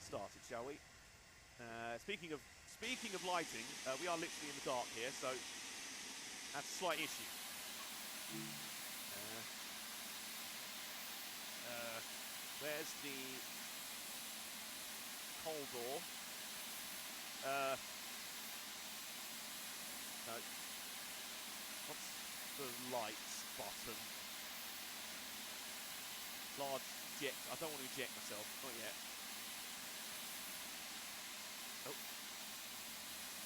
started, shall we? Speaking of lighting, we are literally in the dark here, so that's a slight issue. Where's the coal door? No. What's the lights button? Large eject. I don't want to eject myself. Not yet. Oh.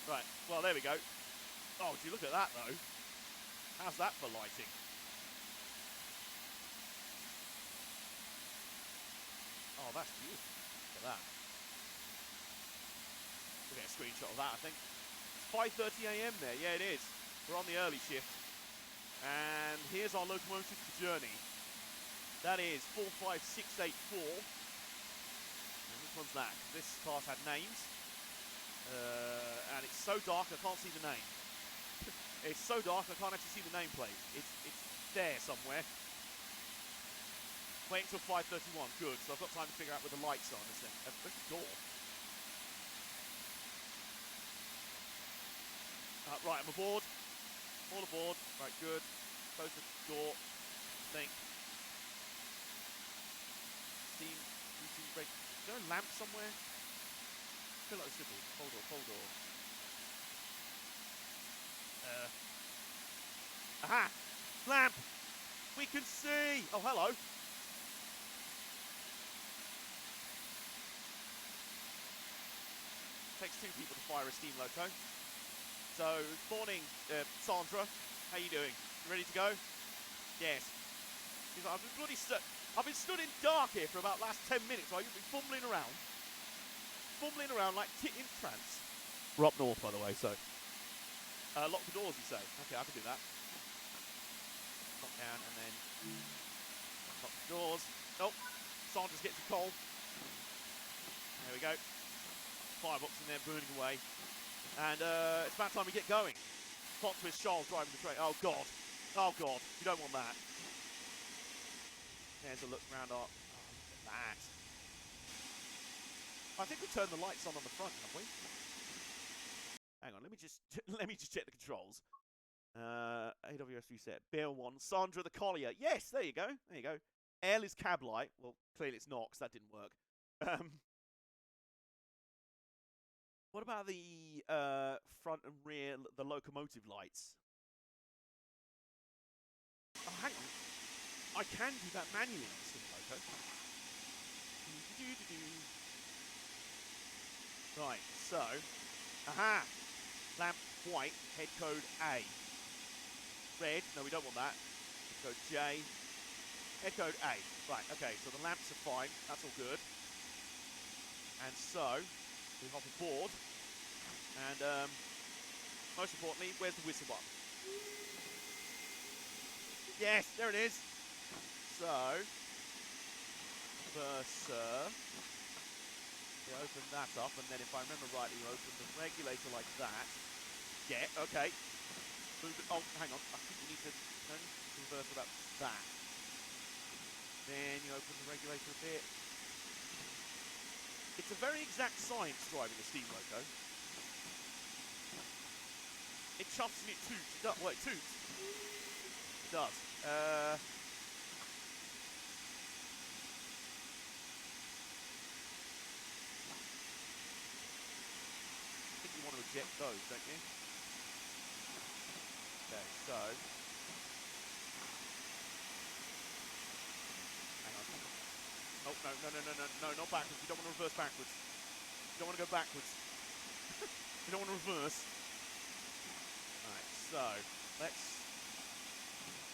Right. Well, there we go. Oh, would you look at that, though? How's that for lighting? Oh, that's beautiful. Look at that. We'll get a screenshot of that, I think. It's 5:30 AM there. Yeah, it is. We're on the early shift. And here's our locomotive for journey. That is 45684. And which one's that? This class had names. And it's so dark I can't see the name. It's so dark I can't actually see the nameplate. It's there somewhere. Wait until 5:31. Good. So I've got time to figure out where the lights are on this thing. Where's the door? Right, I'm aboard. All aboard. Right, good. Close the door. Think. Steam. Break. Is there a lamp somewhere? I feel like there should be. Cold door. Cold door. Aha! Lamp! We can see! Oh, hello. Takes 2 people to fire a steam loco. So, morning, Sandra. How you doing? You ready to go? Yes. She's like, I've been stood in dark here for about last 10 minutes. So you've been fumbling around like tit in trance. We're up north, by the way, so. Lock the doors, you say? Okay, I can do that. Lock down and then lock the doors. Oh, Sandra's getting too cold. There we go. Firebox in there burning away. And it's about time we get going. Plot twist, Charles driving the train. Oh, God. Oh, God. You don't want that. There's a look around our... Oh, look at that. I think we turned the lights on the front, have we? Hang on, let me just check the controls. AWS reset. Bill 1. Sandra the Collier. Yes, there you go. There you go. L is cab light. Well, clearly it's not, because that didn't work. What about the front and rear, the locomotive lights? Oh, hang on. I can do that manually in this loco. Right, so, aha! Lamp white, head code A. Red, no, we don't want that. Head code J. Head code A. Right, okay, so the lamps are fine. That's all good. And so, we hop aboard. And, most importantly, where's the whistle button? Yes, there it is. So, you open that up, and then if I remember rightly, you open the regulator like that. Yeah, okay. Move it. Oh, hang on. I think we need to reverse about that. Then you open the regulator a bit. It's a very exact science driving a steam loco. It chuffs and it toots. Well, it toots. It does. I think you want to eject those, don't you? Okay, so... Hang on. Oh, no, not backwards. You don't want to reverse backwards. You don't want to go backwards. You don't want to reverse. Alright, so, let's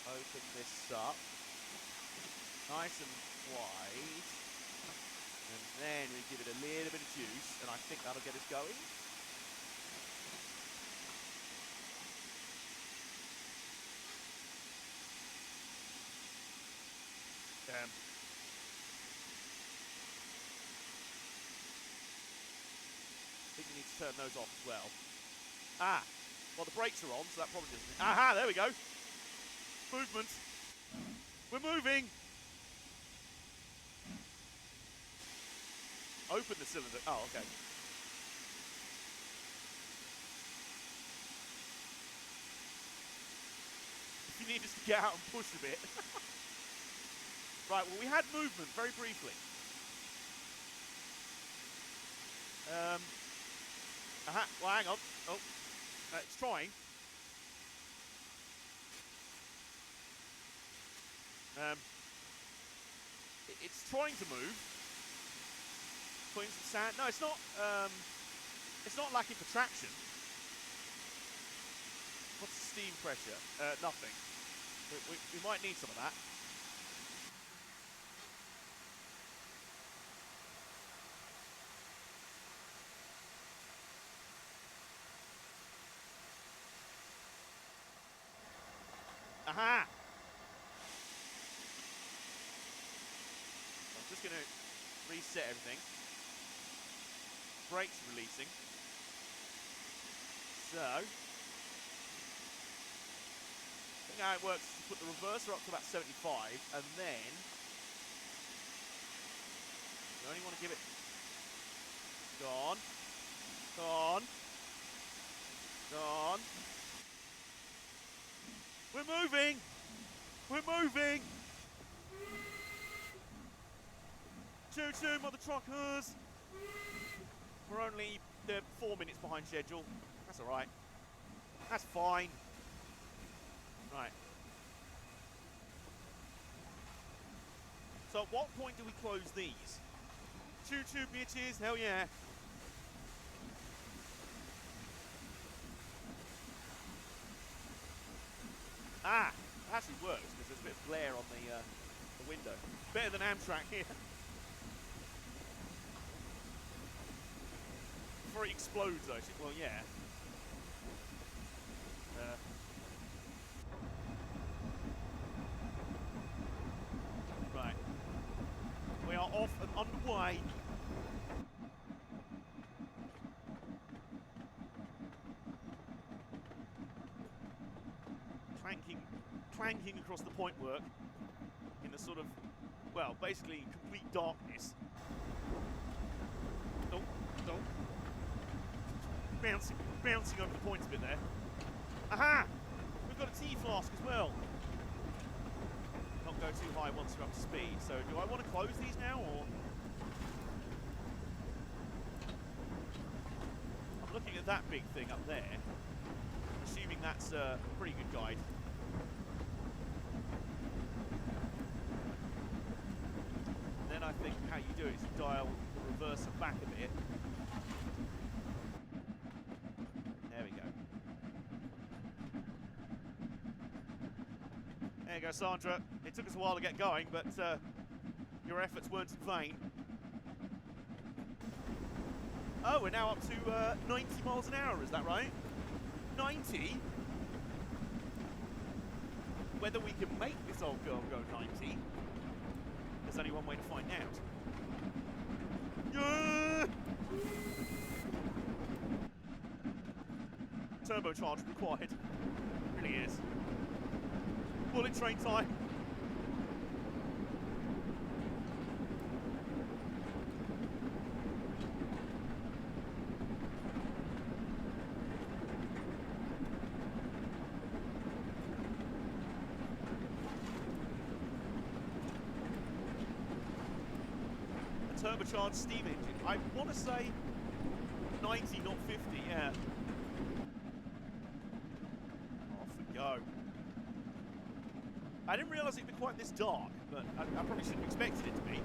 open this up. Nice and wide. And then we give it a little bit of juice, and I think that'll get us going. I think we need to turn those off as well. Ah! Well, the brakes are on, so that probably doesn't... Aha! There we go! Movement! We're moving! Open the cylinder. Oh, okay. If you need us to get out and push a bit. Right, well, we had movement very briefly. Well, hang on. Oh, it's trying. It's trying to move. Putting some sand. No, it's not. It's not lacking for traction. What's the steam pressure? Nothing. We might need some of that. Aha! I'm just going to reset everything. Brakes releasing. So, I think how it works is you put the reverser up to about 75, and then you only want to give it. Go on. Go on. Go on. We're moving! We're moving! Choo-choo, mother truckers! We're only 4 minutes behind schedule. That's alright. That's fine. Right. So at what point do we close these? Choo-choo, bitches! Hell yeah! Ah! It actually works because there's a bit of glare on the window. Better than Amtrak here. Before it explodes, though. Well, yeah. Right. We are off and underway. Clanking across the point work in the sort of, well, basically complete darkness. Oh, oh. Bouncing over the points a bit there. Aha! We've got a tea flask as well. Not go too high once you're up to speed. So do I want to close these now, or? I'm looking at that big thing up there, assuming that's a pretty good guide. Then I think how you do it is you dial the reverser back a bit. There we go. There you go, Sandra. It took us a while to get going, but your efforts weren't in vain. Oh, we're now up to 90 miles an hour, is that right? 90? Whether we can make this old girl go 90, there's only one way to find out. Yeah! Turbocharge required. Really is. Bullet train time. Turbocharged steam engine. I want to say 90, not 50, yeah. Off we go. I didn't realise it'd be quite this dark, but I probably shouldn't have expected it to be.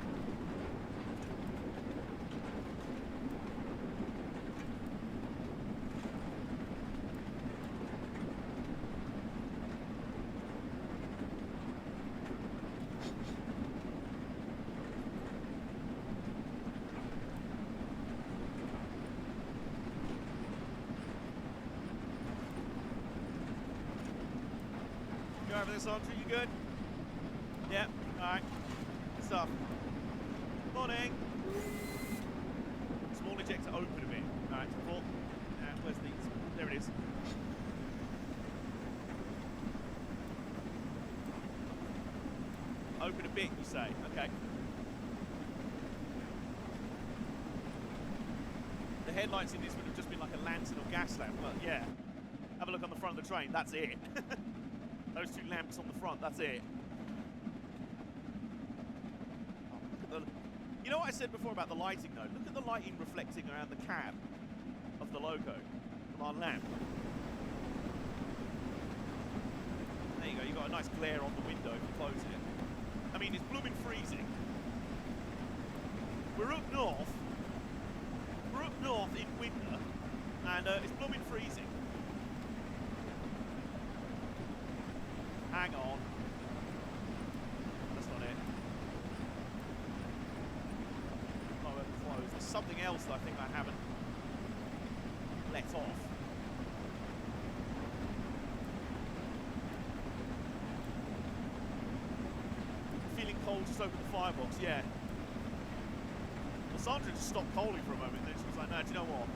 Go over this, Sandra, you good? Yep, alright. Good stuff. Morning! Small ejector open a bit. Alright, full. Where's these? There it is. Open a bit, you say? Okay. headlights in this would have just been like a lantern or gas lamp. Well, yeah. Have a look on the front of the train. That's it. Those two lamps on the front. That's it. Oh, look at the... You know what I said before about the lighting, though? Look at the lighting reflecting around the cab of the logo from our lamp. There you go. You've got a nice glare on the window if you close it. I mean, it's blooming freezing. We're up north. We're up north in winter, and it's blooming freezing. Hang on. That's not it. Oh, we're closed. There's something else that I think I haven't let off. Feeling cold, just open the firebox, yeah. Well, Sandra just stopped calling for a moment, and then she was like, no, do you know what?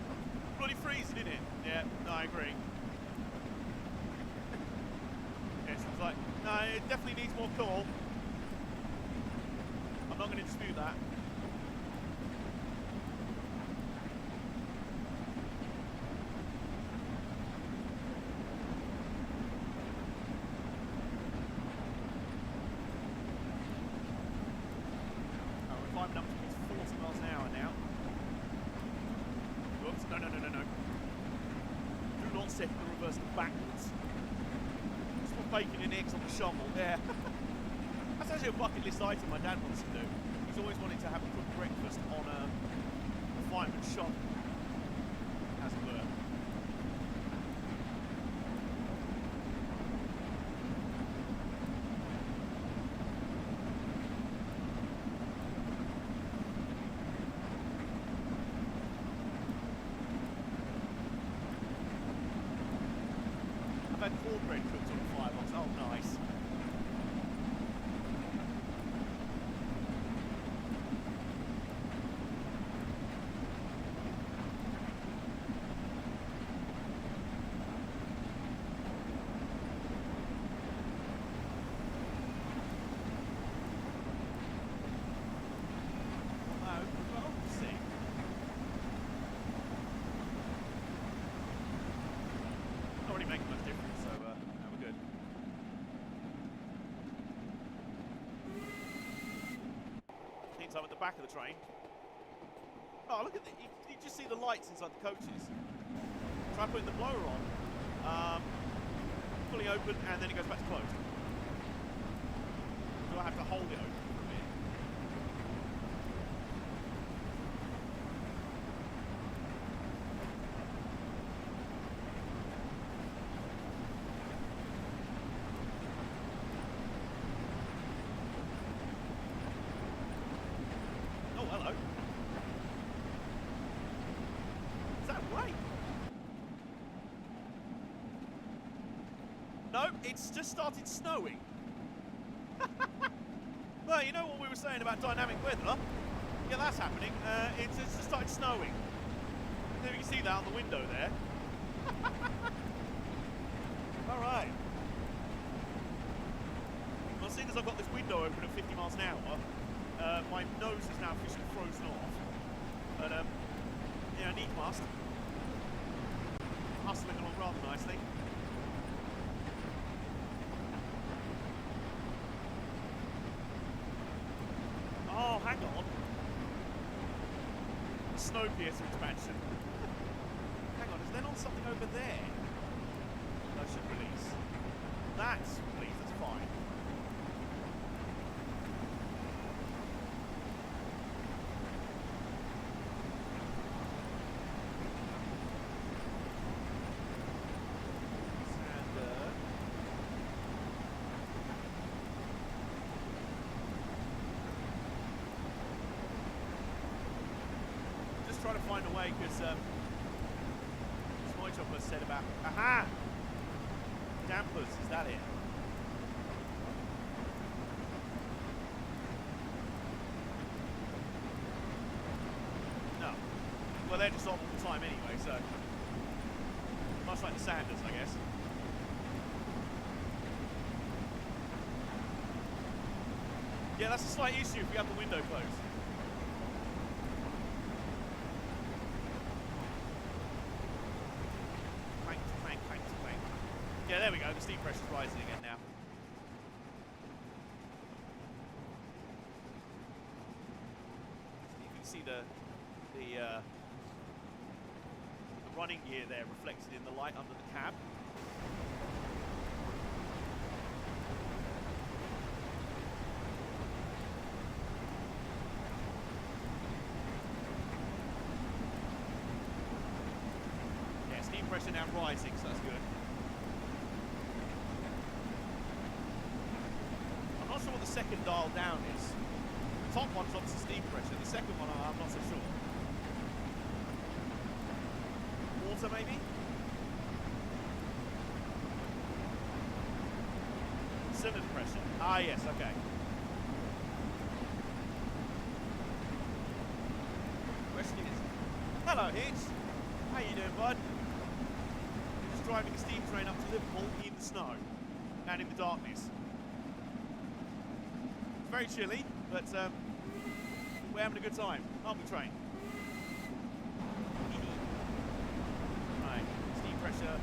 Bloody freezing, isn't it? Yeah, no, I agree. Yeah, she was like, no, it definitely needs more coal. I'm not going to dispute that. Climbing up towards 40 miles an hour now. Whoops, no. Do not set the reverse backwards. Just put bacon and eggs on the shovel, yeah. That's actually a bucket list item my dad wants to do. He's always wanted to have a cooked breakfast on a fireman's shovel, as it were. I've had cornbread cooked on a firebox. Oh, nice. Not really making much difference, so we're good. Meantime, at the back of the train. Oh, look at the, you just see the lights inside the coaches. Try putting the blower on, fully open, and then it goes back to closed. Do I have to hold it open for a bit? Oh, hello. Is that rain? No, it's just started snowing. Well, you know what we were saying about dynamic weather? Yeah, that's happening. It's just started snowing. There you can see that on the window there. All right. Well, seeing as I've got this window open at 50 miles an hour, my nose is now officially frozen off. But, yeah, I need must. Hustling along rather nicely. Oh, hang on. Snowpiercer expansion. Hang on, is there not something over there that I should release? That's released, that's fine. Trying to find a way because my chopper said about dampers, is that it? No. Well, they're just on all the time anyway, so much like the Sanders, I guess. Yeah, that's a slight issue if you have the window closed. Yeah, there we go. The steam pressure's rising again now. You can see the running gear there reflected in the light under the cab. Yeah, steam pressure now rising, so that's good. I'm not sure what the second dial down is. The top one's obviously steam pressure, the second one I'm not so sure. Water maybe? Cylinder pressure. Ah yes, okay. Question is, hello Hitch. How you doing, bud? You're just driving a steam train up to Liverpool in the snow and in the darkness. It's very chilly, but we're having a good time, aren't we, train? Right, steam pressure.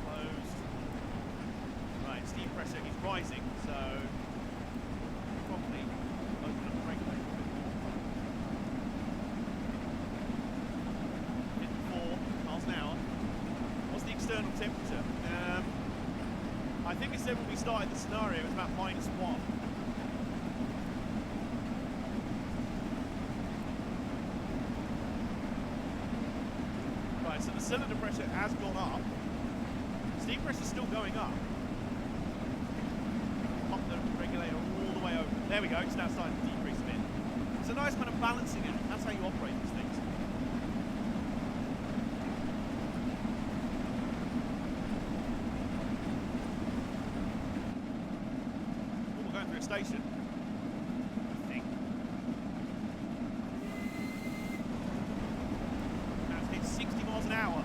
Closed. Right, steam pressure is rising, so probably open up the regulator a bit more. 54 miles an hour. What's the external temperature? I think it said when we started the scenario it was about -1. Right, so the cylinder pressure has gone up. Steam pressure's still going up. Pump the regulator all the way over. There we go, it's now starting to decrease a bit. It's a nice kind of balancing act. That's how you operate these things. Station, I think. That's hit 60 miles an hour.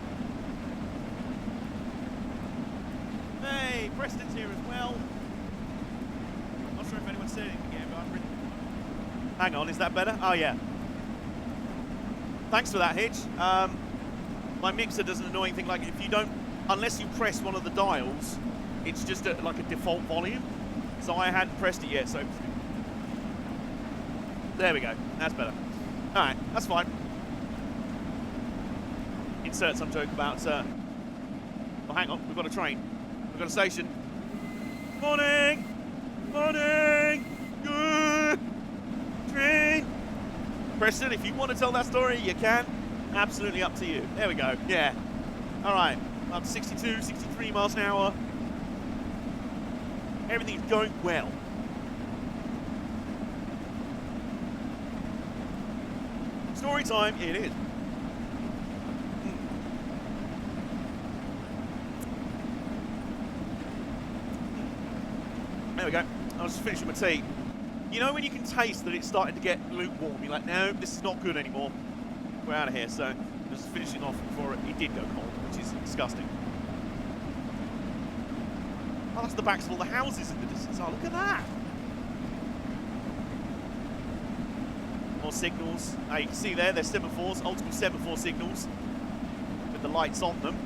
Hey, Preston's here as well. Not sure if anyone said anything yet, but I'm really... Hang on, is that better? Oh yeah. Thanks for that, Hitch. My mixer does an annoying thing, like if you don't, unless you press one of the dials, it's just like a default volume. So I hadn't pressed it yet, so... There we go, that's better. Alright, that's fine. Insert some joke about... Oh, hang on, we've got a train. We've got a station. Morning! Morning! Good! Train! Preston, if you want to tell that story, you can. Absolutely up to you. There we go, yeah. Alright, up to 62, 63 miles an hour. Everything's going well. Story time, it is. There we go. I was just finishing my tea. You know when you can taste that it's starting to get lukewarm? You're like, no, this is not good anymore. We're out of here. So just finishing off before it did go cold, which is disgusting. Oh, that's the backs of all the houses in the distance. Oh, look at that. More signals. You can see there, they're semaphores, old school semaphore signals with the lights on them.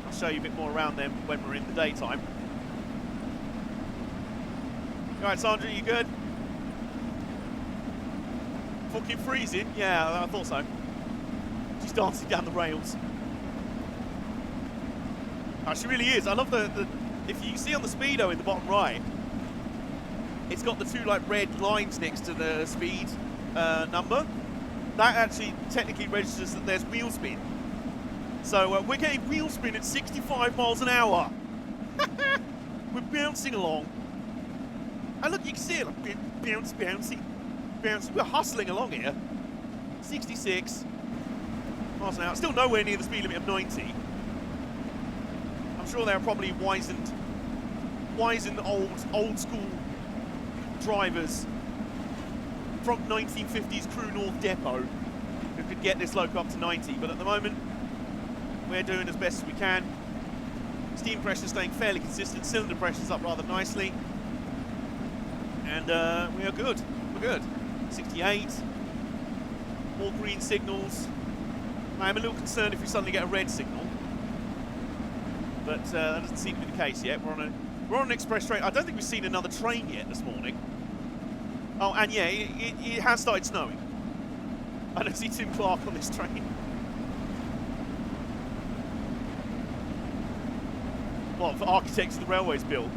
I'll show you a bit more around them when we're in the daytime. All right, Sandra, you good? Fucking freezing? Yeah, I thought so. She's dancing down the rails. Oh, she really is. I love the if you see on the speedo in the bottom right, it's got the two like red lines next to the speed number. That actually technically registers that there's wheel spin. So we're getting wheel spin at 65 miles an hour. We're bouncing along. And look, you can see it, like, bounce, bouncy, bounce. We're hustling along here. 66 miles an hour. Still nowhere near the speed limit of 90. I'm sure there are probably wizened old school drivers from 1950s Crew North Depot who could get this loco up to 90, but at the moment we're doing as best as we can. Steam pressure staying fairly consistent, cylinder pressure's up rather nicely, and we are good. We're good. 68. All green signals. I am a little concerned if we suddenly get a red signal. but that doesn't seem to be the case yet. We're on an express train. I don't think we've seen another train yet this morning. Oh, and yeah, it has started snowing. I don't see Tim Clark on this train. Well, for architects of the railways built.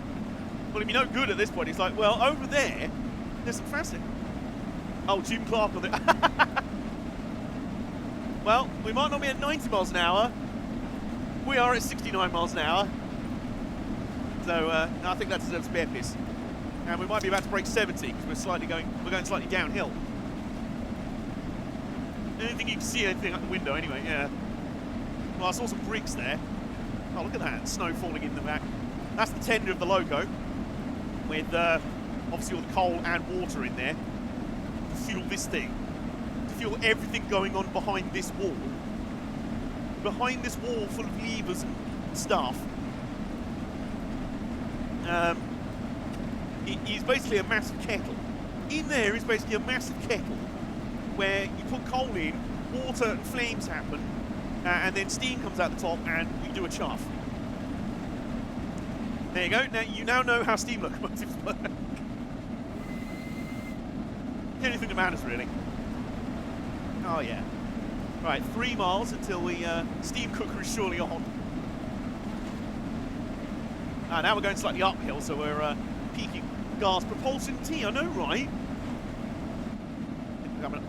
Well, if you're no good at this point, it's like, well, over there's some fascinating. Oh, Jim Clark on the... Well, we might not be at 90 miles an hour. We are at 69 miles an hour. So, I think that deserves a bear piss. And we might be about to break 70 because we're going slightly downhill. I don't think you can see anything out the window anyway, yeah. Well, I saw some bricks there. Oh, look at that, snow falling in the back. That's the tender of the loco, with obviously all the coal and water in there to fuel this thing, to fuel everything going on behind this wall. Behind this wall full of levers and stuff. It is basically a massive kettle. In there is basically a massive kettle where you put coal in, water and flames happen, and then steam comes out the top and you do a chuff. There you go, you now know how steam locomotives work. The only thing that matters, really. Oh yeah. Right, 3 miles until we steam cooker is surely on. Now we're going slightly uphill, so we're peaking gas propulsion T, I know, right?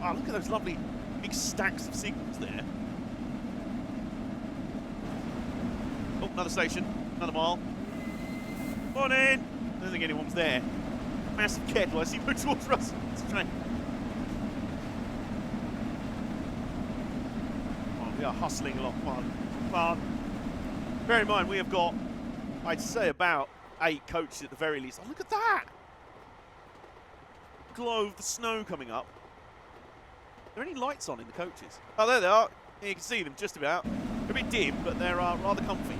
Oh, look at those lovely big stacks of signals there. Oh, another station, another mile. Morning! I don't think anyone's there. Massive kettle, I see no towards Russell. It's a train. Oh, we are hustling along, come on. Bear in mind, we have got, I'd say, about 8 coaches at the very least. Oh, look at that! Glow of the snow coming up. Are there any lights on in the coaches? Oh, there they are. Yeah, you can see them just about. They're a bit dim, but they're rather comfy.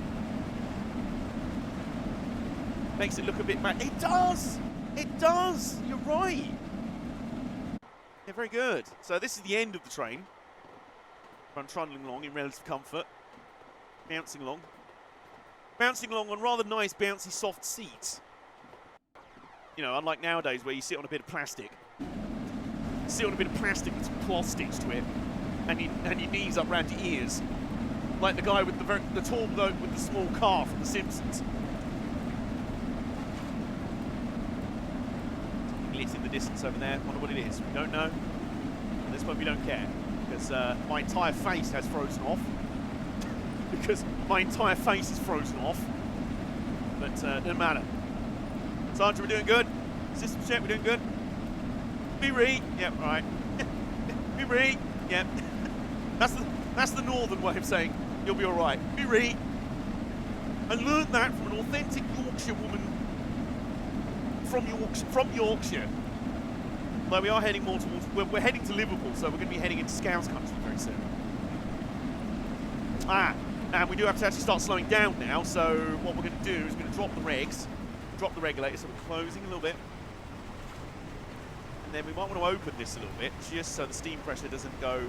Makes it look a bit bad. It does! It does! You're right! Yeah, very good. So this is the end of the train. I'm trundling along in relative comfort. Bouncing along. Bouncing along on rather nice, bouncy, soft seats. You know, unlike nowadays where you sit on a bit of plastic. Sit on a bit of plastic with some cloth stitched to it, and your knees up round your ears, like the guy with the tall bloke with the small car from The Simpsons. Lit in the distance over there. Wonder what it is. We don't know. At this point, we don't care because my entire face has frozen off. Because my entire face is frozen off. But doesn't matter. Sandra, we're doing good. System check, we're doing good. Be re. Yep, right. Be re. Yep. That's the northern way of saying you'll be all right. Be re. I learned that from an authentic Yorkshire woman from Yorkshire. Though we are heading more towards, we're heading to Liverpool, so we're going to be heading into Scouse country very soon. And we do have to actually start slowing down now. So what we're going to do is we're going to drop the regs, drop the regulator. So we're closing a little bit. And then we might want to open this a little bit, just so the steam pressure doesn't go.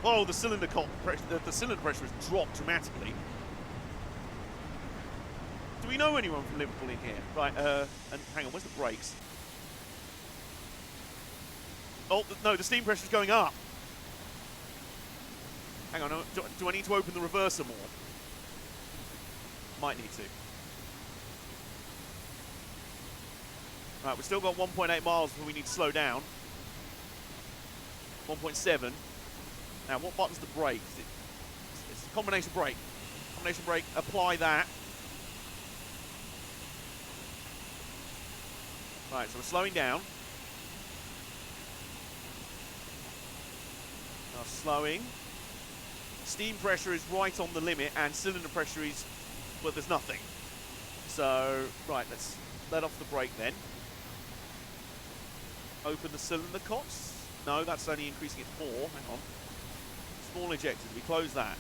Oh, the cylinder pressure has dropped dramatically. Do we know anyone from Liverpool in here? Right, and hang on, where's the brakes? Oh, no, the steam pressure's going up. Hang on, do I need to open the reverser more? Might need to. Right, we've still got 1.8 miles before we need to slow down. 1.7. Now, what button's the brake? It's a combination brake. Combination brake, apply that. Right, so we're slowing down. Now slowing. Steam pressure is right on the limit and cylinder pressure is, well, there's nothing. So, right, let's let off the brake then. Open the cylinder cots. No, that's only increasing it 4. Hang on. Small ejectors. We close that.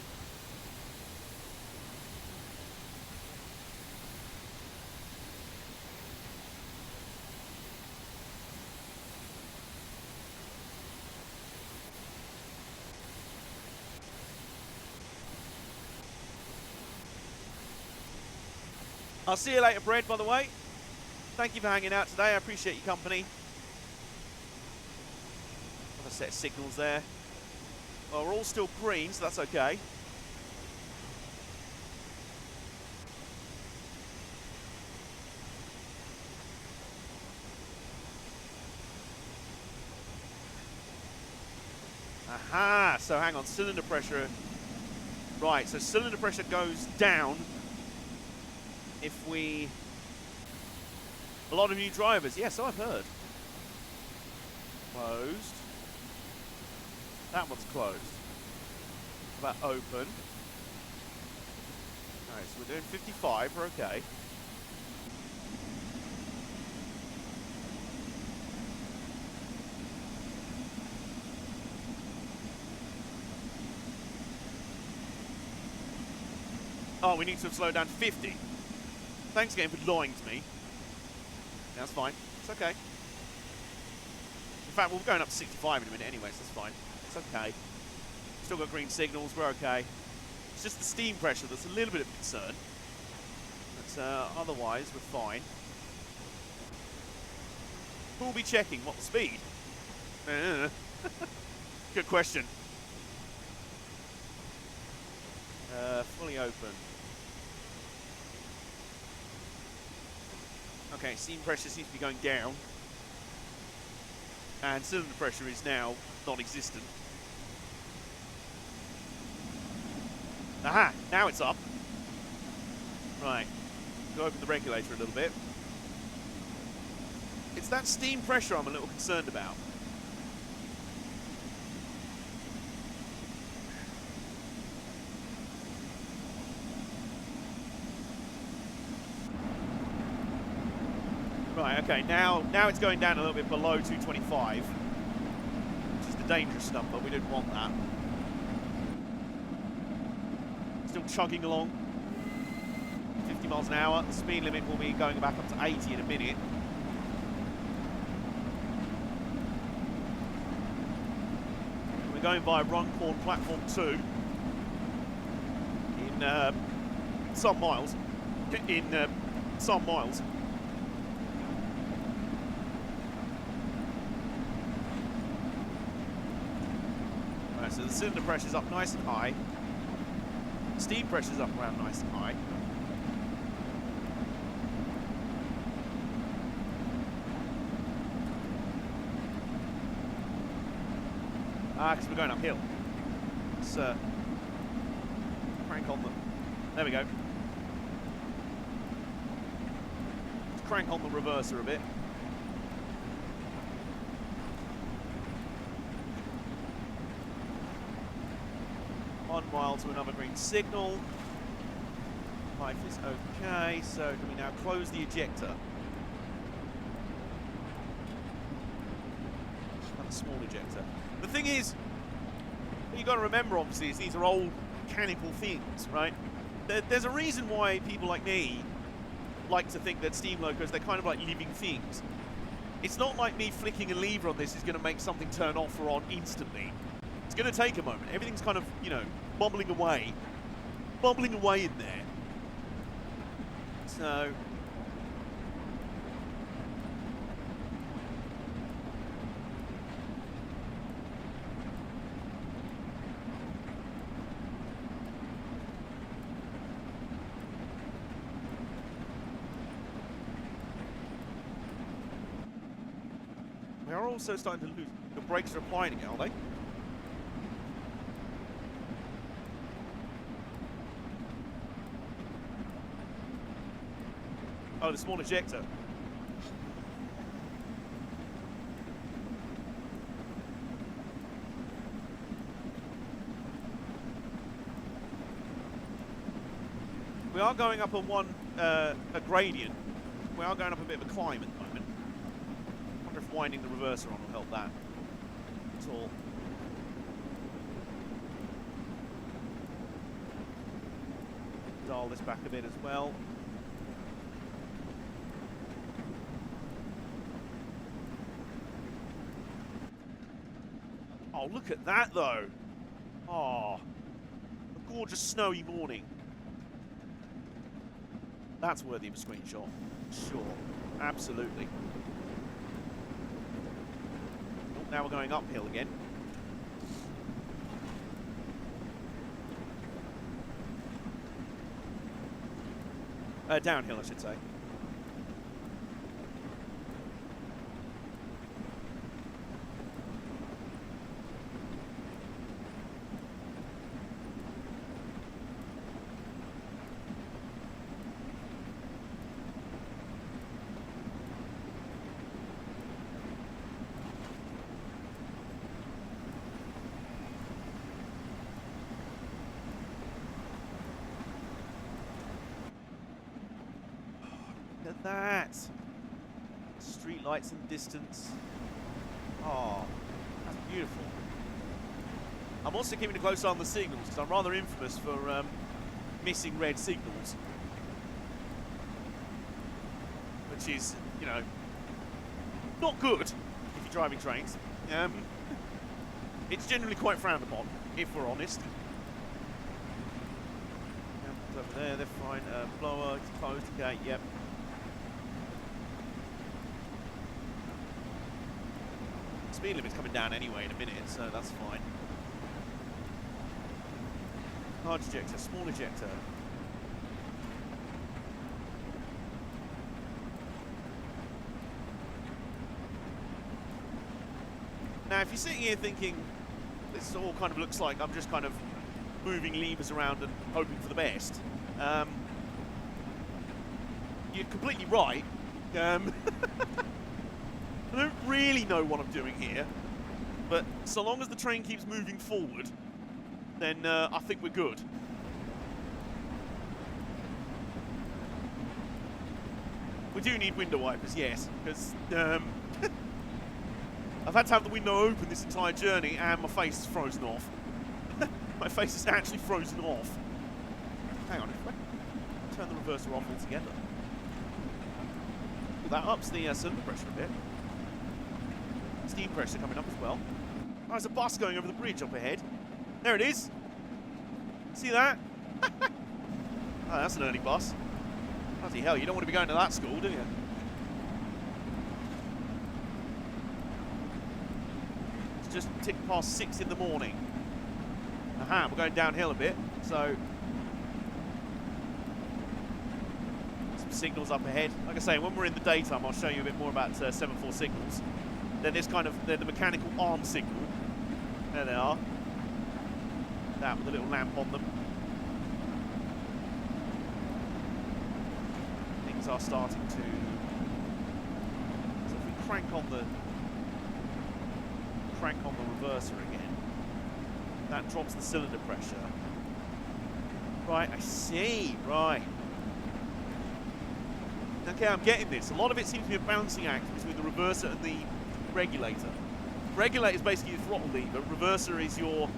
I'll see you later, Brad, by the way. Thank you for hanging out today. I appreciate your company. Another set of signals there. Well, we're all still green, so that's okay. Aha! So hang on, cylinder pressure. Right, so cylinder pressure goes down if we... A lot of new drivers. Yes, I've heard. Closed. That one's closed. How about open? Alright, so we're doing 55. We're okay. Oh, we need to have slowed down to 50. Thanks again for lying to me. That's fine. It's okay. In fact, we're going up to 65 in a minute anyway, so that's fine. It's okay. Still got green signals. We're okay. It's just the steam pressure that's a little bit of concern. But otherwise, we're fine. Who'll be checking? What, the speed? Good question. Fully open. Okay, steam pressure seems to be going down. And cylinder pressure is now non-existent. Aha! Now it's up. Right. Go open the regulator a little bit. It's that steam pressure I'm a little concerned about. Right, okay, now it's going down a little bit below 225, which is the dangerous number. We didn't want that. Still chugging along. 50 miles an hour. The speed limit will be going back up to 80 in a minute. We're going by Runcorn Platform 2 in some miles. So the cylinder pressure's up nice and high. Steam pressure's up around nice and high. Because we're going uphill. Let's crank on the... There we go. Let's crank on the reverser a bit. 1 mile to another green signal. Life is okay, so can we now close the ejector? Another small ejector. The thing is, what you've got to remember, obviously, is these are old mechanical things, right? There's a reason why people like me like to think that steam locos, they're kind of like living things. It's not like me flicking a lever on this is going to make something turn off or on instantly. It's going to take a moment. Everything's kind of, you know, bubbling away in there. So... we are also starting to lose. The brakes are applying again, aren't they? Oh, the small ejector. We are going up on a gradient. We are going up a bit of a climb at the moment. I wonder if winding the reverser on will help that at all. Dial this back a bit as well. Oh, look at that, though. Oh, a gorgeous snowy morning. That's worthy of a screenshot. Sure. Absolutely. Oh, now we're going uphill again. Downhill, I should say. Look at that. Street lights in the distance. Oh, that's beautiful. I'm also keeping a close eye on the signals because I'm rather infamous for missing red signals. Which is, you know, not good if you're driving trains. It's generally quite frowned upon, if we're honest. Over there, they're fine. Blower, it's closed, okay, yep. Speed limit's coming down anyway in a minute, so that's fine. Large ejector, small ejector. Now, if you're sitting here thinking, this all kind of looks like I'm just kind of moving levers around and hoping for the best, you're completely right. I don't really know what I'm doing here, but so long as the train keeps moving forward, then I think we're good. We do need window wipers, yes, because I've had to have the window open this entire journey and my face is frozen off. My face is actually frozen off. Hang on, if I turn the reverser off altogether. Ooh, that ups the cylinder pressure a bit. Steam pressure coming up as well. Oh, there's a bus going over the bridge up ahead. There it is. See that? Oh, that's an early bus. Bloody hell, you don't want to be going to that school, do you? It's just ticked past 6 in the morning. Aha, we're going downhill a bit, so some signals up ahead. Like I say, when we're in the daytime, I'll show you a bit more about semaphore signals. They're this kind of, they're the mechanical arm signal. There they are. That with a little lamp on them. Things are starting to. So if we crank on the reverser again, that drops the cylinder pressure. Right, I see. Right. Okay, I'm getting this. A lot of it seems to be a balancing act between the reverser and the regulator. Regulator is basically your throttle lever. Reverser is your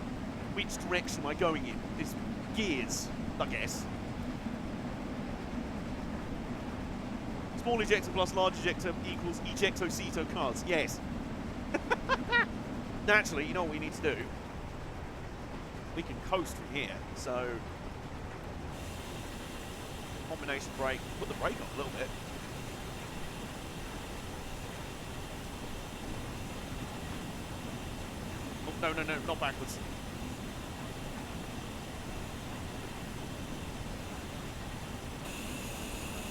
which direction am I going in. It's gears, I guess. Small ejector plus large ejector equals ejecto-ceto cars. Yes. Naturally, you know what we need to do? We can coast from here. So, combination brake. Put the brake on a little bit. Oh, no, not backwards.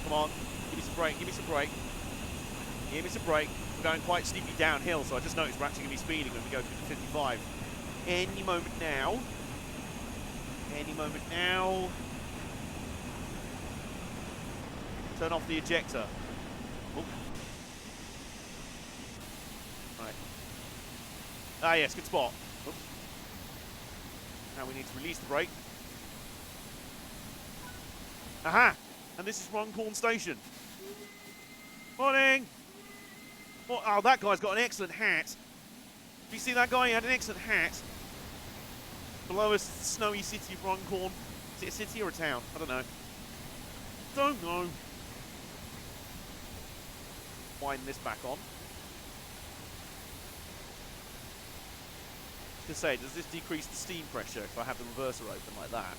Come on, give me some brake, give me some brake. Give me some brake. We're going quite steeply downhill, so I just noticed we're actually going to be speeding when we go through the 55. Any moment now. Any moment now. Turn off the ejector. Oh. Right. Ah, yes, good spot. Oops. Now we need to release the brake. Aha! And this is Runcorn Station. Morning! Oh, that guy's got an excellent hat. Do you see that guy? He had an excellent hat. Below us, the snowy city of Runcorn. Is it a city or a town? I don't know. Don't know. Wind this back on. To say, does this decrease the steam pressure if I have the reverser open like that?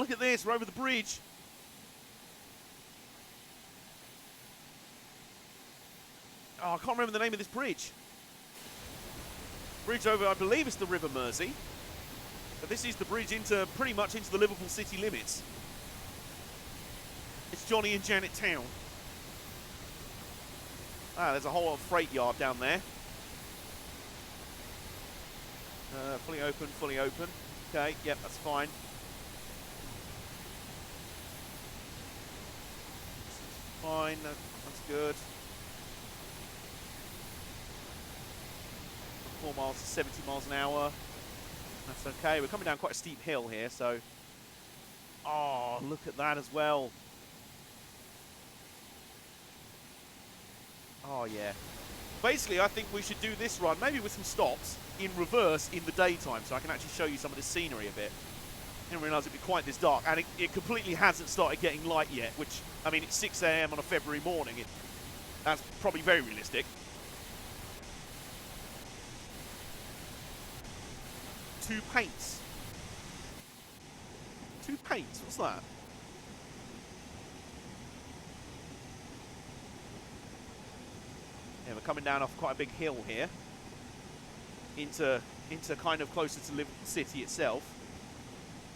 look at this. We're over the bridge. Oh, I can't remember the name of this bridge. Bridge over, I believe it's the River Mersey. But this is the bridge into pretty much into the Liverpool city limits. It's Johnny and Janet Town. Ah, there's a whole freight yard down there. Fully open, fully open. Okay, yep, that's fine. Fine, that's good. 4 miles to 70 miles an hour. That's okay. We're coming down quite a steep hill here, so... Oh, look at that as well. Oh, yeah. Basically, I think we should do this run, maybe with some stops, in reverse in the daytime, so I can actually show you some of the scenery a bit. I didn't realise it'd be quite this dark, and it completely hasn't started getting light yet, which, I mean, it's 6 AM on a February morning. That's probably very realistic. 2 paints. 2 paints? What's that? Yeah, we're coming down off quite a big hill here. Into kind of closer to Liverpool City itself.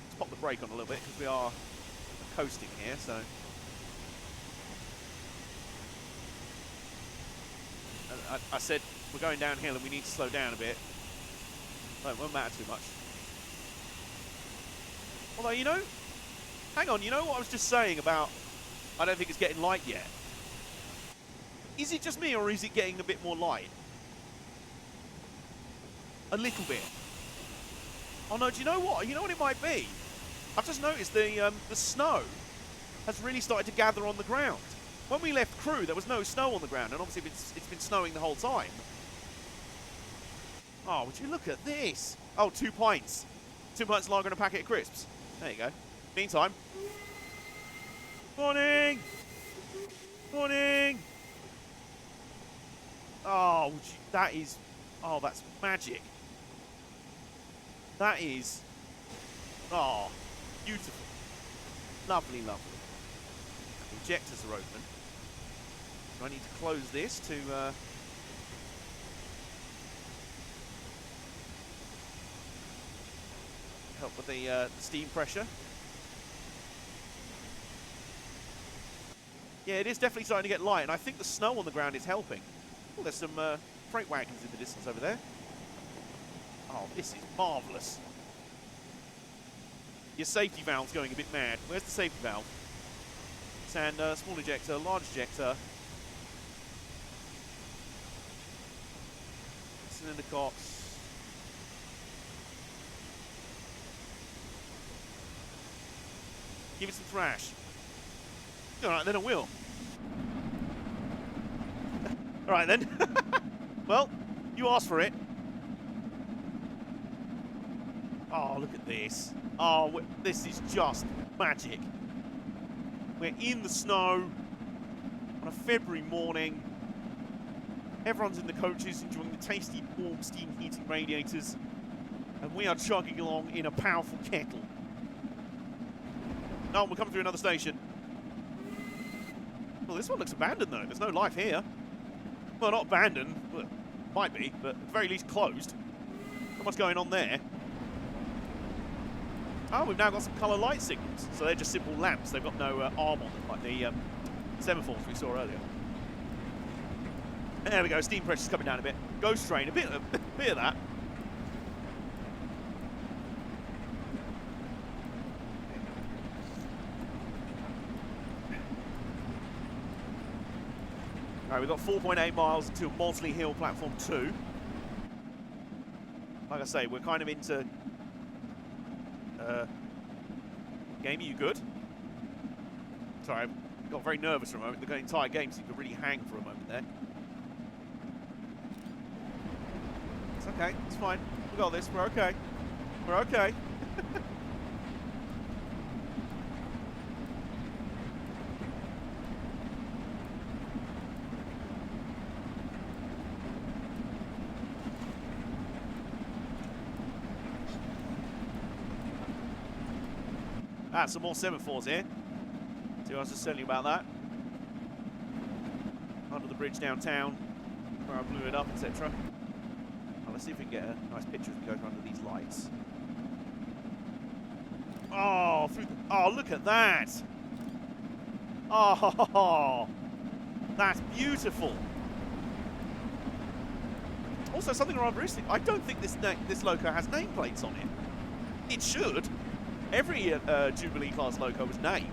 Let's pop the brake on a little bit because we are coasting here, so. I said we're going downhill and we need to slow down a bit. Well, it won't matter too much. Although, you know, hang on, you know what I was just saying about I don't think it's getting light yet? Is it just me or is it getting a bit more light? A little bit. Oh no, do you know what? You know what it might be? I've just noticed the snow has really started to gather on the ground. When we left Crewe, there was no snow on the ground, and obviously it's been snowing the whole time. Oh, would you look at this? Oh, 2 pints. 2 pints lager and a packet of crisps. There you go. Meantime. Morning! Morning! Oh, that is... Oh, that's magic. That is... Oh, beautiful. Lovely, lovely. The injectors are open. So I need to close this to... help with the steam pressure. Yeah, it is definitely starting to get light, and I think the snow on the ground is helping. Oh, there's some freight wagons in the distance over there. Oh, this is marvellous. Your safety valve's going a bit mad. Where's the safety valve? Sander, small ejector, large ejector. Cylinder cocks. Give it some thrash. Alright, then I will. Alright then. Well, you asked for it. Oh, look at this. Oh, this is just magic. We're in the snow on a February morning. Everyone's in the coaches enjoying the tasty, warm steam heating radiators. And we are chugging along in a powerful kettle. Oh, we're coming through another station. Well, this one looks abandoned, though. There's no life here. Well, not abandoned. Well, might be, but at the very least closed. Not much going on there. Oh, we've now got some colour light signals. So they're just simple lamps. They've got no arm on them, like the semaphores we saw earlier. There we go. Steam pressure's coming down a bit. Ghost train, a bit of that. Alright, we've got 4.8 miles until Maudesley Hill, platform 2. Like I say, we're kind of into... game, are you good? Sorry, I got very nervous for a moment. The entire game seemed to really hang for a moment there. It's okay, it's fine. We got this, we're okay. We're okay. Ah, some more 7.4s here. See, I was just telling you about that. Under the bridge downtown, where I blew it up, etc. Well, let's see if we can get a nice picture as we go under these lights. Oh, oh, look at that! Oh, that's beautiful. Also, something rather interesting. I don't think this loco has nameplates on it. It should. Every Jubilee class loco was named.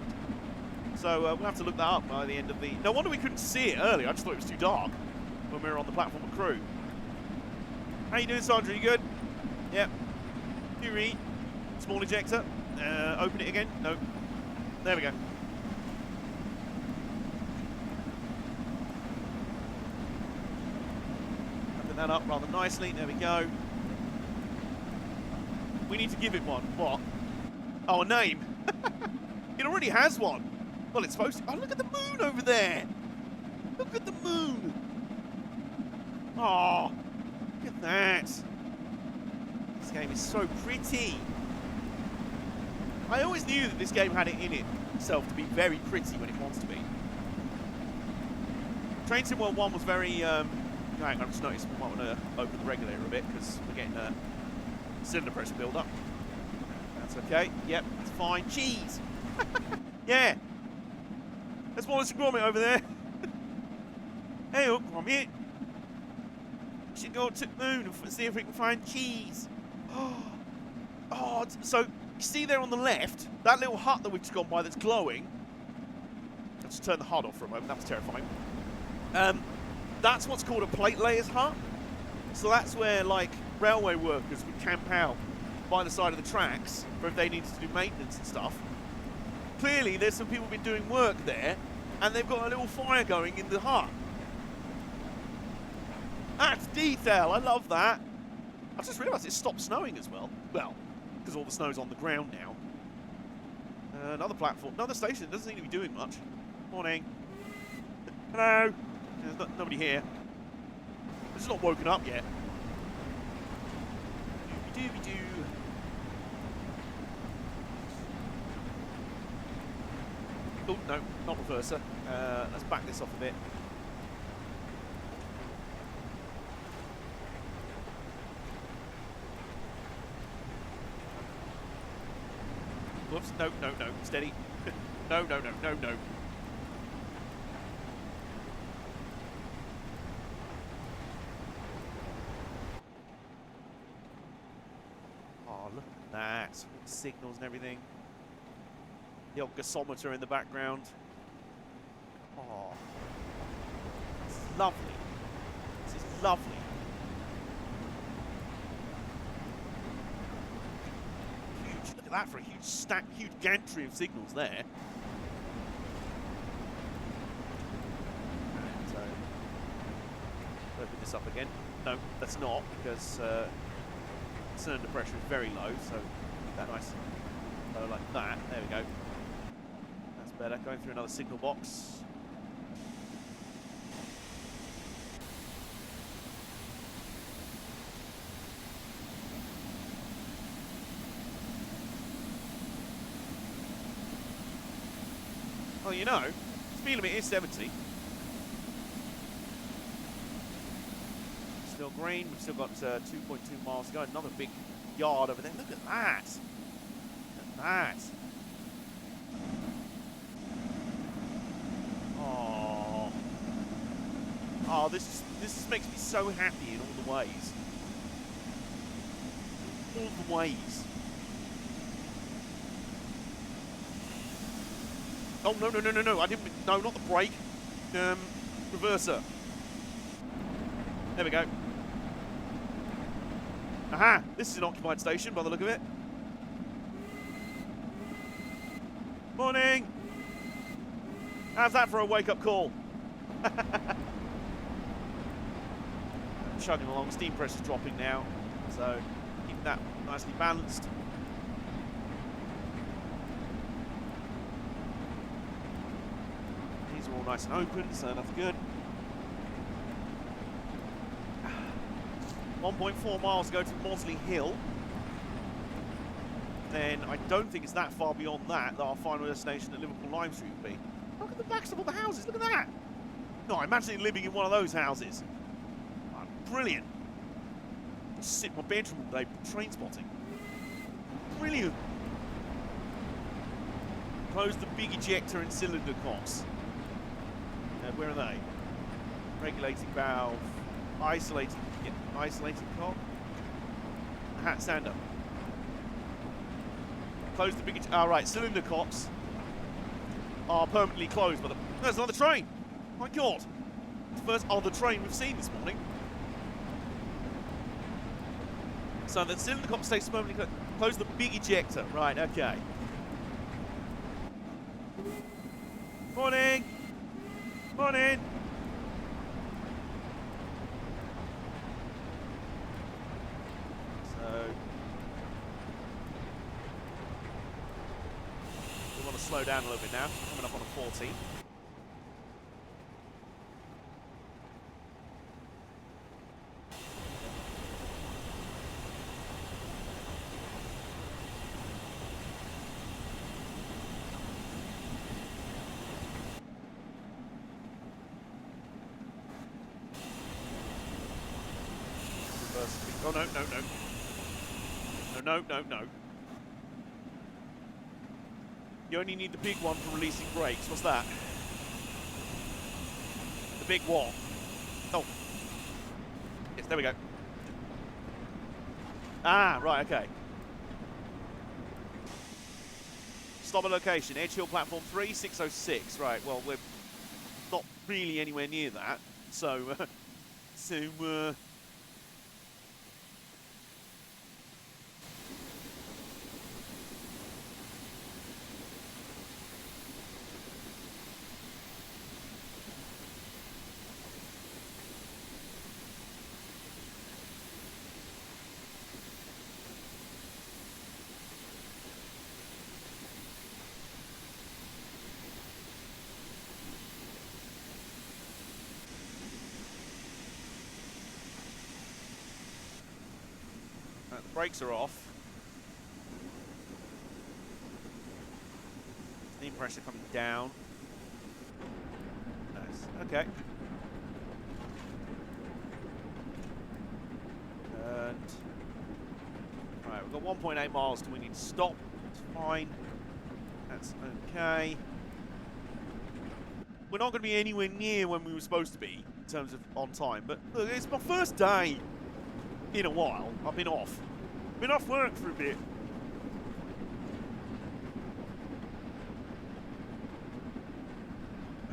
So we'll have to look that up by the end of the... No wonder we couldn't see it earlier. I just thought it was too dark when we were on the platform of crew. How you doing, Sandra? You good? Yep. Fury. Small ejector. Open it again. Nope. There we go. Open that up rather nicely. There we go. We need to give it one. What? Oh, a name. It already has one. Well, it's supposed to. Oh, look at the moon over there. Look at the moon. Oh, look at that. This game is so pretty. I always knew that this game had it in itself to be very pretty when it wants to be. Train Sim World 1 was very... hang on, I just noticed we might want to open the regulator a bit because we're getting a cylinder pressure build up. That's okay. Yep, that's fine. Cheese! Yeah! There's Wallace and Gromit over there. Hey up, Gromit. We should go to the moon and see if we can find cheese. Oh, so you see there on the left, that little hut that we've just gone by that's glowing. Let's just turn the HUD off for a moment, that was terrifying. That's what's called a plate layer's hut. So that's where, like, railway workers would camp out by the side of the tracks for if they needed to do maintenance and stuff. Clearly, there's some people been doing work there, and they've got a little fire going in the hut. That's detail, I love that. I just realised it stopped snowing as well. Well, because all the snow's on the ground now. Another platform, another station, doesn't seem to be doing much. Morning. Hello. There's nobody here. It's just not woken up yet. Doobie-doo. Oh, no, not reverser. Let's back this off a bit. Whoops, no, no, no, steady. No, no, no, no, no. Oh, look at that. Signals and everything. The old gasometer in the background. Oh, this is lovely. This is lovely. Huge. Look at that for a huge stack, huge gantry of signals there. And, open this up again. No, that's not because cylinder pressure is very low. So keep that nice low like that. There we go. Better, going through another signal box. Well, you know, speed limit is 70. Still green, we've still got 2.2 miles to go. Another big yard over there. Look at that. Look at that. Oh, this just makes me so happy in all the ways. All the ways. Oh, no, no, no, no, no. I didn't... No, not the brake. Reverser. There we go. Aha! This is an occupied station by the look of it. Morning! How's that for a wake-up call? Chugging along, steam pressure's dropping now, so keeping that nicely balanced. These are all nice and open, so that's good. 1.4 miles to go to Mosley Hill. then I don't think it's that far beyond that our final destination at Liverpool Lime Street would be. Look at the backs of all the houses, look at that! No, imagine living in one of those houses. Oh, brilliant. Just sit in my bedroom all day train spotting. Brilliant. Close the big ejector and cylinder cocks. Where are they? Regulating valve, isolating cock. Hat stand up. Close the big. Right, cylinder cocks are permanently closed. But there's another train. My God, the first other train we've seen this morning. So the cylinder cock stays permanently closed. Close the big ejector. Right. Okay. Morning. Morning. We want to slow down a little bit now. Coming up on a 40. Oh, no, no, no. No, no, no, no. You only need the big one for releasing brakes. What's that? The big what? Oh. Yes, there we go. Ah, right, okay. Stop at location. Edge Hill Platform 3, 606. Right, well, we're not really anywhere near that. So, the brakes are off. Steam pressure coming down. Nice. Okay. And right, we've got 1.8 miles till we need to stop. That's fine. That's okay. We're not going to be anywhere near when we were supposed to be in terms of on time, but look, it's my first day in a while. I've been off. Been off work for a bit.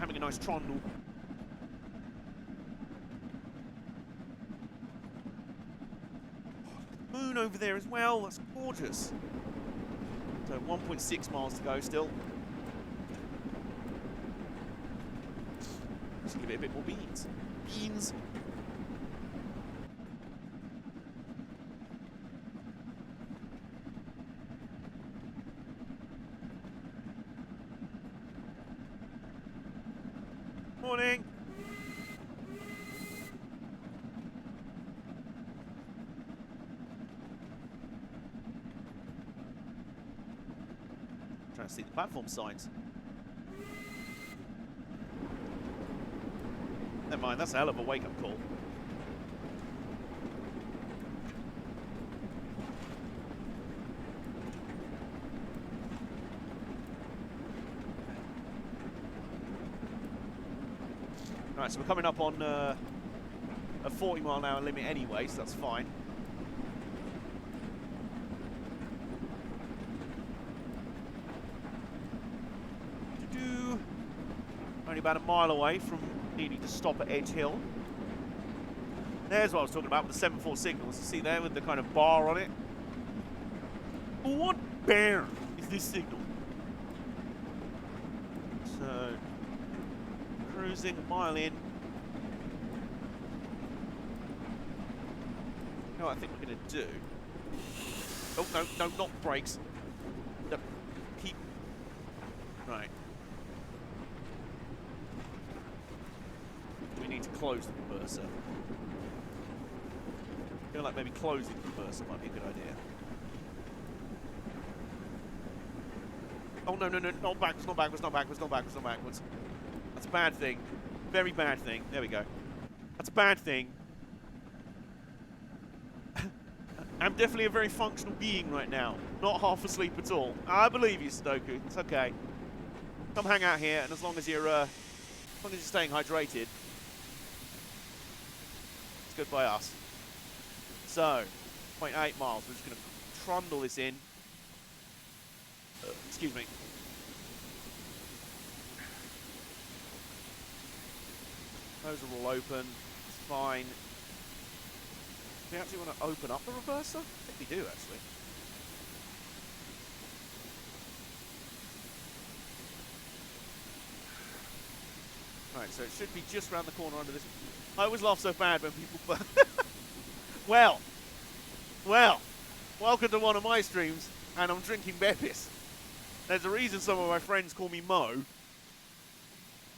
Having a nice trundle. Oh, the moon over there as well. That's gorgeous. So 1.6 miles to go still. Just give it a bit more beans. Beans. Morning. Trying to see the platform signs. Never mind, that's a hell of a wake-up call. Right, so we're coming up on a 40-mile-an-hour limit anyway, so that's fine. Only about a mile away from needing to stop at Edge Hill. There's what I was talking about with the 7-4 signals. You see there with the kind of bar on it? What bear is this signal? So, cruising a mile in. You know what I think we're going to do? Oh, no, no, not brakes. No, keep. Right. We need to close the converser. I feel like maybe closing the converser might be a good idea. Oh, no, no, no, not backwards, not backwards, not backwards, not backwards, not backwards. That's a bad thing. Very bad thing. There we go. That's a bad thing. I'm definitely a very functional being right now. Not half asleep at all. I believe you, Sudoku. It's okay. Come hang out here, and as long as you're staying hydrated, it's good by us. So, 0.8 miles. We're just going to trundle this in. Excuse me. Those are all open. It's fine. Do we actually want to open up the reverser? I think we do, actually. Right, so it should be just around the corner under this. I always laugh so bad when people... well, welcome to one of my streams, and I'm drinking Beppis. There's a reason some of my friends call me Mo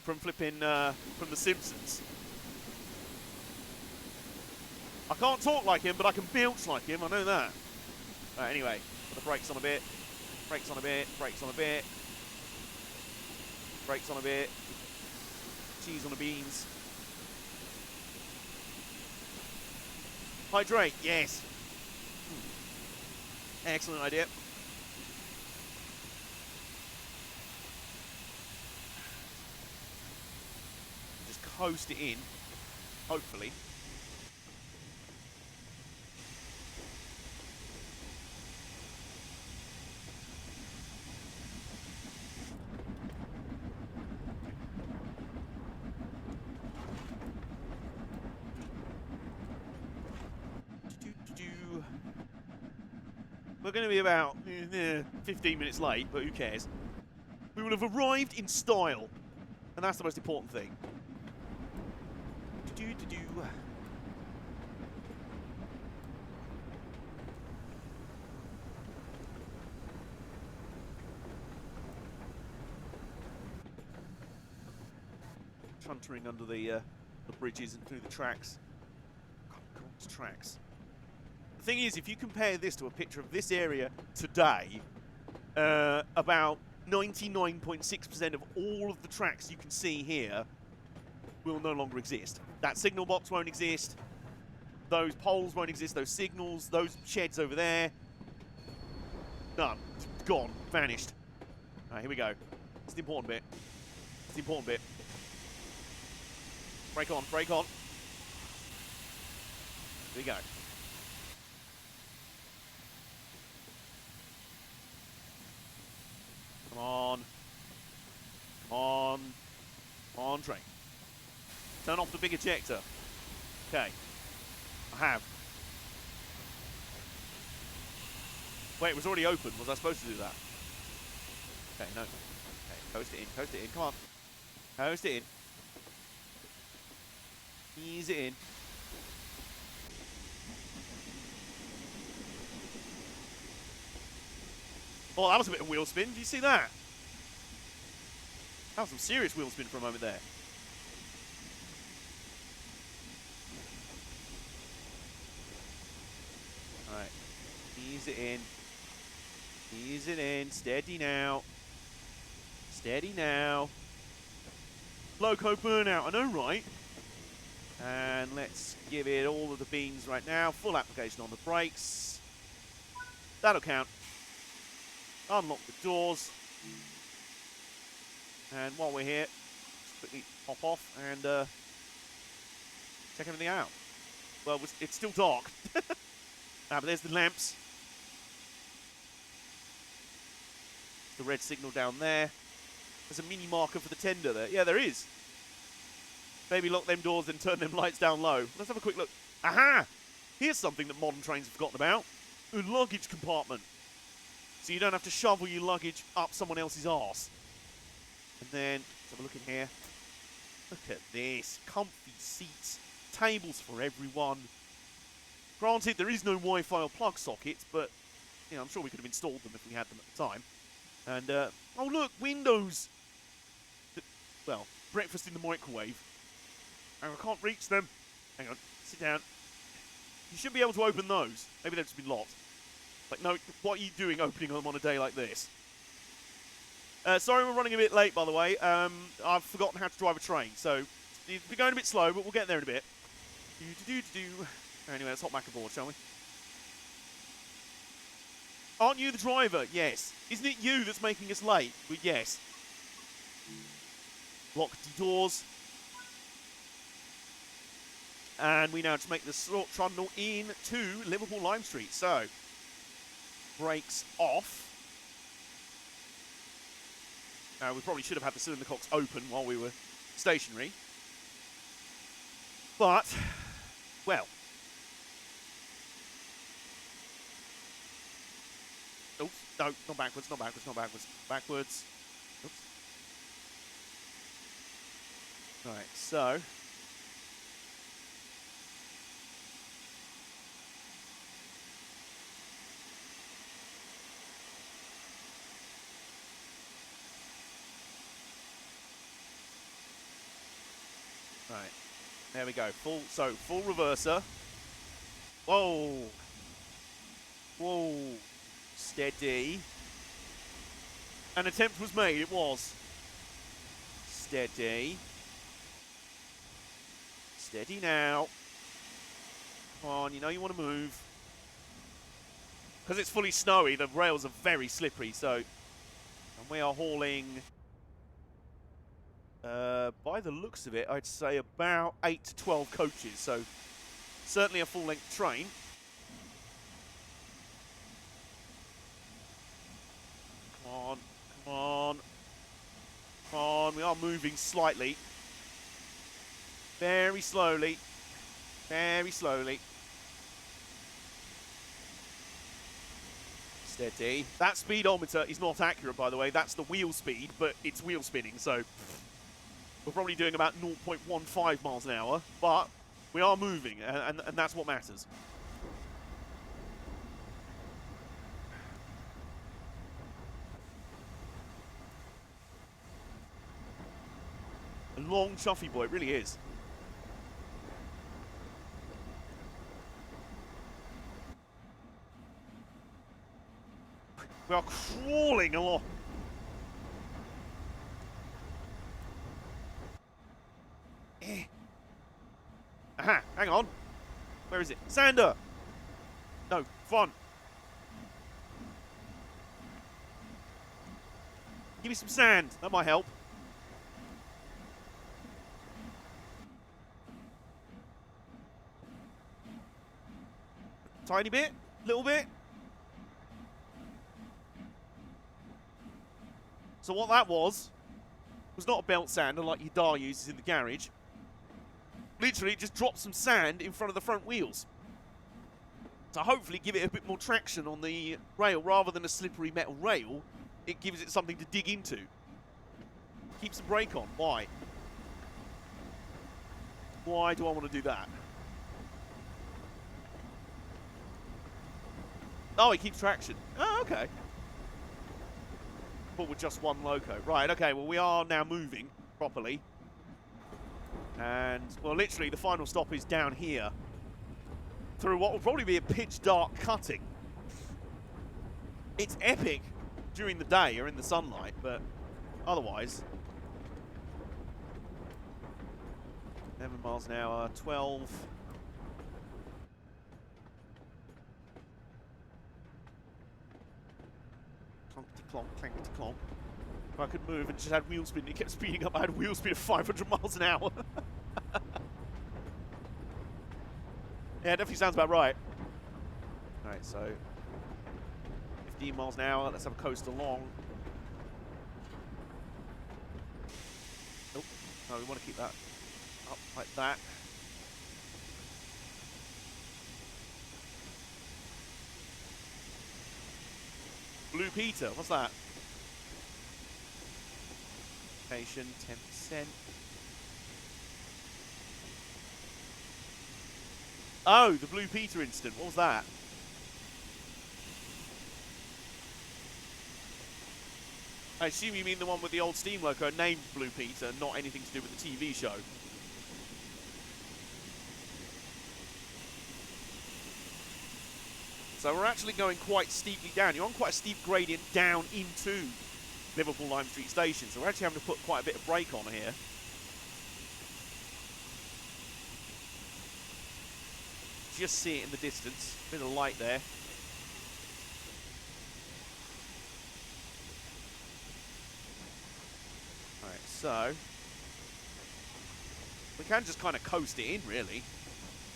from flipping, from The Simpsons. I can't talk like him, but I can bilch like him, I know that. Right, anyway, put the brakes on a bit, brakes on a bit, brakes on a bit, brakes on a bit, cheese on the beans. Hydrate, yes. Excellent idea. Just coast it in, hopefully. We're going to be about 15 minutes late, but who cares? We will have arrived in style, and that's the most important thing. Chuntering under the bridges and through the tracks. God, tracks. The thing is, if you compare this to a picture of this area today, about 99.6% of all of the tracks you can see here will no longer exist. That signal box won't exist. Those poles won't exist. Those signals, those sheds over there. None. Gone. Vanished. All right, here we go. It's the important bit. It's the important bit. Brake on, brake on. Here we go. Come on. Come on. Come on, train. Turn off the big ejector. Okay. I have. Wait, it was already open. Was I supposed to do that? Okay, no. Okay, coast it in, coast it in. Come on. Coast it in. Ease it in. Oh, that was a bit of wheel spin. Did you see that? That was some serious wheel spin for a moment there. Alright. Ease it in. Ease it in. Steady now. Steady now. Loco burnout. I know, right? And let's give it all of the beans right now. Full application on the brakes. That'll count. Unlock the doors. And while we're here, just quickly pop off and check everything out. Well, it's still dark. But there's the lamps. The red signal down there. There's a mini marker for the tender there. Yeah, there is. Maybe lock them doors and turn them lights down low. Let's have a quick look. Aha! Here's something that modern trains have forgotten about. A luggage compartment. So you don't have to shovel your luggage up someone else's arse. And then, let's have a look in here. Look at this. Comfy seats. Tables for everyone. Granted, there is no Wi-Fi or plug sockets, but you know, I'm sure we could have installed them if we had them at the time. And, oh look, windows! Well, breakfast in the microwave. And I can't reach them. Hang on, sit down. You should be able to open those. Maybe they've just been locked. Like, no, what are you doing opening them on a day like this? Sorry we're running a bit late, by the way. I've forgotten how to drive a train, so we're going a bit slow, but we'll get there in a bit. Anyway, let's hop back aboard, shall we? Aren't you the driver? Yes. Isn't it you that's making us late? But yes. Lock the doors. And we now just make the short trundle into Liverpool Lime Street. So, brakes off. We probably should have had the cylinder cocks open while we were stationary. But, well. Oops, no, not backwards, not backwards, not backwards. Backwards. Oops. Right, so. Right, there we go. Full reverser. Whoa. Whoa. Steady. An attempt was made, it was. Steady. Steady now. Come on, you know you want to move. Because it's fully snowy, the rails are very slippery, so. And we are hauling, by the looks of it, I'd say about 8 to 12 coaches, so certainly a full-length train. Come on, come on. Come on, we are moving slightly. Very slowly. Very slowly. Steady. That speedometer is not accurate, by the way. That's the wheel speed, but it's wheel spinning, so we're probably doing about 0.15 miles an hour, but we are moving, and that's what matters. A long chuffy boy, it really is. We are crawling along. Aha, hang on. Where is it? Sander! No, front. Give me some sand. That might help. Tiny bit? Little bit? So what that was not a belt sander like your Dar uses in the garage. Literally, it just dropped some sand in front of the front wheels. To hopefully give it a bit more traction on the rail. Rather than a slippery metal rail, it gives it something to dig into. Keeps the brake on. Why? Why do I want to do that? Oh, it keeps traction. Oh, okay. But with just one loco. Right, okay, well, we are now moving properly. And, well, literally, the final stop is down here. Through what will probably be a pitch-dark cutting. It's epic during the day or in the sunlight, but otherwise. 11 miles an hour, 12. Clonk, clankety clonk. If I could move and just had wheel spin, it kept speeding up. I had a wheel speed of 500 miles an hour. Yeah, it definitely sounds about right. Alright, so 15 miles an hour. Let's have a coast along. Nope. No, we want to keep that up like that. Blue Peter, what's that? Location, 10%. Oh, the Blue Peter incident. What was that? I assume you mean the one with the old steam loco named Blue Peter, not anything to do with the TV show. So we're actually going quite steeply down. You're on quite a steep gradient down into Liverpool Lime Street Station. So we're actually having to put quite a bit of brake on here. Just see it in the distance. Bit of light there. Alright, so we can just kind of coast it in, really,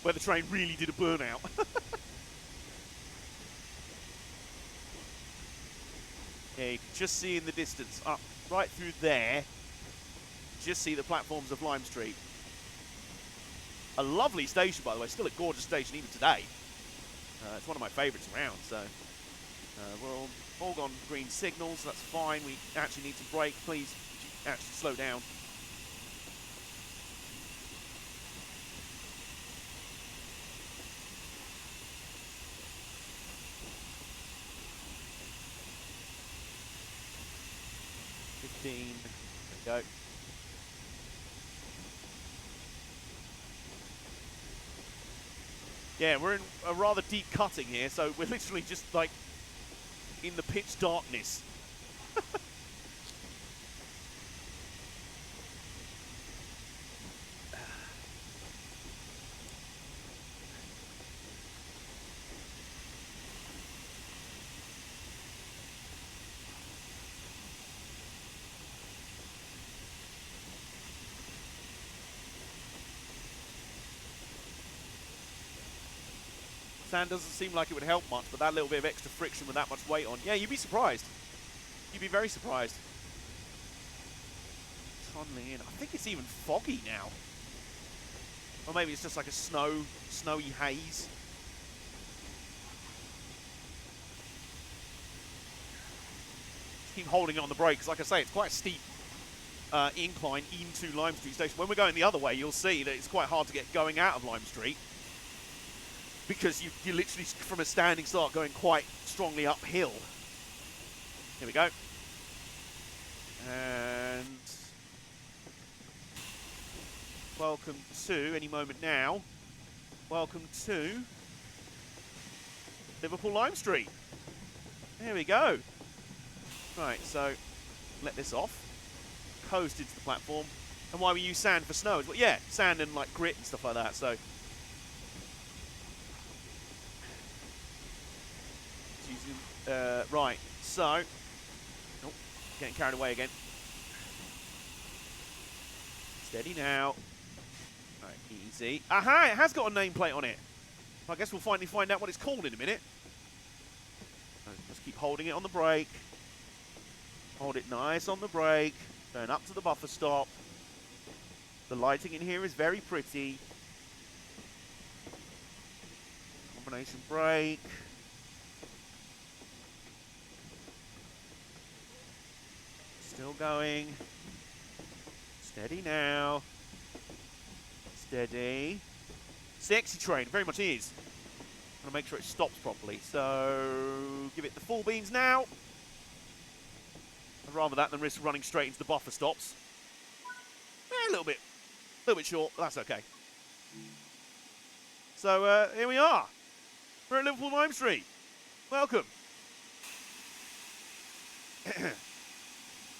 where the train really did a burnout. Yeah, you can just see in the distance, up right through there, just see the platforms of Lime Street. A lovely station, by the way, still a gorgeous station even today. It's one of my favourites around, so we're all gone green signals, that's fine. We actually need to brake, please actually slow down. There we go. Yeah, we're in a rather deep cutting here, so we're literally just like in the pitch darkness. Sand doesn't seem like it would help much, but that little bit of extra friction with that much weight on. Yeah, you'd be surprised. You'd be very surprised. Trundling in. I think it's even foggy now. Or maybe it's just like a snowy haze. Keep holding on the brakes. Like I say, it's quite a steep incline into Lime Street Station. When we're going the other way, you'll see that it's quite hard to get going out of Lime Street, because you're literally, from a standing start, going quite strongly uphill. Here we go. And welcome to, any moment now, welcome to Liverpool Lime Street. There we go. Right, so let this off. Coast into the platform. And why we use sand for snow as well. Yeah, sand and like grit and stuff like that, so. Right, so, oh, getting carried away again. Steady now. Right, easy. Aha, it has got a nameplate on it. I guess we'll finally find out what it's called in a minute. Just keep holding it on the brake. Hold it nice on the brake. Turn up to the buffer stop. The lighting in here is very pretty. Combination brake. Still going. Steady now. Steady. Sexy train, very much is. I'm gonna make sure it stops properly. So give it the full beans now. I'd rather that than risk running straight into the buffer stops. A little bit short, but that's okay. So here we are. We're at Liverpool Lime Street. Welcome.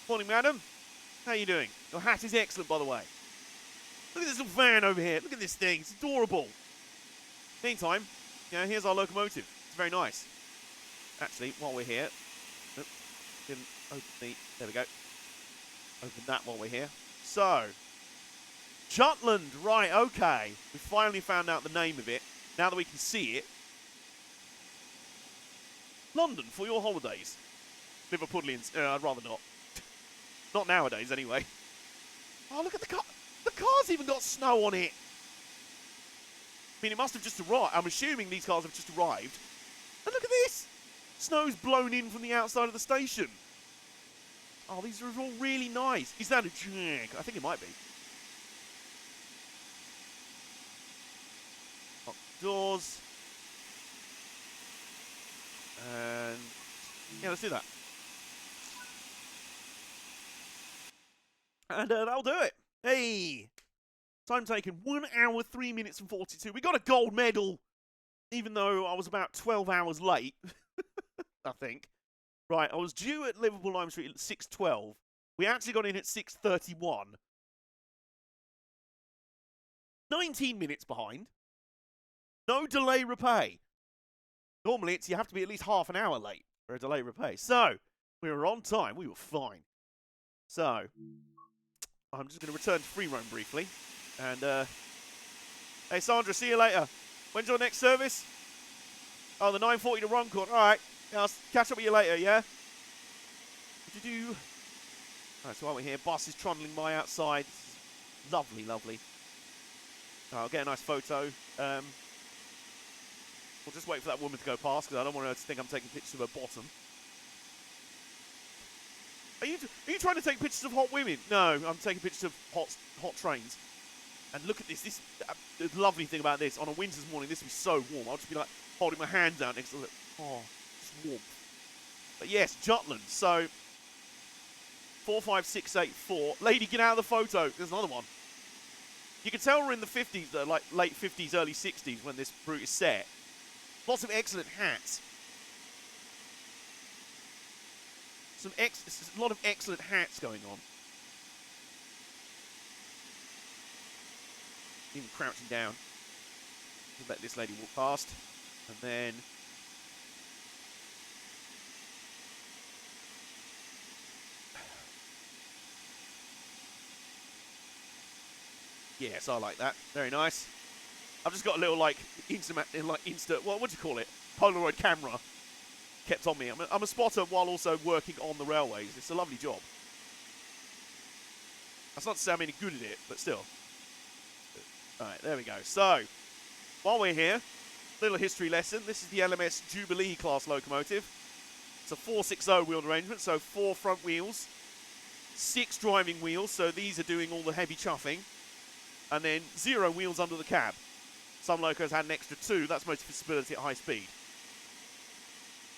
Morning, madam. How are you doing? Your hat is excellent, by the way. Look at this little van over here. Look at this thing. It's adorable. Meantime, here's our locomotive. It's very nice. Actually, while we're here, didn't open the. There we go. Open that while we're here. So, Jutland. Right. Okay. We finally found out the name of it. Now that we can see it. London for your holidays. Liverpudlians. I'd rather not. Not nowadays, anyway. Oh, look at the car. The car's even got snow on it. I mean, it must have just arrived. I'm assuming these cars have just arrived. And look at this. Snow's blown in from the outside of the station. Oh, these are all really nice. Is that a Jag? I think it might be. Lock doors. And yeah, let's do that. And that'll do it. Hey! Time taken, 1 hour, 3 minutes and 42. We got a gold medal, even though I was about 12 hours late, I think. Right, I was due at Liverpool Lime Street at 6:12. We actually got in at 6:31. 19 minutes behind. No delay repay. Normally, you have to be at least half an hour late for a delay repay. So, we were on time. We were fine. So, I'm just going to return to free roam briefly. And, hey, Sandra, see you later. When's your next service? Oh, the 9:40 to Runcorn. All right. Yeah, I'll catch up with you later, yeah? All right, so while we're here, bus is trundling by outside. Lovely, lovely. I'll get a nice photo. We'll just wait for that woman to go past because I don't want her to think I'm taking pictures of her bottom. Are you trying to take pictures of hot women? No, I'm taking pictures of hot trains. And look at this. The lovely thing about this, on a winter's morning, this would be so warm. I'll just be like holding my hands out next to it. Oh, just warm. But yes, Jutland. So 45684. Lady, get out of the photo. There's another one. You can tell we're in the 50s, like late 50s, early 60s when this route is set. Lots of excellent hats. A lot of excellent hats going on. Even crouching down. We'll let this lady walk past. And then... Yes, I like that. Very nice. I've just got a little, like, what do you call it? Polaroid camera kept on me. I'm a spotter while also working on the railways. It's a lovely job. That's not to say I'm any good at it, but still. Alright, there we go. So, while we're here, little history lesson. This is the LMS Jubilee class locomotive. It's a 460 wheeled arrangement, so 4 front wheels, 6 driving wheels, so these are doing all the heavy chuffing, and then 0 wheels under the cab. Some locos had an extra 2. That's most for stability at high speed.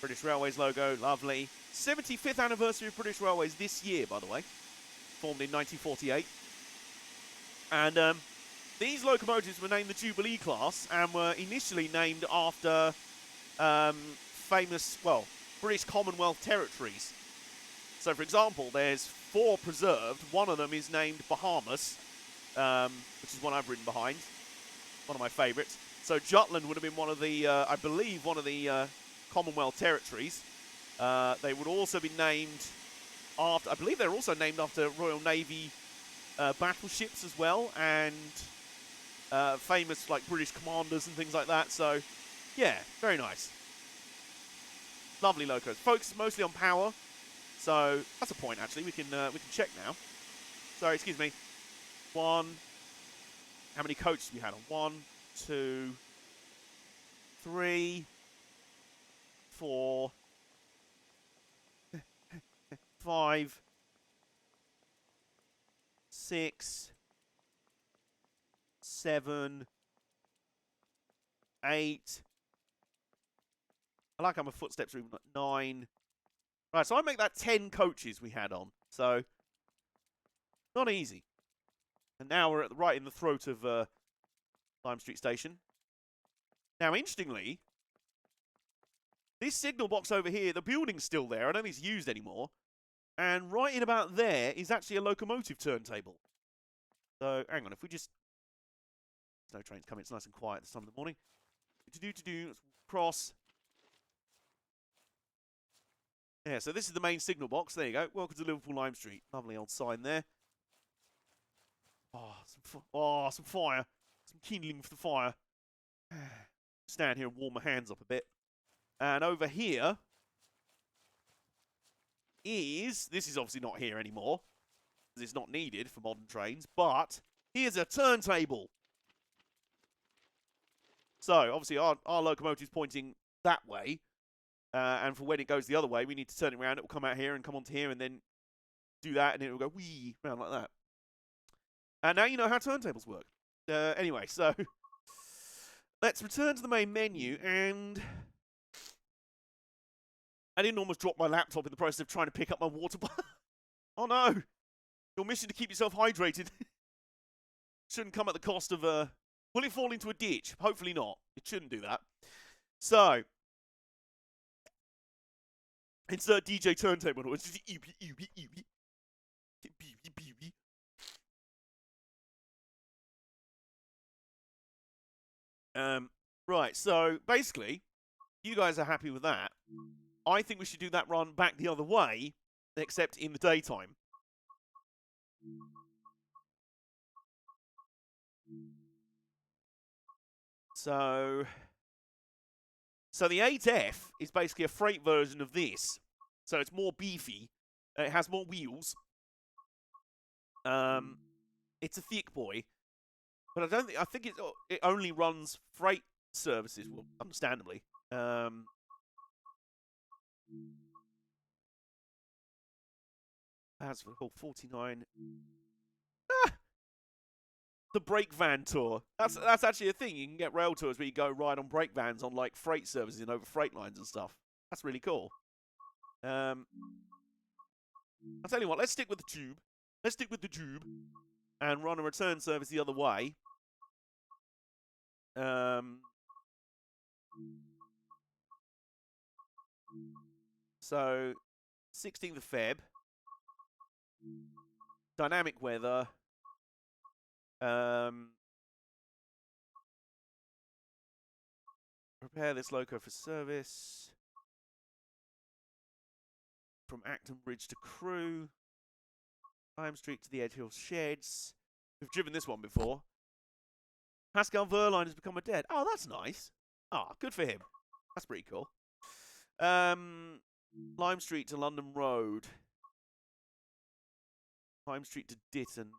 British Railways logo, lovely. 75th anniversary of British Railways this year, by the way. Formed in 1948. And these locomotives were named the Jubilee class and were initially named after famous, well, British Commonwealth territories. So, for example, there's 4 preserved. One of them is named Bahamas, which is one I've written behind. One of my favourites. So Jutland would have been one of the, I believe, one of the Commonwealth territories. They would also be named after, I believe they're also named after Royal Navy battleships as well, and famous like British commanders and things like that. So, yeah, very nice. Lovely locos. Focus mostly on power. So that's a point actually. We can check now. Sorry, excuse me. How many coaches we had on? 1, 2, 3, 4, 5, 6, 7, 8. I like how my footsteps are even 9. Right, so I make that 10 coaches we had on. So not easy. And now we're right in the throat of Lime Street Station. Now, interestingly, this signal box over here, the building's still there. I don't think it's used anymore. And right in about there is actually a locomotive turntable. So, hang on, if we just... There's no trains coming, it's nice and quiet this time of the morning. Let's cross. Yeah, so this is the main signal box. There you go. Welcome to Liverpool Lime Street. Lovely old sign there. Some fire. Some kindling for the fire. Stand here and warm my hands up a bit. And over here is... This is obviously not here anymore, because it's not needed for modern trains, but here's a turntable. So, obviously, our locomotive is pointing that way, and for when it goes the other way, we need to turn it around. It will come out here and come onto here, and then do that, and it will go wee around like that. And now you know how turntables work. Anyway, so let's return to the main menu, and I didn't almost drop my laptop in the process of trying to pick up my water bottle. Oh no! Your mission to keep yourself hydrated shouldn't come at the cost of will it fall into a ditch? Hopefully not. It shouldn't do that. So, Insert DJ turntable. It's just right, so basically, you guys are happy with that. I think we should do that run back the other way, except in the daytime. So the 8F is basically a freight version of this. So it's more beefy. It has more wheels. It's a thick boy, but I think it only runs freight services. Well, understandably. As for the whole 49. The brake van tour. That's actually a thing. You can get rail tours where you go ride on brake vans on like freight services and over freight lines and stuff. That's really cool. I'll tell you what. Let's stick with the tube. Let's stick with the tube and run a return service the other way. So 16th of Feb. Dynamic weather. Prepare this loco for service. From Acton Bridge to Crewe. Lime Street to the Edge Hill Sheds. We've driven this one before. Pascal Verline has become a dead. Oh, that's nice. Oh, good for him. That's pretty cool. Lime Street to London Road. Lime Street to Ditton.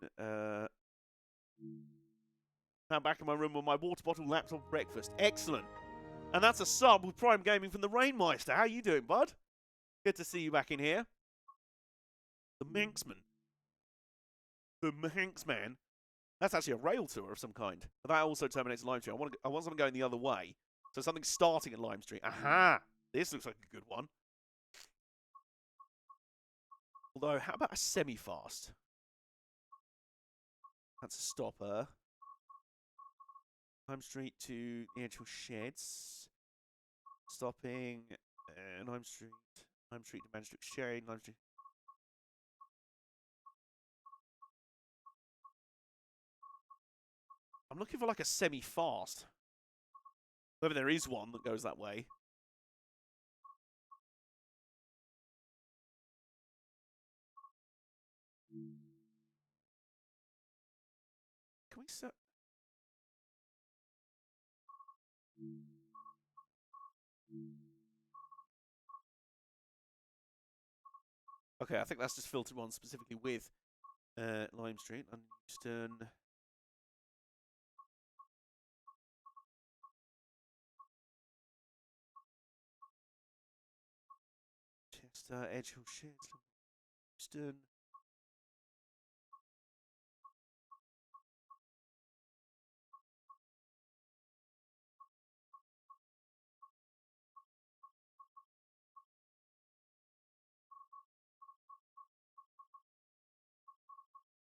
Now back in my room with my water bottle, laptop, breakfast. Excellent. And that's a sub with Prime Gaming from the Rainmeister. How you doing, bud? Good to see you back in here. The Manxman. The Manxman. That's actually a rail tour of some kind. But that also terminates Lime Street. I wasn't going the other way. So something starting at Lime Street. Aha! This looks like a good one. Although, how about a semi-fast? That's a stopper. Lime Street to the Edgehill Sheds. Stopping. Lime Street to Manchester Exchange. Lime Street. I'm looking for like a semi-fast. Whether there is one that goes that way. Can we set... Okay, I think that's just filtered one specifically with Lime Street and Euston. Chester, Edgehill Sheds, Euston.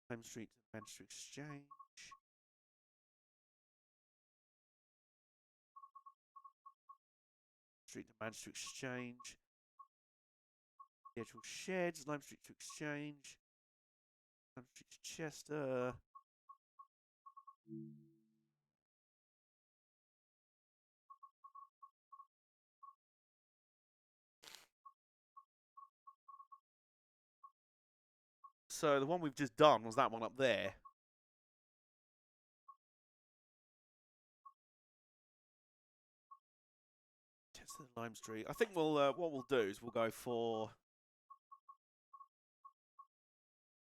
Lime Street to Manchester Exchange. Street to Manchester Exchange. The Edgehill Sheds, Lime Street to Exchange. Lime Street to Chester. So the one we've just done was that one up there. Chester, Lime Street. I think we'll what we'll do is we'll go for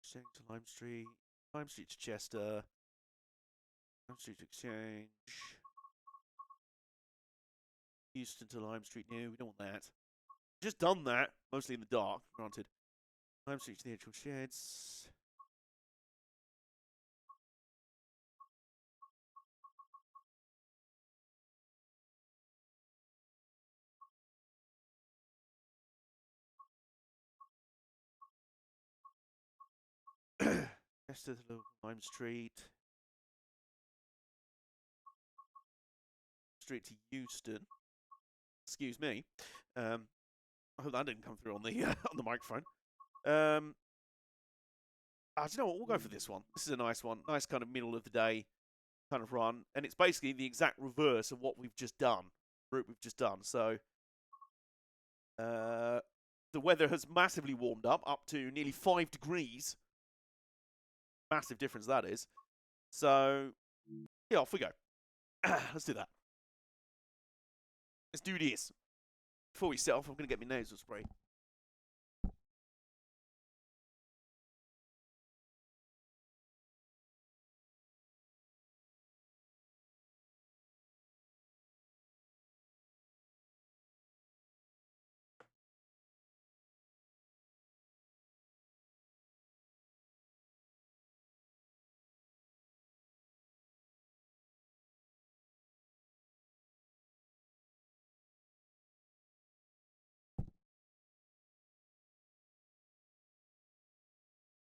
Exchange to Lime Street to Chester, Lime Street to Exchange, Euston to Lime Street. No, we don't want that. Just done that, mostly in the dark, granted. Lime Street to the Edgehill Sheds. Chester to Lime Street. Street to Euston. Excuse me. I hope that didn't come through on the on the microphone. Do you know what? We'll go for this one. This is a nice one. Nice kind of middle of the day kind of run. And it's basically the exact reverse of what we've just done. Route we've just done. So the weather has massively warmed up to nearly 5 degrees. Massive difference that is. So yeah, off we go. Let's do that. Let's do this. Before we set off, I'm going to get my nasal spray.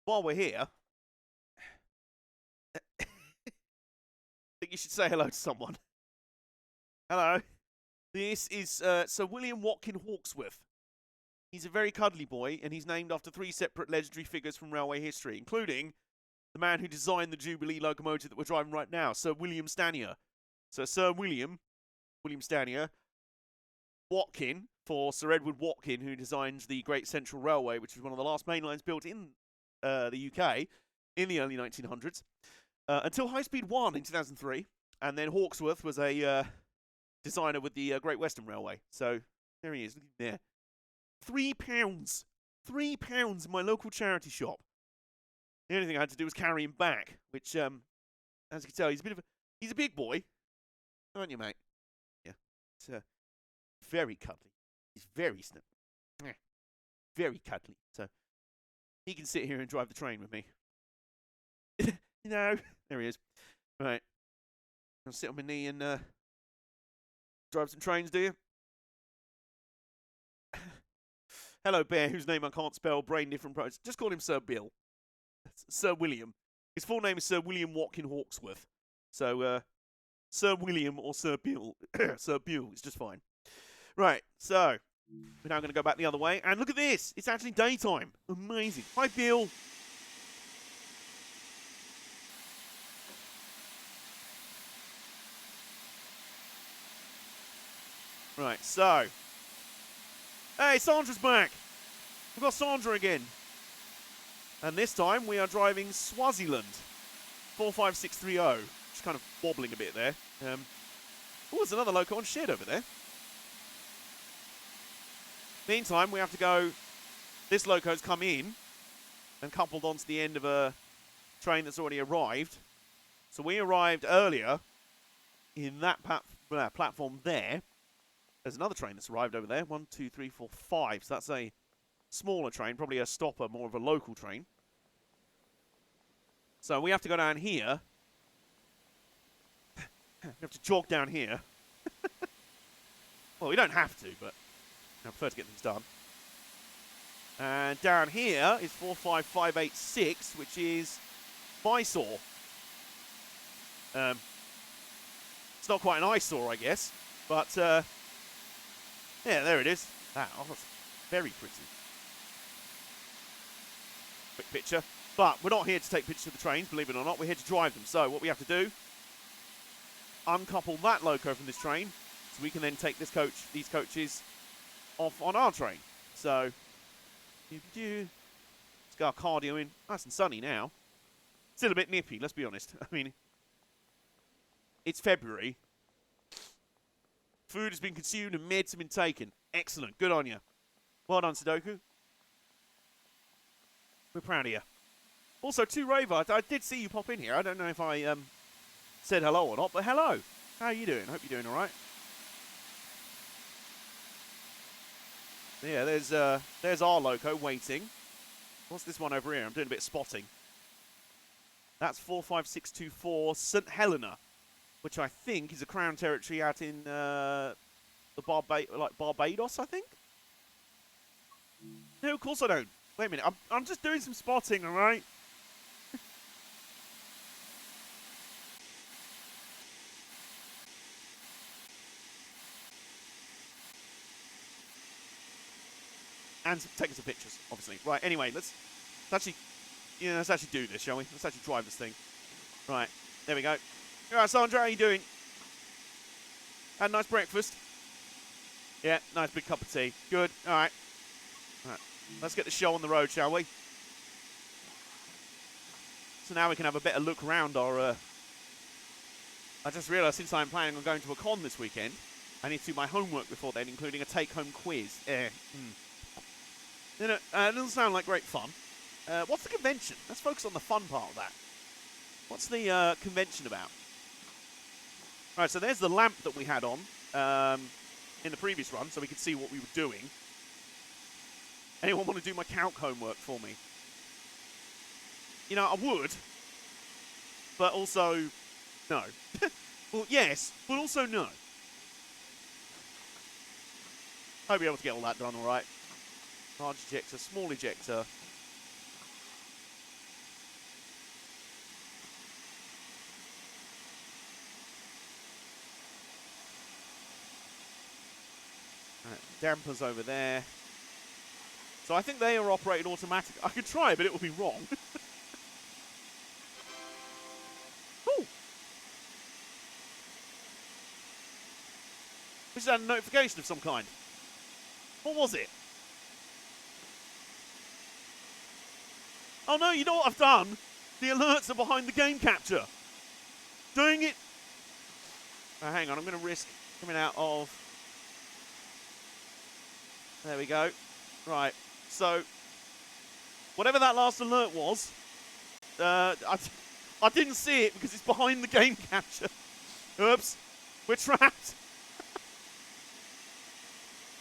While we're here, I think you should say hello to someone. Hello. This is Sir William Watkin Hawksworth. He's a very cuddly boy, and he's named after 3 separate legendary figures from railway history, including the man who designed the Jubilee locomotive that we're driving right now, Sir William Stanier. So Sir William Stanier, Watkin, for Sir Edward Watkin, who designed the Great Central Railway, which was one of the last main lines built in the UK in the early 1900s, until High Speed 1 in 2003, and then Hawksworth was a designer with the Great Western Railway. So there he is, look at there. £3. £3 in my local charity shop. The only thing I had to do was carry him back, which, as you can tell, he's a big boy, aren't you, mate? Yeah, it's very cuddly. He's very snug, very cuddly. So he can sit here and drive the train with me. No, there he is. Right, I'll sit on my knee and drive some trains, do you? Hello, Bear, whose name I can't spell, brain different pros. Just call him Sir Bill. Sir William. His full name is Sir William Watkin Hawksworth. So, Sir William or Sir Bill. Sir Bill is just fine. Right, so we're now going to go back the other way. And look at this. It's actually daytime. Amazing. Hi, Bill. Right, so. Hey, Sandra's back. We've got Sandra again. And this time we are driving Swaziland 45630. Just kind of wobbling a bit there. Oh, there's another loco on shed over there. Meantime, we have to go. This loco's come in and coupled onto the end of a train that's already arrived. So we arrived earlier in that platform there. There's another train that's arrived over there. 1, 2, 3, 4, 5. So that's a smaller train, probably a stopper, more of a local train. So we have to go down here. We have to jog down here. Well, we don't have to, but I prefer to get things done. And down here is 45586, which is Mysore. It's not quite an eyesore, I guess, but yeah, there it is. That, oh, that's very pretty. Quick picture. But we're not here to take pictures of the trains, believe it or not. We're here to drive them. So what we have to do, uncouple that loco from this train, so we can then take these coaches off on our train. So, let's get our cardio in. Nice and sunny now. Still a bit nippy, let's be honest. I mean, it's February. Food has been consumed and meds have been taken. Excellent. Good on you. Well done, Sudoku. We're proud of you. Also, 2Raver, I did see you pop in here. I don't know if I said hello or not, but hello. How are you doing? I hope you're doing all right. Yeah, there's our loco waiting. What's this one over here? I'm doing a bit of spotting. That's 45624 St. Helena, which I think is a Crown territory out in the Barbados, I think. No, of course I don't. Wait a minute, I'm just doing some spotting, all right? and taking some pictures, obviously. Right, anyway, let's actually do this, shall we? Let's actually drive this thing. Right, there we go. All right, Sandra, how you doing? Had a nice breakfast? Yeah, nice big cup of tea. Good, all right. All right, let's get the show on the road, shall we? So now we can have a better look around our... I just realised since I'm planning on going to a con this weekend, I need to do my homework before then, including a take-home quiz. It doesn't sound like great fun. What's the convention? Let's focus on the fun part of that. What's the convention about? Right, so there's the lamp that we had on in the previous run, so we could see what we were doing. Anyone want to do my calc homework for me? You know, I would, but also no. Well, yes, but also no. Hope you're able to get all that done all right. Large ejector, small ejector. Right, dampers over there. So I think they are operated automatically. I could try, but it will be wrong. Ooh. We just had a notification of some kind. What was it? Oh no, you know what I've done? The alerts are behind the game capture. Dang it. Oh, hang on, I'm going to risk coming out of... There we go. Right, so... Whatever that last alert was, I didn't see it because it's behind the game capture. Oops, we're trapped.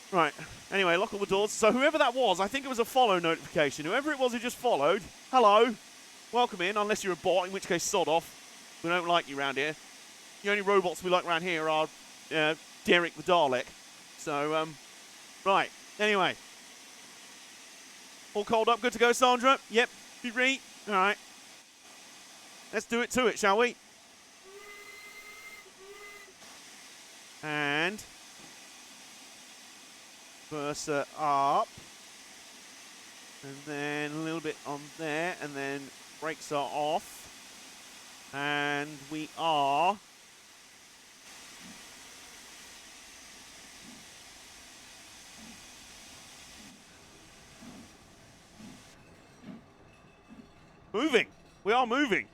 Right, anyway, lock all the doors. So whoever that was, I think it was a follow notification. Whoever it was who just followed, hello, welcome in, unless you're a bot, in which case sod off. We don't like you around here. The only robots we like around here are Derek the Dalek. So, right, anyway. All cold up, good to go, Sandra? Yep, be ready. All right. Let's do it to it, shall we? And... cursor up, and then a little bit on there, and then brakes are off, and we are moving. We are moving.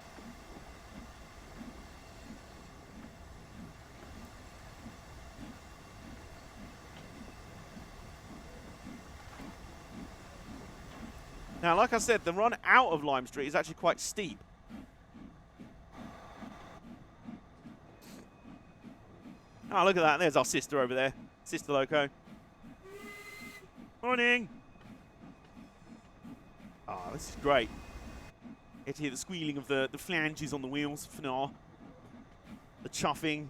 Now, like I said, the run out of Lime Street is actually quite steep. Oh, look at that. There's our sister over there. Sister Loco. Morning. Oh, this is great. Get to hear the squealing of the flanges on the wheels for now. The chuffing.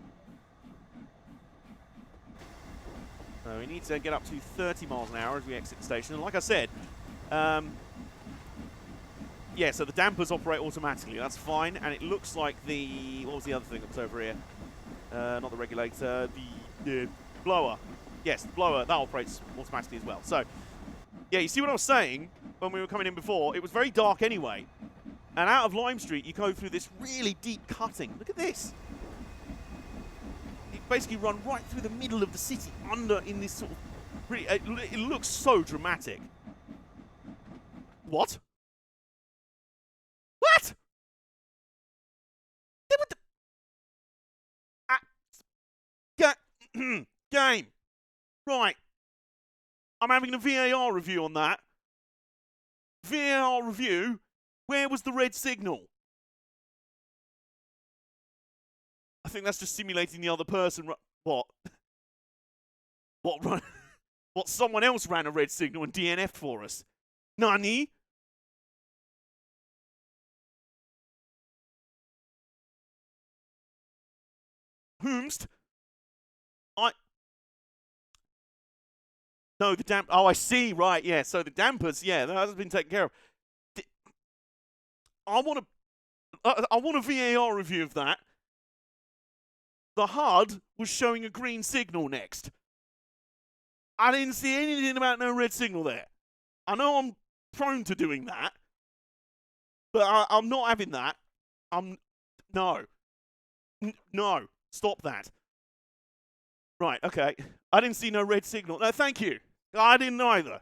So we need to get up to 30 miles an hour as we exit the station. And like I said, yeah, so the dampers operate automatically. That's fine. And it looks like the... What was the other thing that was over here? Not the regulator. The blower. Yes, the blower. That operates automatically as well. So, yeah, you see what I was saying when we were coming in before? It was very dark anyway. And out of Lime Street, you go through this really deep cutting. Look at this. You basically run right through the middle of the city under in this sort of... Really, it looks so dramatic. What? What? Game. Right. I'm having a VAR review on that. VAR review. Where was the red signal? I think that's just simulating the other person. What? What? What? Someone else ran a red signal and DNF'd for us. Nani? Whomst? No, the damp... Oh, I see. Right, yeah. So the dampers, yeah, that has been taken care of. I want a VAR review of that. The HUD was showing a green signal next. I didn't see anything about no red signal there. I know I'm prone to doing that, but I'm not having that. No. No. Stop that. Right, okay. I didn't see no red signal. No, thank you. I didn't either.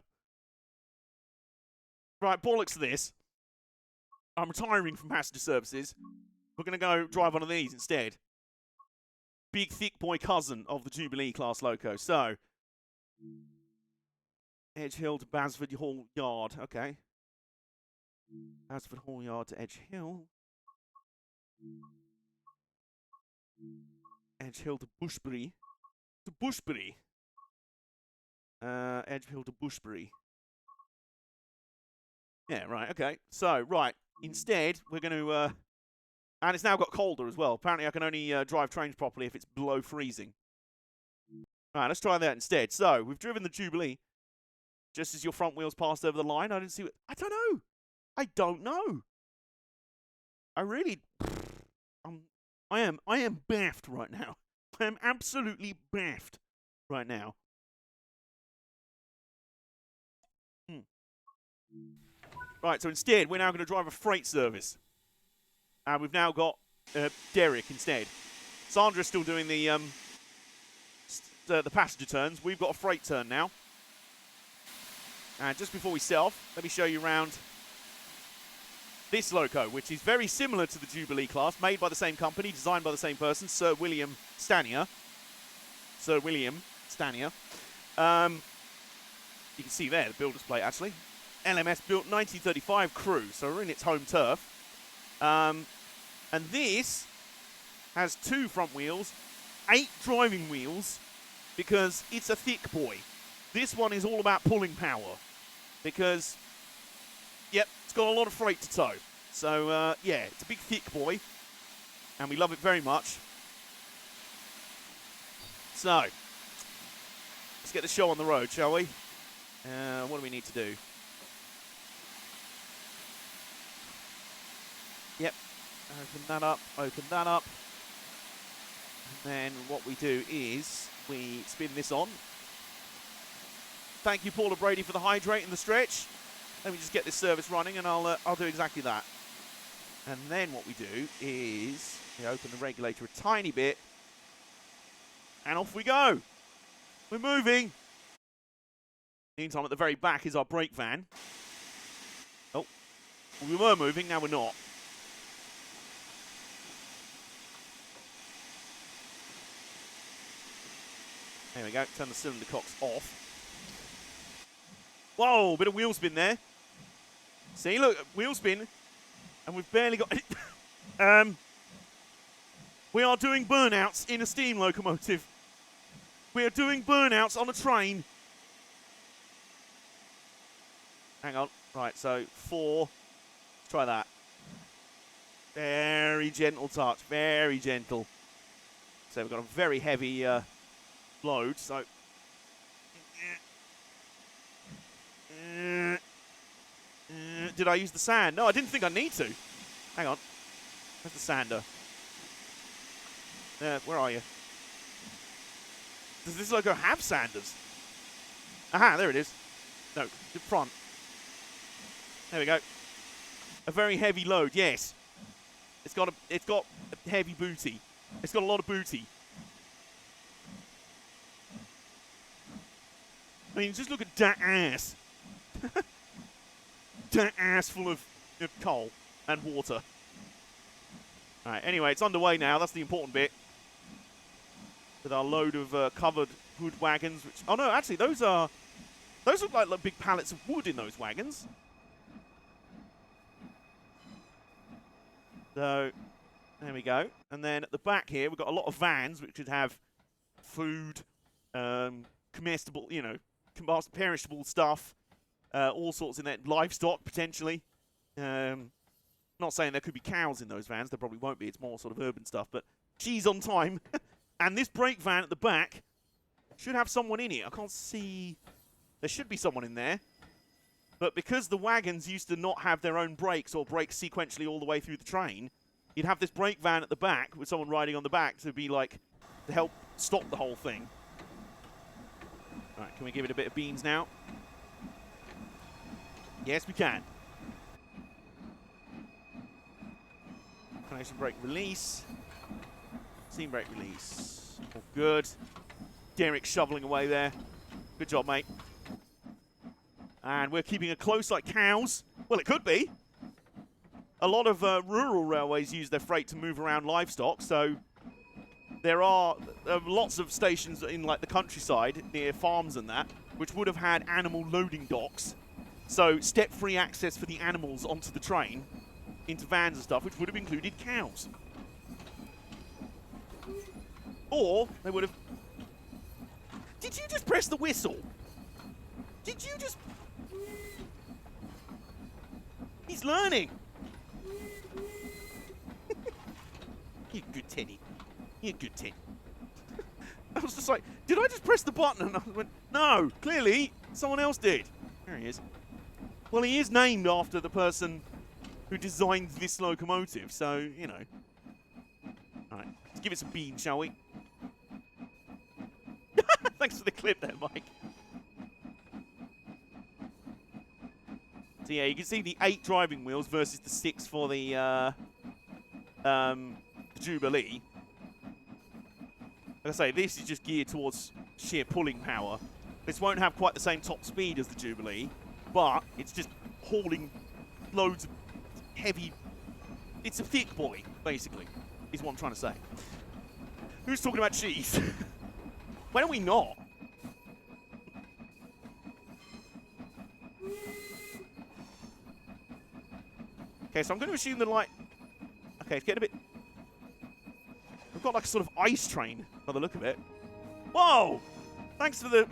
Right, bollocks to this. I'm retiring from passenger services. We're going to go drive one of these instead. Big, thick boy cousin of the Jubilee class loco. So, Edge Hill to Basford Hall Yard. Okay. Basford Hall Yard to Edge Hill. Edge Hill to Bushbury. To Bushbury. Edge Hill to Bushbury. Yeah, right, okay. So, right. Instead, we're going to... and it's now got colder as well. Apparently, I can only drive trains properly if it's below freezing. All right, let's try that instead. So, we've driven the Jubilee. Just as your front wheels passed over the line, I didn't see what... I don't know. I don't know. I really... I am baffed right now. I am absolutely baffed right now. Right, so instead, we're now going to drive a freight service. And we've now got Derek instead. Sandra's still doing the passenger turns. We've got a freight turn now. And just before we set off, let me show you around this loco, which is very similar to the Jubilee class, made by the same company, designed by the same person, Sir William Stanier. Sir William Stanier. You can see there, the builder's plate, actually. LMS built 1935 crew, so we're in its home turf. And this has 2 front wheels, 8 driving wheels, because it's a thick boy. This one is all about pulling power, because, yep, it's got a lot of freight to tow. So, yeah, it's a big, thick boy, and we love it very much. So, let's get the show on the road, shall we? What do we need to do? Yep, open that up, and then what we do is we spin this on. Thank you, Paula Brady, for the hydrate and the stretch. Let me just get this service running, and I'll do exactly that. And then what we do is we open the regulator a tiny bit, and off we go. We're moving. Meantime, at the very back is our brake van. Oh, we were moving, now we're not. There we go, turn the cylinder cocks off. Whoa, bit of wheel spin there. See, look, wheel spin, and we've barely got it. We are doing burnouts in a steam locomotive. We are doing burnouts on a train. Hang on, right, so 4, let's try that. Very gentle touch, very gentle. So we've got a very heavy load, so. Did I use the sand? No, I didn't think I need to. Hang on. Where's the sander? Where are you? Does this logo have sanders? Aha, there it is. No, the front. There we go. A very heavy load, yes. It's got a heavy booty. It's got a lot of booty. I mean, just look at that ass. That ass full of coal and water. All right, anyway, it's underway now. That's the important bit. With our load of covered wood wagons. Which, oh, no, actually, those look like big pallets of wood in those wagons. So, there we go. And then at the back here, we've got a lot of vans, which should have food, comestible, perishable stuff, all sorts in there, livestock, potentially. Not saying there could be cows in those vans. There probably won't be. It's more sort of urban stuff. But cheese on time. And this brake van at the back should have someone in it. I can't see. There should be someone in there. But because the wagons used to not have their own brakes or brake sequentially all the way through the train, you'd have this brake van at the back with someone riding on the back to be like, to help stop the whole thing. All right, can we give it a bit of beans now? Yes, we can. Connection brake release. Steam brake release. All good. Derek shoveling away there. Good job, mate. And we're keeping a close like cows. Well, it could be. A lot of rural railways use their freight to move around livestock, so there are lots of stations in like the countryside near farms and that, which would have had animal loading docks. So step-free access for the animals onto the train, into vans and stuff, which would have included cows. Or they would have... Did you just press the whistle? Did you just... He's learning. You good Teddy. You good Teddy. I was just like, did I just press the button? And I went, no, clearly someone else did. There he is. Well, he is named after the person who designed this locomotive, so, you know. Alright, let's give it some bean, shall we? Thanks for the clip there, Mike. So yeah, you can see the 8 driving wheels versus the 6 for the Jubilee. Like I say, this is just geared towards sheer pulling power. This won't have quite the same top speed as the Jubilee, but it's just hauling loads of heavy... It's a thick boy, basically, is what I'm trying to say. Who's talking about cheese? Why don't we not? Okay, so I'm going to assume the light... Okay, it's getting a bit... We've got like a sort of ice train by the look of it. Whoa! Thanks for the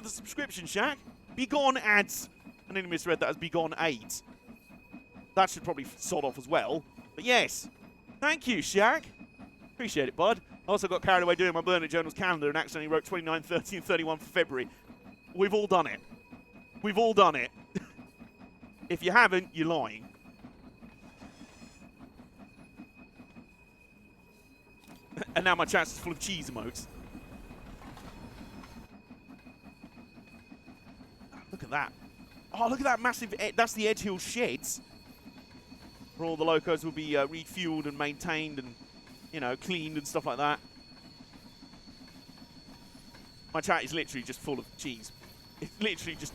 subscription, Shaq. Begone ads. And then misread that as begone AIDS. That should probably sod off as well. But yes, thank you, Shaq. Appreciate it, bud. I also got carried away doing my Burnett Journal's calendar and accidentally wrote 29, 30, and 31 for February. We've all done it. We've all done it. If you haven't, you're lying. And now my chat is full of cheese emotes. Look at that. Oh, look at that massive... That's the Edge Hill sheds. Where all the locos will be refueled and maintained and, you know, cleaned and stuff like that. My chat is literally just full of cheese. It's literally just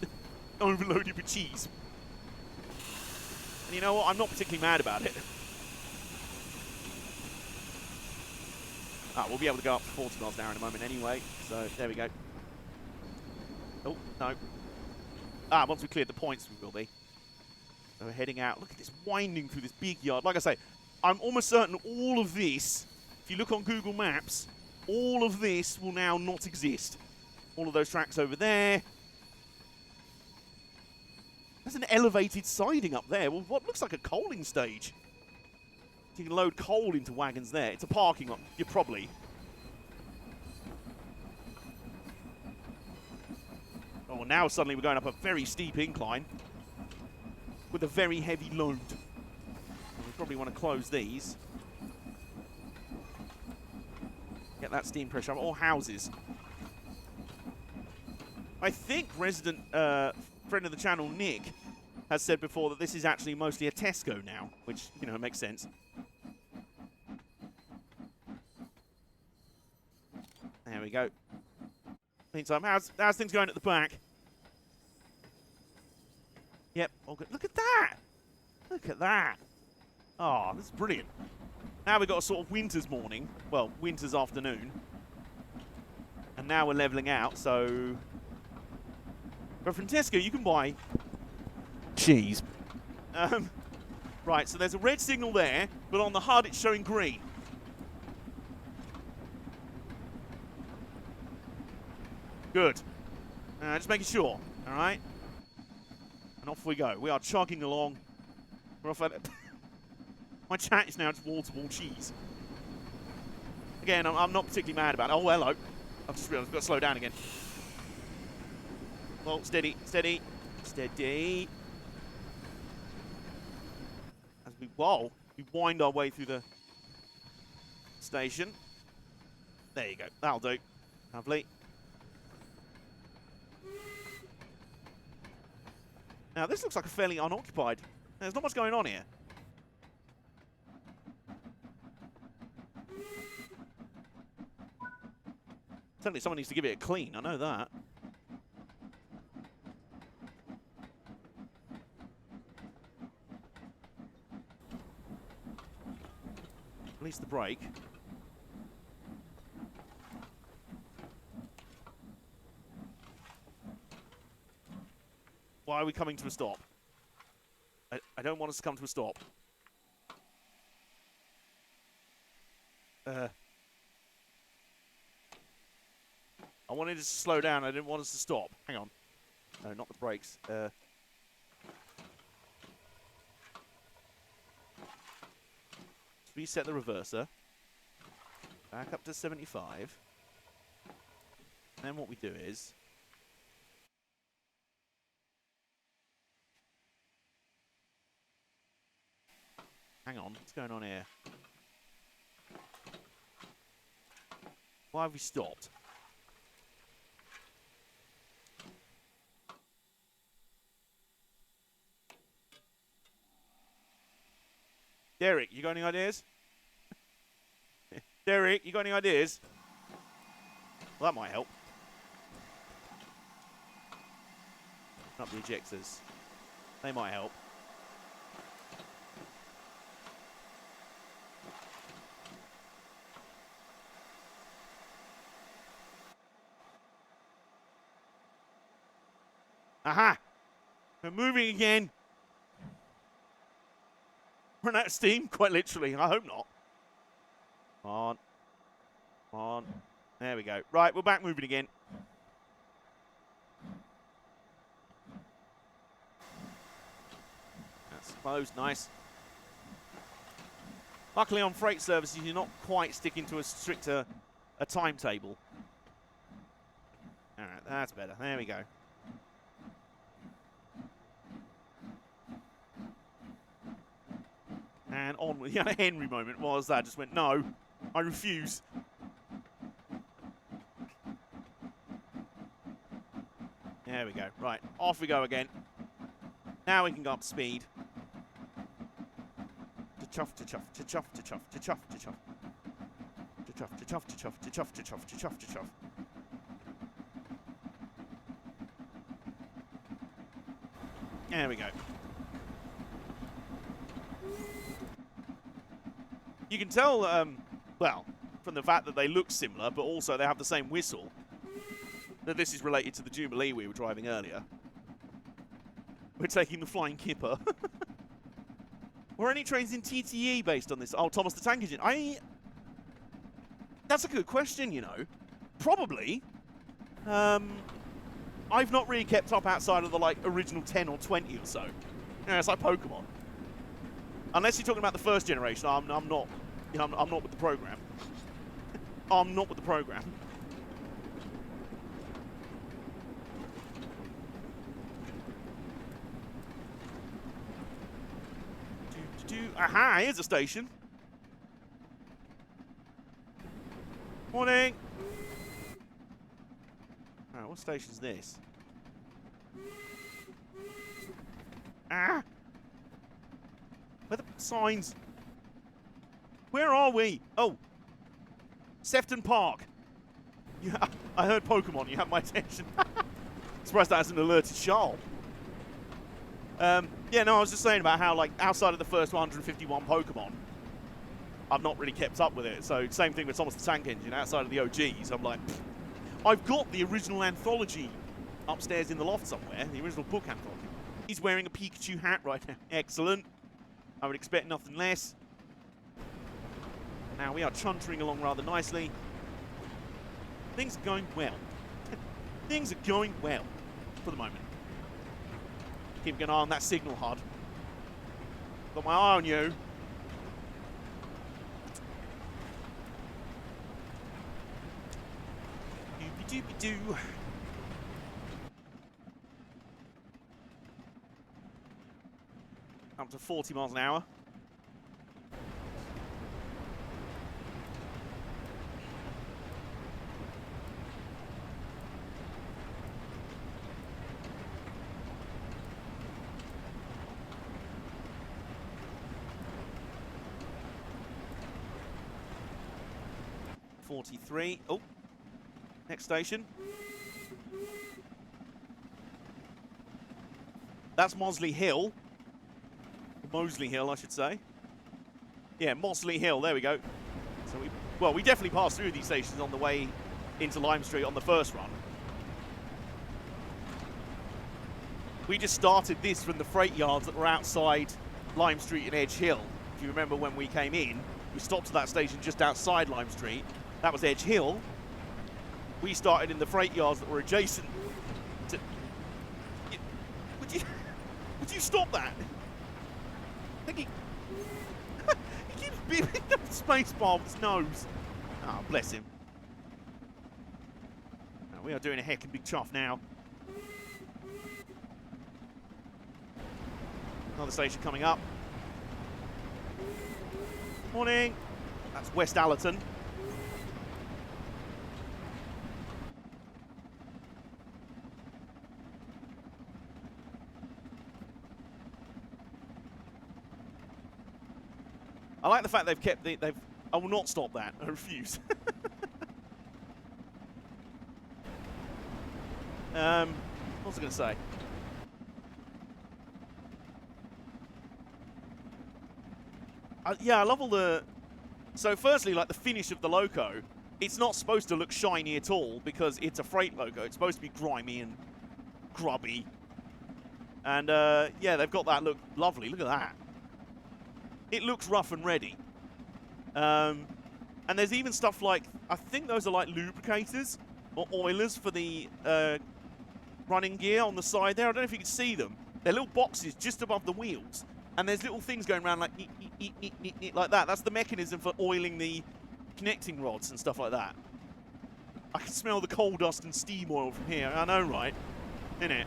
overloaded with cheese. And you know what? I'm not particularly mad about it. We'll be able to go up to 40 miles an hour in a moment anyway. So, there we go. Oh, no. Once we cleared the points, we will be. So we're heading out. Look at this, winding through this big yard. Like I say, I'm almost certain all of this, if you look on Google Maps, all of this will now not exist. All of those tracks over there. There's an elevated siding up there. Well, what looks like a coaling stage. You can load coal into wagons there. It's a parking lot. You're probably. Oh, now suddenly we're going up a very steep incline with a very heavy load. We probably want to close these. Get that steam pressure up. All houses. I think resident friend of the channel, Nick, has said before that this is actually mostly a Tesco now, which, you know, makes sense. There we go. Meantime, how's things going at the back? Yep, all good. Look at that! Look at that! Oh, this is brilliant. Now we've got a sort of winter's morning. Well, winter's afternoon. And now we're levelling out, so... But from Tesco, you can buy... cheese. Right, so there's a red signal there, but on the HUD it's showing green. Good. Just making sure, all right? And off we go. We are chugging along. We're off at it. My chat is now just wall-to-wall cheese. Again, I'm not particularly mad about it. Oh, hello. I've just realised I've got to slow down again. Well, steady, steady, steady. As we, whoa, we wind our way through the station. There you go. That'll do. Lovely. Now, this looks like a fairly unoccupied... There's not much going on here. Certainly someone needs to give it a clean, I know that. Release the brake. Why are we coming to a stop? I don't want us to come to a stop. I wanted us to slow down. I didn't want us to stop. Hang on. No, not the brakes. Reset the reverser. Back up to 75. And then what we do is... Hang on, what's going on here? Why have we stopped? Derek, you got any ideas? Derek, you got any ideas? Well, that might help. Up the ejectors. They might help. Aha! We're moving again. Run out of steam, quite literally. I hope not. Come on. Come on. There we go. Right, we're back moving again. That's closed. Nice. Luckily on freight services, you're not quite sticking to a stricter timetable. All right, that's better. There we go. And on with the Henry moment was that just went, no, I refuse. There we go. Right, off we go again. Now we can go up speed. Chuff, to chuff, to chuff, to chuff, to chuff, to chuff. To chuff, to chuff, to chuff, to chuff, to chuff, to chuff, to chuff. There we go. You can tell, well, from the fact that they look similar, but also they have the same whistle, that this is related to the Jubilee we were driving earlier. We're taking the Flying Kipper. Were any trains in TTE based on this? Oh, Thomas the Tank Engine. That's a good question, you know. Probably. I've not really kept up outside of the, like, original 10 or 20 or so. You know, it's like Pokemon. Unless you're talking about the first generation, I'm not. You know, I'm not with the program. I'm not with the program. Aha! Here's a station. Morning. Alright, what station's this? Ah! Where are the signs? Where are we? Oh. Sefton Park. Yeah, I heard Pokemon. You have my attention. Surprised that hasn't alerted Charles. Yeah, no, I was just saying about how, like, outside of the first 151 Pokemon, I've not really kept up with it. So, same thing with Thomas the Tank Engine. Outside of the OGs, I'm like, pfft. I've got the original anthology upstairs in the loft somewhere, the original book anthology. He's wearing a Pikachu hat right now. Excellent. I would expect nothing less. Now we are chuntering along rather nicely. Things are going well. Things are going well for the moment. Keep an eye on that signal HUD. Got my eye on you. Doopy-doopy-doo. Up to 40 miles an hour. 43. Oh, next station. That's Mosley Hill. Mosley Hill, I should say. Yeah, Mosley Hill, there we go. So we definitely passed through these stations on the way into Lime Street on the first run. We just started this from the freight yards that were outside Lime Street and Edge Hill. If you remember when we came in, we stopped at that station just outside Lime Street. That was Edge Hill. We started in the freight yards that were adjacent to... Would you stop that? I think he keeps beeping up the space bar with his nose. Oh, bless him. No, we are doing a heckin' big chuff now. Another station coming up. Morning. That's West Allerton. I like the fact they've kept the... I will not stop that. I refuse. What was I going to say? Yeah, I love all the... So firstly, like the finish of the loco, it's not supposed to look shiny at all because it's a freight loco. It's supposed to be grimy and grubby. And yeah, they've got that look lovely. Look at that. It looks rough and ready. And there's even stuff like, I think those are like lubricators or oilers for the running gear on the side there. I don't know if you can see them. They're little boxes just above the wheels. And there's little things going around like like that. That's the mechanism for oiling the connecting rods and stuff like that. I can smell the coal dust and steam oil from here. I know, right? Innit?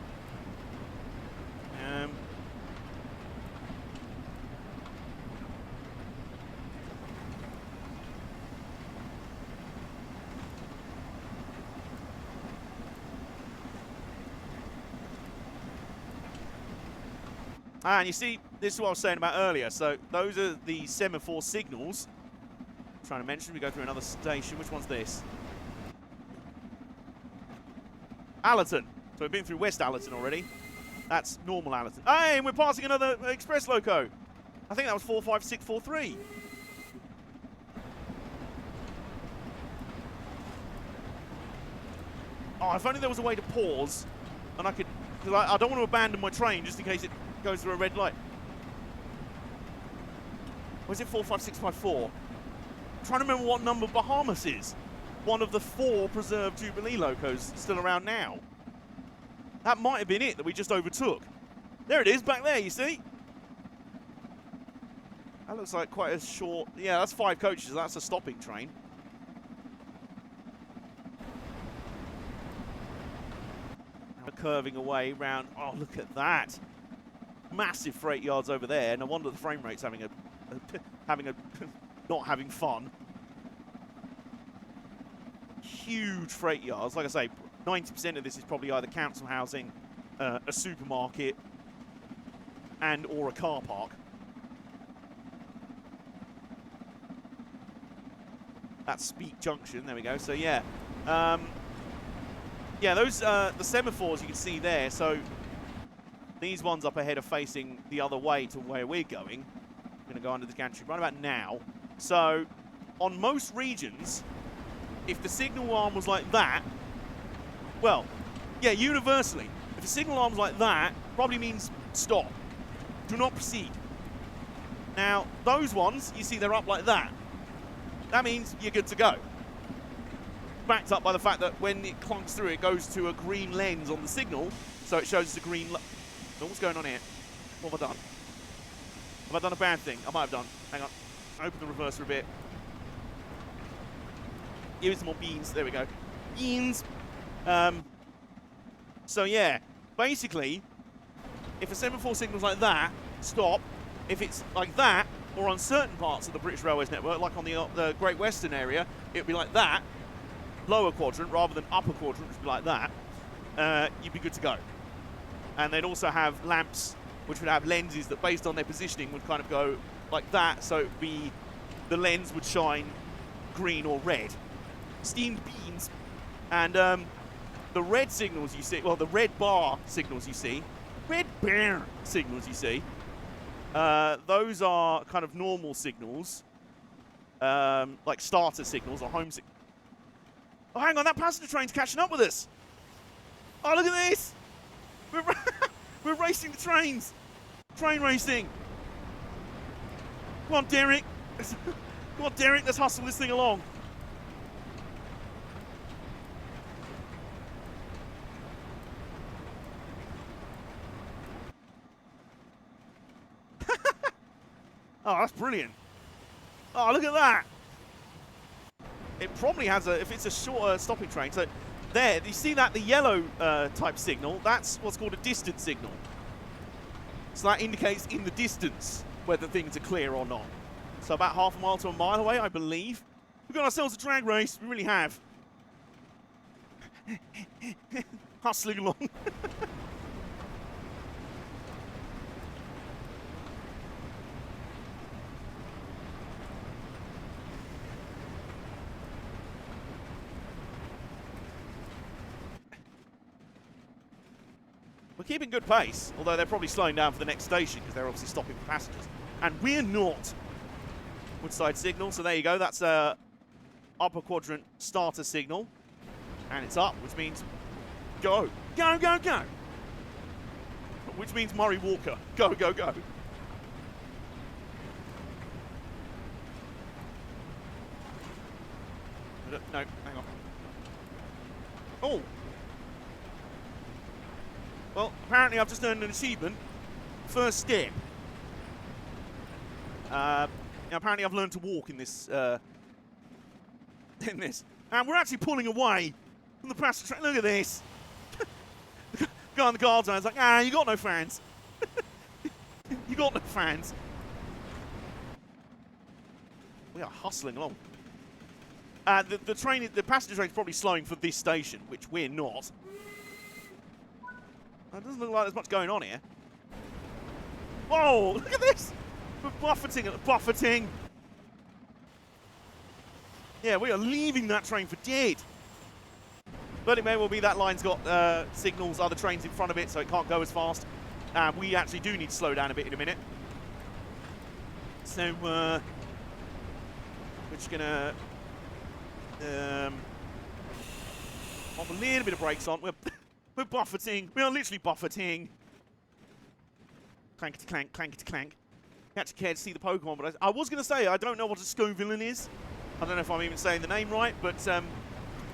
And you see, this is what I was saying about earlier. So those are the semaphore signals. I'm trying to mention, we go through another station. Which one's this? Allerton. So we've been through West Allerton already. That's normal Allerton. Hey, and we're passing another express loco. I think that was 45643. Oh, if only there was a way to pause, and I could, because I don't want to abandon my train just in case it goes through a red light. Or is it 45654? I'm trying to remember what number Bahamas is. One of the 4 preserved Jubilee locos still around now. That might have been it that we just overtook. There it is, back there, you see? That looks like quite a short... Yeah, that's 5 coaches. That's a stopping train. Now curving away round... Oh, look at that. Massive freight yards over there. No wonder the frame rate's having a not having fun. Huge freight yards. Like I say, 90% of this is probably either council housing, a supermarket, and or a car park. That's Speak Junction. There we go. So yeah, yeah. Those the semaphores you can see there. So these ones up ahead are facing the other way to where we're going. We're going to go under the gantry right about now. So on most regions, if the signal arm was like that, well, yeah, universally, if the signal arm's like that, probably means stop. Do not proceed. Now, those ones, you see they're up like that. That means you're good to go. Backed up by the fact that when it clunks through, it goes to a green lens on the signal, so it shows the green... So what's going on here? What have I done? Have I done a bad thing? I might have done. Hang on. Open the reverser a bit. Give it some more beans. There we go. Beans. So yeah, basically, if a semaphore signal's like that, stop. If it's like that, or on certain parts of the British Railways network, like on the Great Western area, it would be like that, lower quadrant rather than upper quadrant, which would be like that, you'd be good to go. And they'd also have lamps which would have lenses that, based on their positioning, would kind of go like that, so it would be, the lens would shine green or red. steamed beans, and the red signals you see, well, the red bar signals you see, red bear signals you see, those are kind of normal signals, like starter signals or home signals. Oh, hang on, that passenger train's catching up with us. Oh, look at this. We're racing the trains. Train racing. Come on, Derek. Come on, Derek, let's hustle this thing along. Oh, that's brilliant. Oh, look at that. It probably has a, if it's a shorter stopping train. So there, you see that, the yellow type signal, that's what's called a distance signal. So that indicates in the distance whether things are clear or not. So about half a mile to a mile away, I believe. We've got ourselves a drag race, we really have. Hustling along. We're keeping good pace, although they're probably slowing down for the next station because they're obviously stopping for passengers. And we're not. Woodside signal, so there you go. That's a upper quadrant starter signal. And it's up, which means go. Go, go, go. Which means Murray Walker. Go, go, go. No, hang on. Oh. Well, apparently I've just earned an achievement. First step. Apparently I've learned to walk in this. And we're actually pulling away from the passenger train. Look at this. The guy on the guard zone is like, ah, you got no fans. You got no fans. We are hustling along. The passenger train's probably slowing for this station, which we're not. It doesn't look like there's much going on here. Whoa, look at this! We're buffeting. Yeah, we are leaving that train for dead. But it may well be that line's got signals, other trains in front of it, so it can't go as fast. We actually do need to slow down a bit in a minute. So, we're just gonna pop a little bit of brakes on. We're buffeting. We are literally buffeting. Clankety clank, clankety clank. You actually care to see the Pokemon, but I was going to say, I don't know what a Scovillain is. I don't know if I'm even saying the name right, but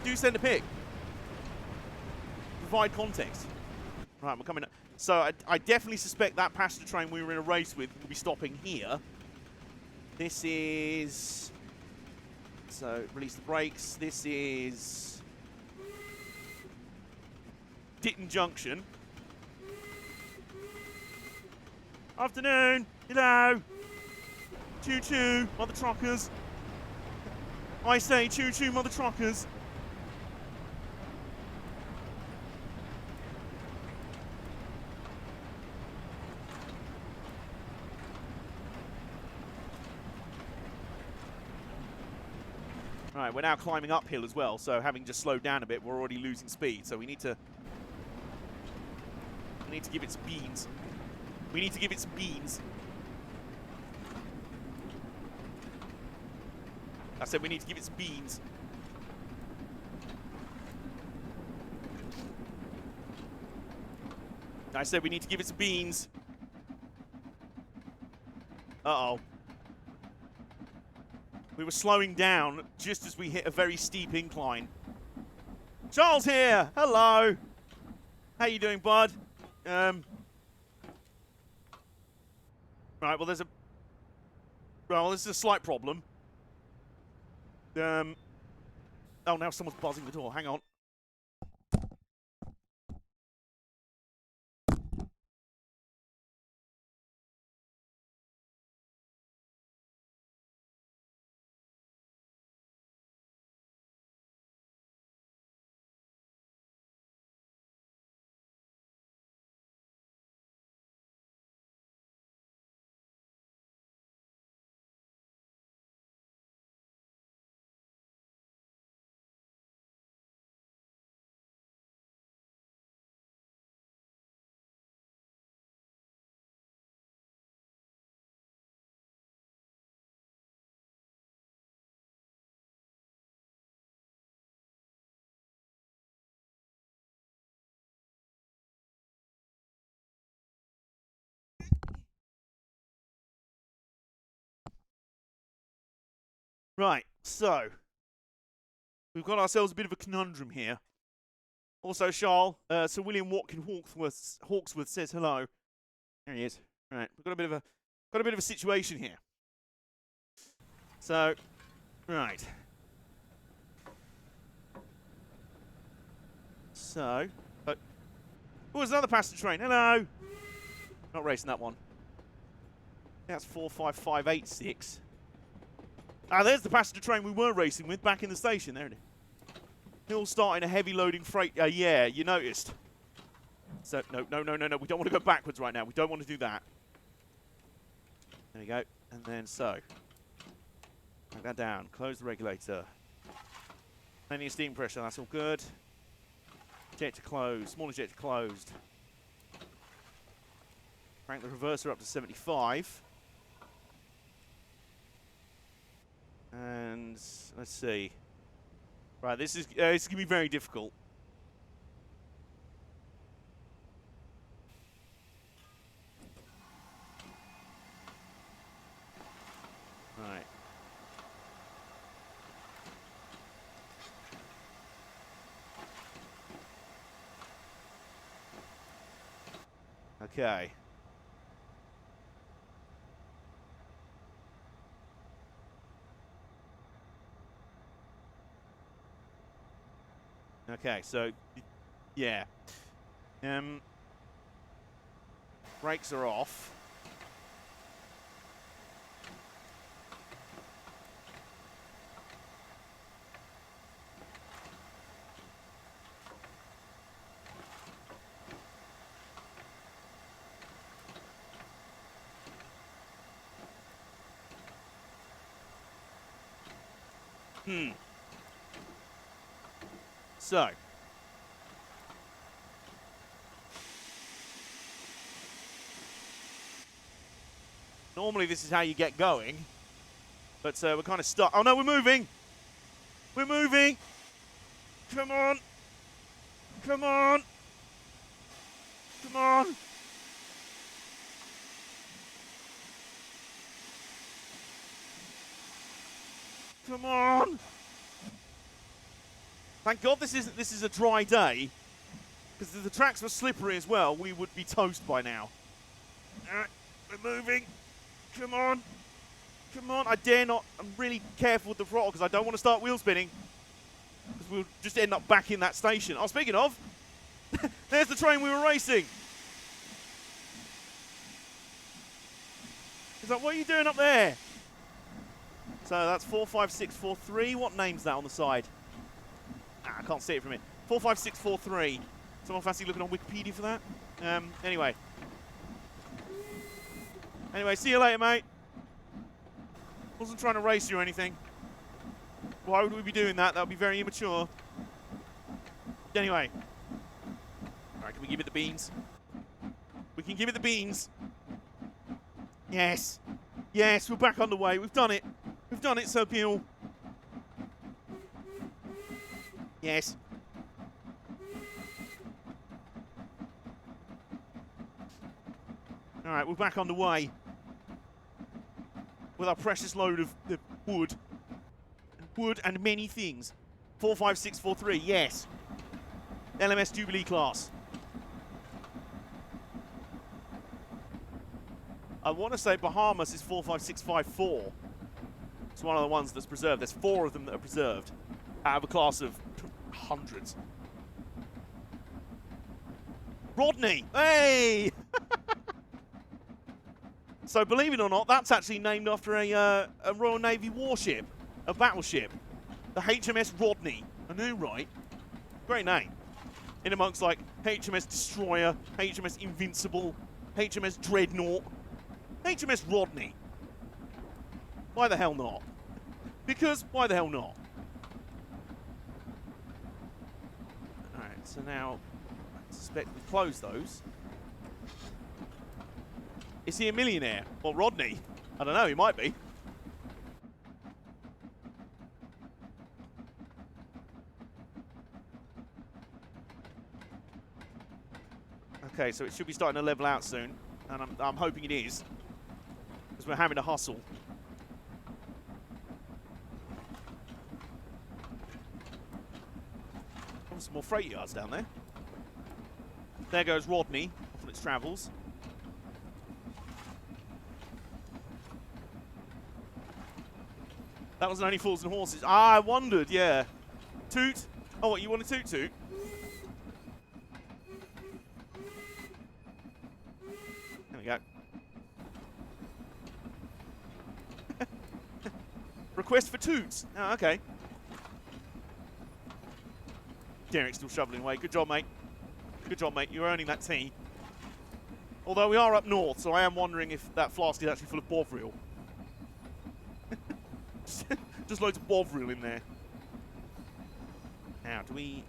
do send a pic. Provide context. Right, we're coming up. So I definitely suspect that passenger train we were in a race with will be stopping here. This is... So, release the brakes. This is... Ditton Junction. Afternoon. Hello. Choo choo, mother truckers. I say choo choo, mother truckers. Right, we're now climbing uphill as well, so having just slowed down a bit, we're already losing speed, so we need to give it some beans. We need to give it some beans. I said we need to give it some beans. I said we need to give it some beans. Uh-oh. We were slowing down just as we hit a very steep incline. Charles here! Hello! How you doing, bud? Right, well, this is a slight problem. Oh, now someone's buzzing the door. Hang on. Right, so we've got ourselves a bit of a conundrum here. Also, Charles, Sir William Watkin Hawksworth says hello. There he is. Right, we've got a bit of a situation here. So, right. So, oh, there's another passenger train. Hello. Not racing that one. That's 45586. Ah, there's the passenger train we were racing with back in the station. There it is. Hill starting a heavy loading freight. Yeah, you noticed. So, no. We don't want to go backwards right now. We don't want to do that. There we go. And then so. Back that down. Close the regulator. Plenty of steam pressure. That's all good. Ejector closed. Small ejector closed. Crank the reverser up to 75. And let's see. Right, this is going to be very difficult. Right. Okay. Okay, so, yeah. Brakes are off. So. Normally this is how you get going. But we're kind of stuck. Oh no, we're moving! We're moving! Come on! Come on! Come on! Come on! Thank God this is a dry day, because if the tracks were slippery as well, we would be toast by now. Alright, we're moving. Come on. Come on, I dare not. I'm really careful with the throttle because I don't want to start wheel spinning, because we'll just end up back in that station. Oh, speaking of, there's the train we were racing. He's like, what are you doing up there? So that's 45643. What name's that on the side? I can't see it from here. 45643. Someone fancy looking on Wikipedia for that? Anyway. Anyway, see you later, mate. Wasn't trying to race you or anything. Why would we be doing that? That would be very immature. Anyway. Alright, can we give it the beans? We can give it the beans. Yes. Yes, we're back on the way. We've done it. We've done it, Sir Peel. Yes. Alright, we're back on the way. With our precious load of wood. Wood and many things. 45643, yes. LMS Jubilee class. I want to say Bahamas is 45654. It's one of the ones that's preserved. There's 4 of them that are preserved out of a class of hundreds. Rodney! Hey! So believe it or not, that's actually named after a Royal Navy warship, a battleship. The HMS Rodney. I knew, right? Great name. In amongst like HMS Destroyer, HMS Invincible, HMS Dreadnought. HMS Rodney. Why the hell not? Because why the hell not? Alright, so now I suspect we close those. Is he a millionaire? Well, Rodney? I don't know, he might be. Okay, so it should be starting to level out soon. And I'm hoping it is. Because we're having to hustle. some more freight yards down there. There goes Rodney off on its travels. That was Only Fools and Horses. Ah, I wondered, yeah. Toot. Oh, what, you want a toot toot? There we go. Request for toots. Oh, okay. Derek's still shoveling away. Good job, mate. Good job, mate. You're earning that tea. Although we are up north, so I am wondering if that flask is actually full of bovril. Just loads of bovril in there. Now, do we...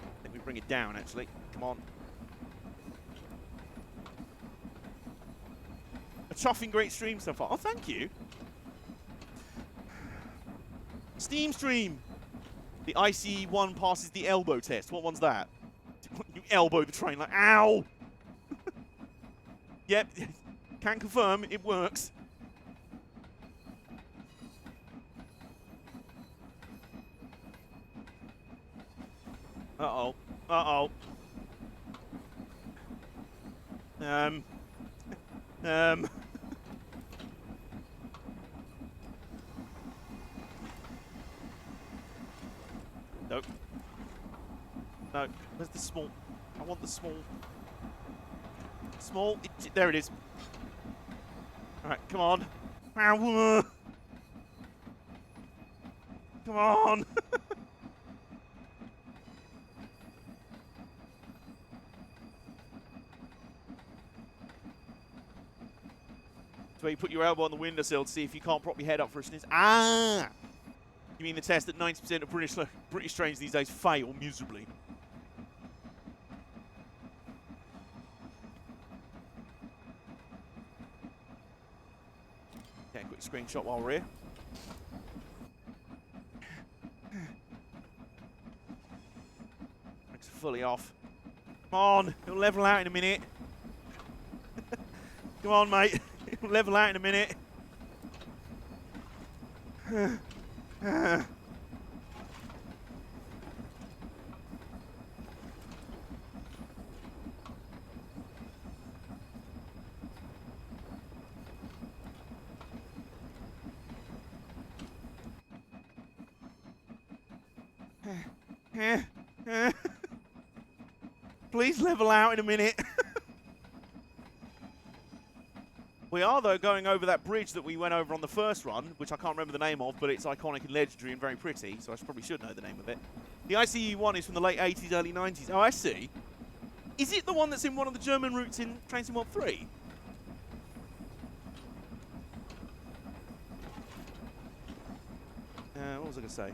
I think we bring it down, actually. Come on. A chuffing great stream so far. Oh, thank you. Steam stream. The ICE one passes the elbow test. What one's that? You elbow the train like, ow! Yep, can confirm it works. Uh-oh. Uh-oh. Nope. No. Where's the small? I want the small. Small. There it is. Alright, come on. Ow. Come on. It's where you put your elbow on the windowsill to see if you can't prop your head up for a sneeze. Ah! You mean the test that 90% of British trains these days fail miserably? Okay, quick screenshot while we're here. Brakes are fully off. Come on, it'll level out in a minute. Come on, mate. It'll level out in a minute. Please level out in a minute. We are, though, going over that bridge that we went over on the first run, which I can't remember the name of, but it's iconic and legendary and very pretty, so I probably should know the name of it. The ICE one is from the late 80s, early 90s. Oh, I see. Is it the one that's in one of the German routes in Train Sim World 3? What was I going to say?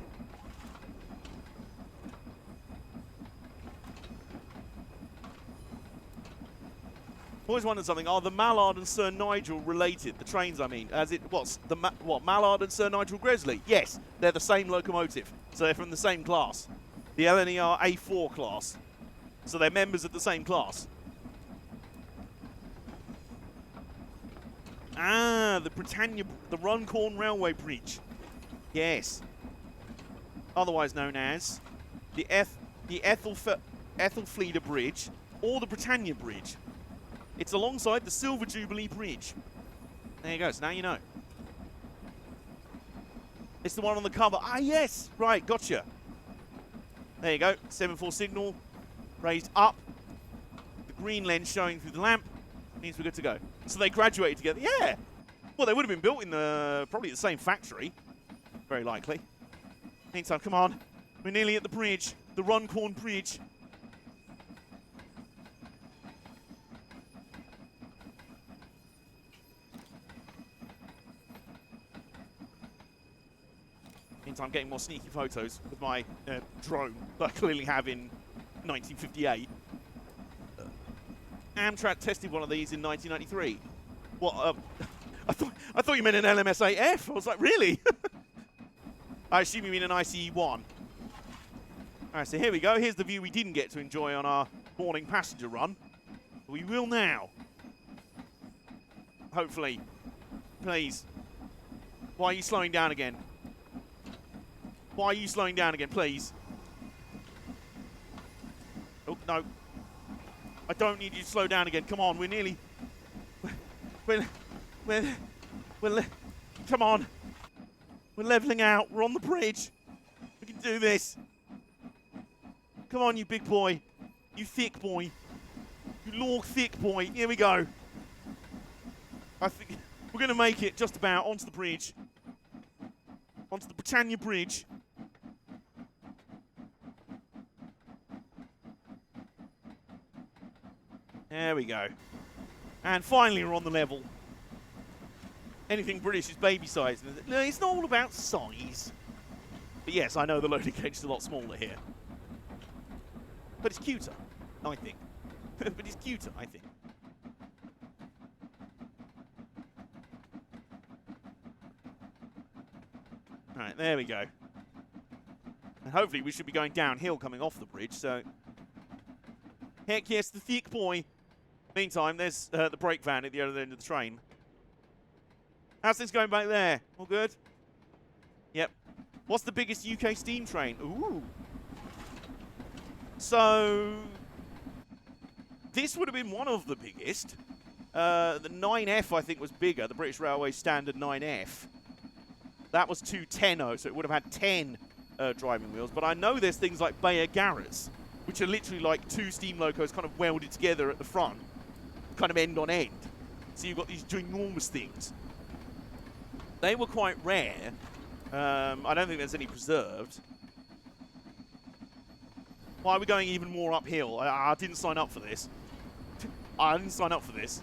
Always wondered something. Are the Mallard and Sir Nigel related? The trains, I mean. As it what's the Mallard and Sir Nigel Gresley? Yes, they're the same locomotive, so they're from the same class, the LNER A4 class. So they're members of the same class. Ah, the Britannia, the Runcorn Railway Bridge. Yes. Otherwise known as the Ethelfleda Bridge or the Britannia Bridge. It's alongside the Silver Jubilee Bridge. There you go, so now you know. It's the one on the cover. Ah, yes! Right, gotcha. There you go, 7-4 signal, raised up. The green lens showing through the lamp means we're good to go. So they graduated together, yeah! Well, they would have been built in probably the same factory, very likely. Meantime, come on, we're nearly at the bridge, the Runcorn Bridge. I'm getting more sneaky photos with my drone that I clearly have in 1958. Amtrak tested one of these in 1993. What? I thought you meant an LMS8F. I was like, really? I assume you mean an ICE1. All right, so here we go. Here's the view we didn't get to enjoy on our morning passenger run. We will now. Hopefully. Please. Why are you slowing down again? Why are you slowing down again, please? No. I don't need you to slow down again. Come on, we're nearly... We're come on. We're leveling out. We're on the bridge. We can do this. Come on, you big boy. You thick boy. You long, thick boy. Here we go. I think we're going to make it just about onto the bridge. Onto the Britannia Bridge. There we go. And finally we're on the level. Anything British is baby size. No, it's not all about size. But yes, I know the loading cage is a lot smaller here. But it's cuter, I think. But it's cuter, I think. Alright, there we go. And hopefully we should be going downhill coming off the bridge, so... Heck yes, the thick boy. Meantime, there's the brake van at the other end of the train. How's things going back there? All good? Yep. What's the biggest UK steam train? Ooh. So... This would have been one of the biggest. The 9F, I think, was bigger. The British Railways Standard 9F. That was 210, so it would have had 10 driving wheels. But I know there's things like Bayer Garretts, which are literally like 2 steam locos kind of welded together at the front, kind of end on end. So you've got these ginormous things. They were quite rare. I don't think there's any preserved. Why are we going even more uphill? I didn't sign up for this. I didn't sign up for this.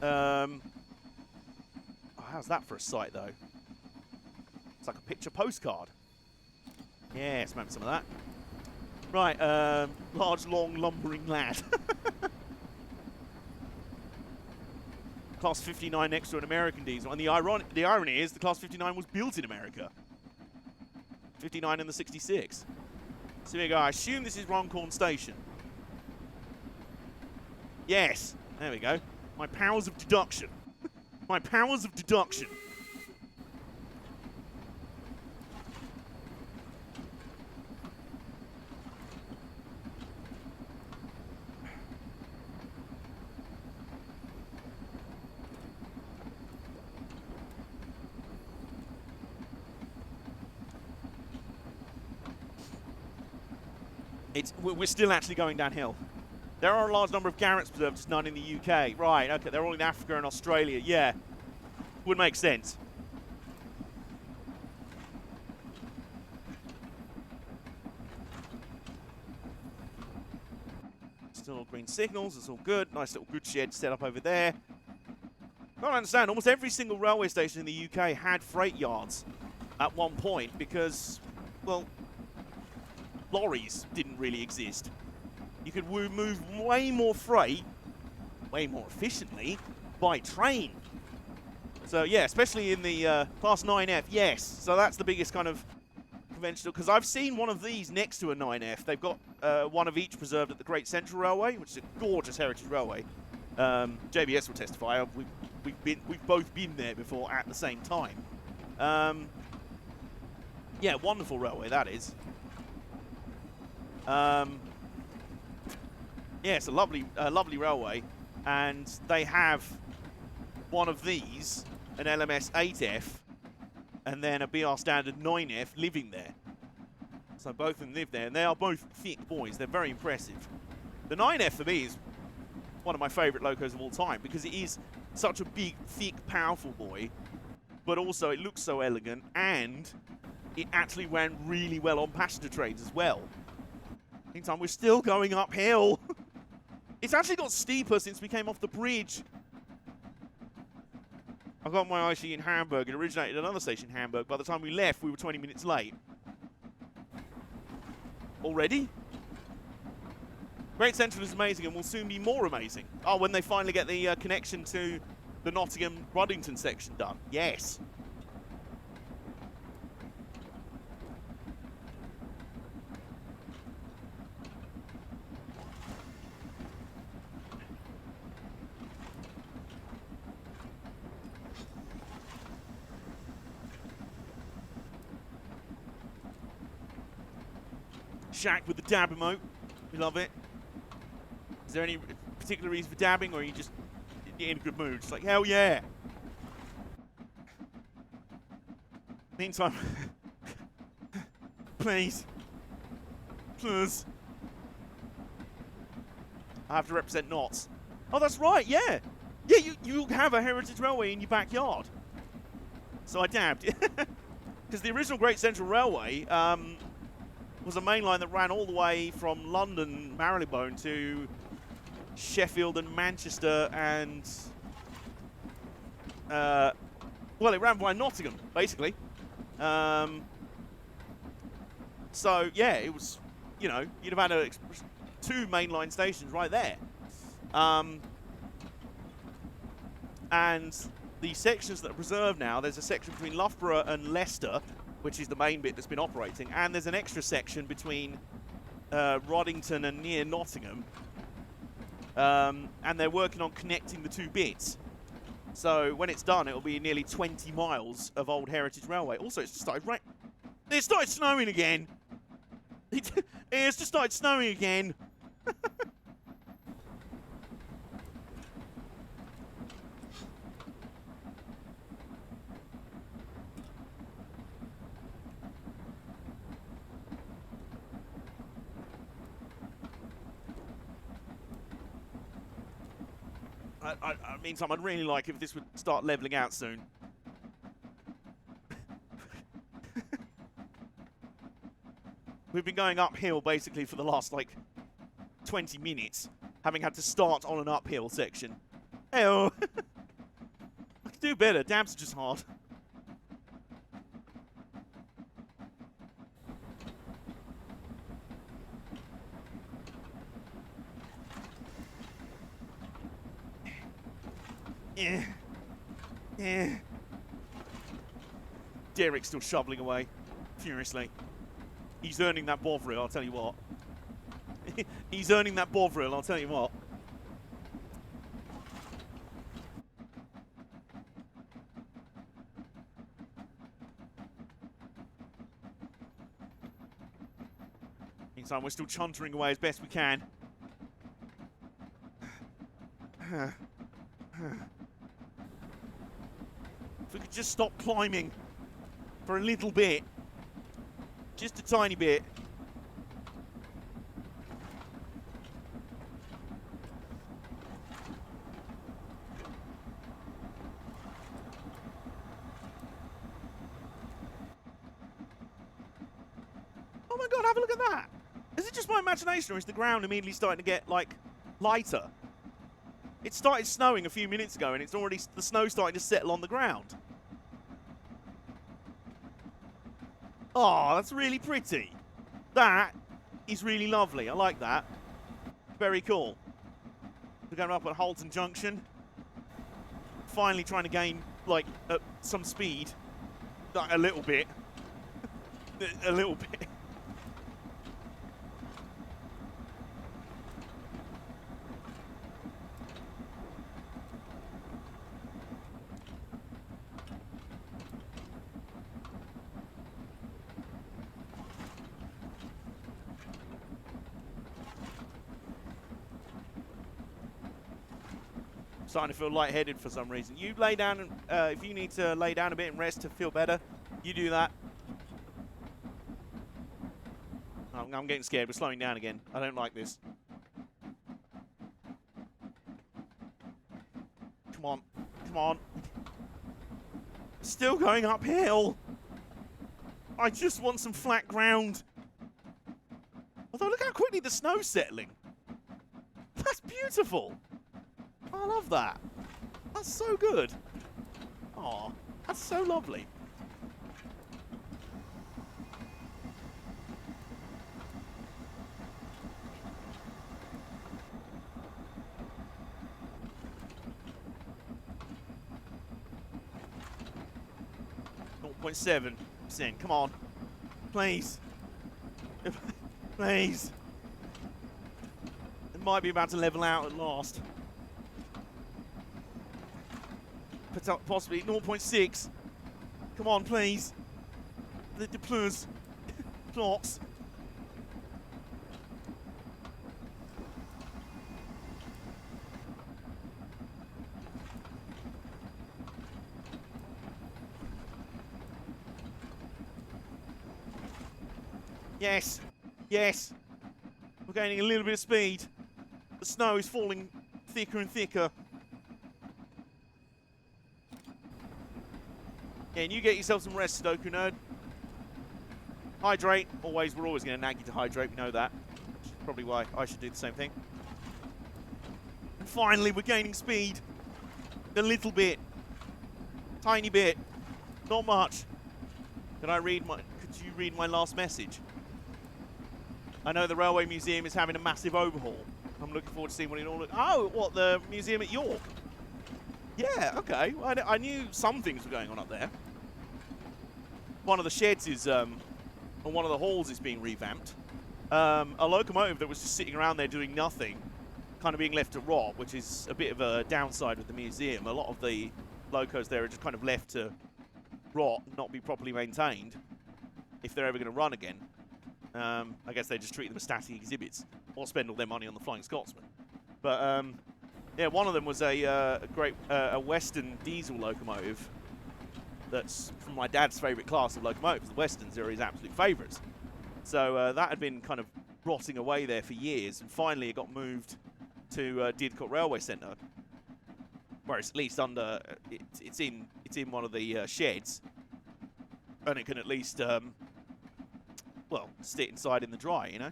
Oh, how's that for a sight, though? It's like a picture postcard. Yes, remember some of that. Right, large, long, lumbering lad. Class 59 next to an American diesel. And the irony is the Class 59 was built in America. 59 in the 66. So here we go. I assume this is Runcorn Station. Yes. There we go. My powers of deduction. My powers of deduction. We're still actually going downhill. There are a large number of Garretts preserved, just none in the UK. Right, okay, they're all in Africa and Australia. Yeah, would make sense. Still all green signals, it's all good. Nice little goods shed set up over there. I don't understand, almost every single railway station in the UK had freight yards at one point because, well, lorries didn't really exist. You could move way more freight, way more efficiently, by train. So yeah, especially in the Class 9F, yes. So that's the biggest kind of conventional, because I've seen one of these next to a 9F. They've got one of each preserved at the Great Central Railway, which is a gorgeous heritage railway. JBS will testify. We've both been there before at the same time. Yeah, wonderful railway that is. Yeah, it's a lovely railway, and they have one of these, an LMS 8F, and then a BR Standard 9F living there. So both of them live there, and they are both thick boys. They're very impressive. The 9F for me is one of my favourite locos of all time because it is such a big, thick, powerful boy, but also it looks so elegant, and it actually ran really well on passenger trains as well. Meantime, we're still going uphill. It's actually got steeper since we came off the bridge. I got my IC in Hamburg. It originated at another station in Hamburg. By the time we left, we were 20 minutes late. Already? Great Central is amazing and will soon be more amazing. Oh, when they finally get the connection to the Nottingham-Ruddington section done. Yes. Shack with the dab emote. We love it. Is there any particular reason for dabbing, or are you just in a good mood? It's like, hell yeah. Meantime, please. Please. I have to represent knots. Oh, that's right, yeah. Yeah, you have a heritage railway in your backyard. So I dabbed. Because the original Great Central Railway was a main line that ran all the way from London, Marylebone, to Sheffield and Manchester and... well, it ran by Nottingham, basically. So, yeah, it was, you know, you'd have had two mainline stations right there. And the sections that are preserved now, there's a section between Loughborough and Leicester, which is the main bit that's been operating, and there's an extra section between Roddington and near Nottingham. And they're working on connecting the two bits. So when it's done, it'll be nearly 20 miles of old heritage railway. Also, it's just started it started snowing again. It's just started snowing again. Meantime, I'd really like if this would start leveling out soon. We've been going uphill basically for the last, like, 20 minutes, having had to start on an uphill section. Hey-oh. I could do better. Dabs are just hard. Yeah. Yeah. Derek's still shoveling away furiously. He's earning that Bovril, I'll tell you what. He's earning that Bovril, I'll tell you what. Meantime, we're still chuntering away as best we can. If we could just stop climbing for a little bit. Just a tiny bit. Oh my god, have a look at that! Is it just my imagination, or is the ground immediately starting to get, like, lighter? It started snowing a few minutes ago, and it's already, the snow starting to settle on the ground. Oh, that's really pretty. That is really lovely. I like that. Very cool. We're going up at Halton Junction. Finally trying to gain, like, some speed. Like, a little bit. A little bit. Starting to feel lightheaded for some reason. You lay down, and if you need to lay down a bit and rest to feel better, you do that. I'm getting scared. We're slowing down again. I don't like this. Come on. Come on. Still going uphill. I just want some flat ground. Although, look how quickly the snow's settling. That's beautiful. I love that. That's so good. Aw, that's so lovely. .7%. Come on. Please. Please. It might be about to level out at last. Possibly 0.6. Come on, please. The plus. Plots. Yes. Yes. We're gaining a little bit of speed. The snow is falling thicker and thicker. Yeah, and you get yourself some rest, Sudoku Nerd. Hydrate. Always, we're always going to nag you to hydrate. We know that. Which is probably why I should do the same thing. And finally, we're gaining speed. A little bit. Tiny bit. Not much. Could you read my last message? I know the Railway Museum is having a massive overhaul. I'm looking forward to seeing what it all looks. Oh, what, the museum at York? Yeah, okay. Well, I knew some things were going on up there. One of the sheds is, or one of the halls is being revamped. A locomotive that was just sitting around there doing nothing, kind of being left to rot, which is a bit of a downside with the museum. A lot of the locos there are just kind of left to rot, not be properly maintained, if they're ever going to run again. I guess they just treat them as static exhibits, or spend all their money on the Flying Scotsman. But yeah, one of them was a Western diesel locomotive. That's from my dad's favourite class of locomotives. The Westerns are his absolute favourites. So that had been kind of rotting away there for years, and finally it got moved to Didcot Railway Centre, where it's at least under it's in one of the sheds, and it can at least well, sit inside in the dry, you know.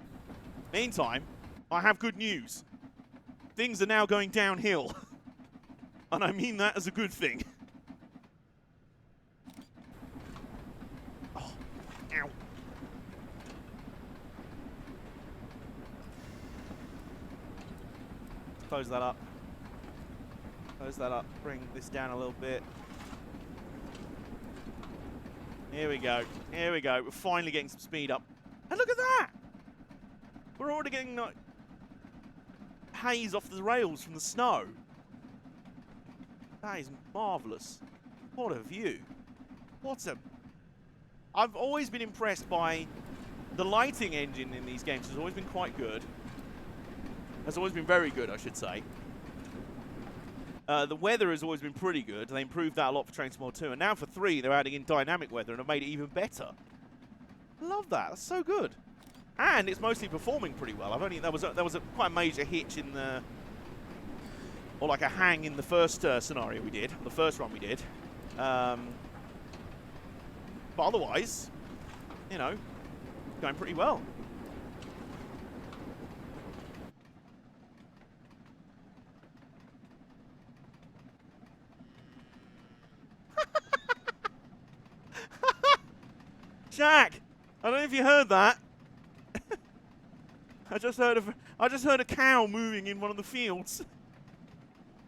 Meantime, I have good news. Things are now going downhill. And I mean that as a good thing. Oh, ow. Close that up. Close that up. Bring this down a little bit. Here we go. Here we go. We're finally getting some speed up. And look at that! We're already getting like haze off the rails from the snow. That is marvellous. What a view. I've always been impressed by the lighting engine in these games. Has always been quite good. Has always been very good, I should say. The weather has always been pretty good. They improved that a lot for Train Sim 2. And now for 3, they're adding in dynamic weather and have made it even better. I love that. That's so good. And it's mostly performing pretty well. There was a quite a major hitch in the, or like a hang in the first scenario we did, the first run we did. But otherwise, you know, going pretty well. Jack, I don't know if you heard that. I just heard a cow moving in one of the fields.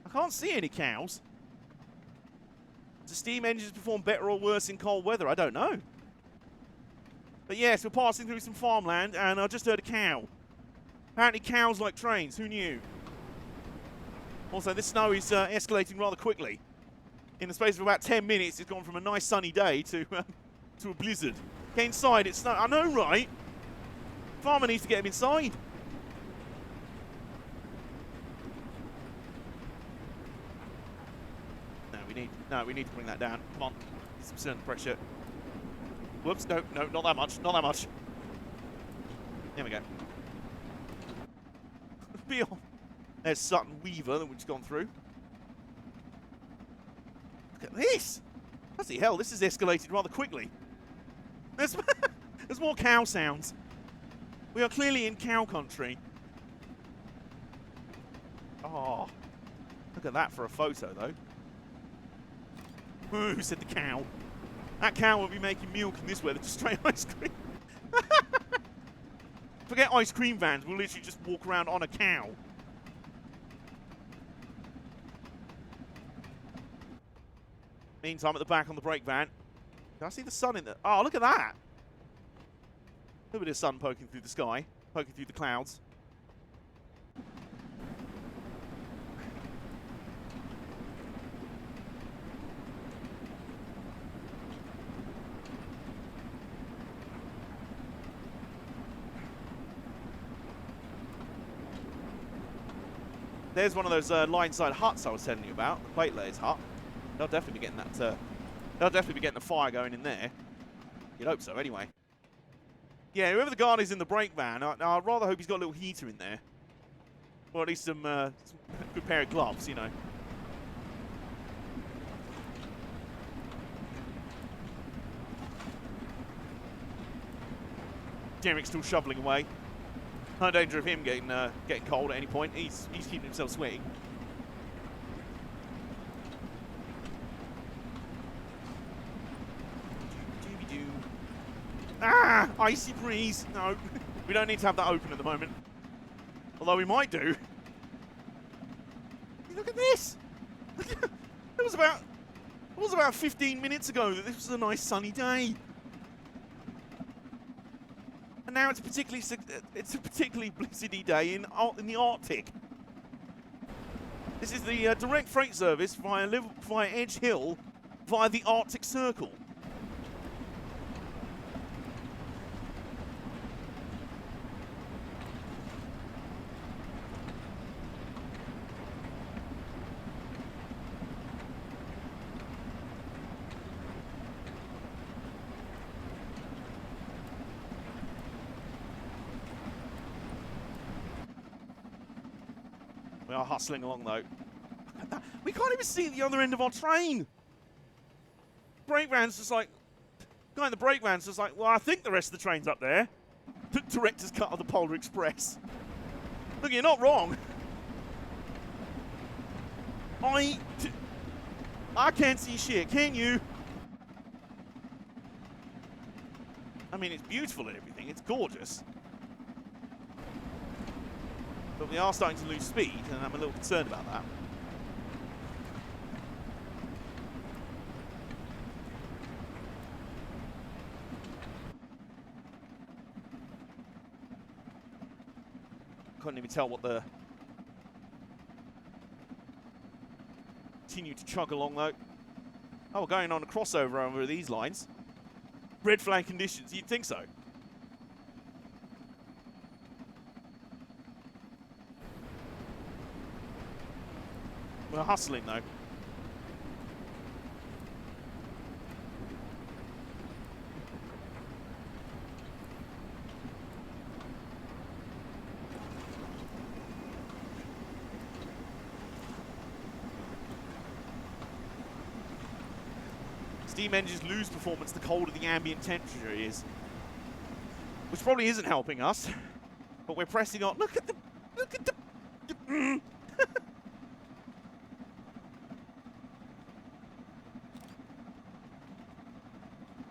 I can't see any cows. Do steam engines perform better or worse in cold weather? I don't know. But yes, we're passing through some farmland, and I just heard a cow. Apparently cows like trains. Who knew? Also, this snow is escalating rather quickly. In the space of about 10 minutes, it's gone from a nice sunny day to a blizzard. Get inside, it's snow. I know, right? Farmer needs to get him inside. No, we need to bring that down. Come on, some certain pressure. Whoops, no, not that much, not that much. There we go. Beyond. There's Sutton Weaver that we've just gone through. Look at this. Bloody hell, this has escalated rather quickly. There's more cow sounds. We are clearly in cow country. Oh, look at that for a photo, though. Ooh, said the cow. That cow will be making milk in this weather, just straight ice cream. Forget ice cream vans, we'll literally just walk around on a cow. Meantime, at the back on the brake van. Can I see the sun in there? Oh, look at that. A little bit of sun poking through the sky, poking through the clouds. There's one of those line-side huts I was telling you about, the plate layers hut. They'll definitely be getting that. They'll definitely be getting the fire going in there. You'd hope so, anyway. Yeah, whoever the guard is in the brake van, I'd rather hope he's got a little heater in there. Or at least some good pair of gloves, you know. Derek's still shoveling away. No danger of him getting cold at any point. He's keeping himself sweating. Ah! Icy breeze. No, we don't need to have that open at the moment. Although we might do. Look at this. It was about 15 minutes ago that this was a nice sunny day. And now it's a particularly blizzardy day in the Arctic. This is the direct freight service via Edge Hill via the Arctic Circle. We are hustling along, though. Look at that. We can't even see the other end of our train. Brake van's just like... Guy in the brake van's just like, well, I think the rest of the train's up there. Director's cut of the Polar Express. Look, you're not wrong. I can't see shit, can you? I mean, it's beautiful and everything. It's gorgeous. But we are starting to lose speed, and I'm a little concerned about that. Couldn't even tell what the... Continue to chug along, though. Oh, we're going on a crossover over these lines. Red flag conditions, you'd think so. We're hustling, though. Steam engines lose performance the colder the ambient temperature is. Which probably isn't helping us. But we're pressing on. Look at the...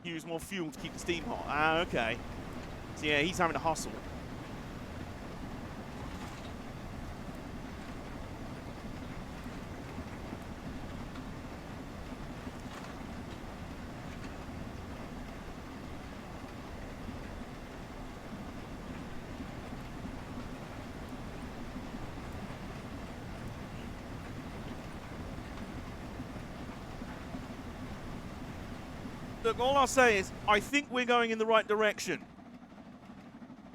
Use more fuel to keep the steam hot. Ah, okay. So yeah, he's having to hustle. Look, all I'll say is, I think we're going in the right direction.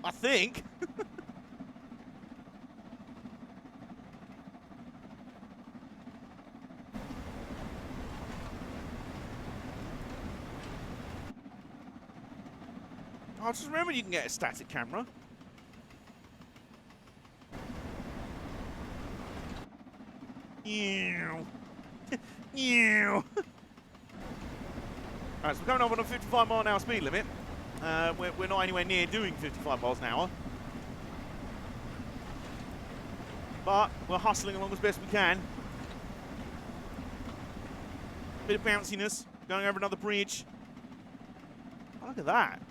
I think. I just remember you can get a static camera. Ew. Ew. Alright, so we're coming up on a 55 mile an hour speed limit. We're not anywhere near doing 55 miles an hour. But we're hustling along as best we can. Bit of bounciness, going over another bridge. Oh, look at that.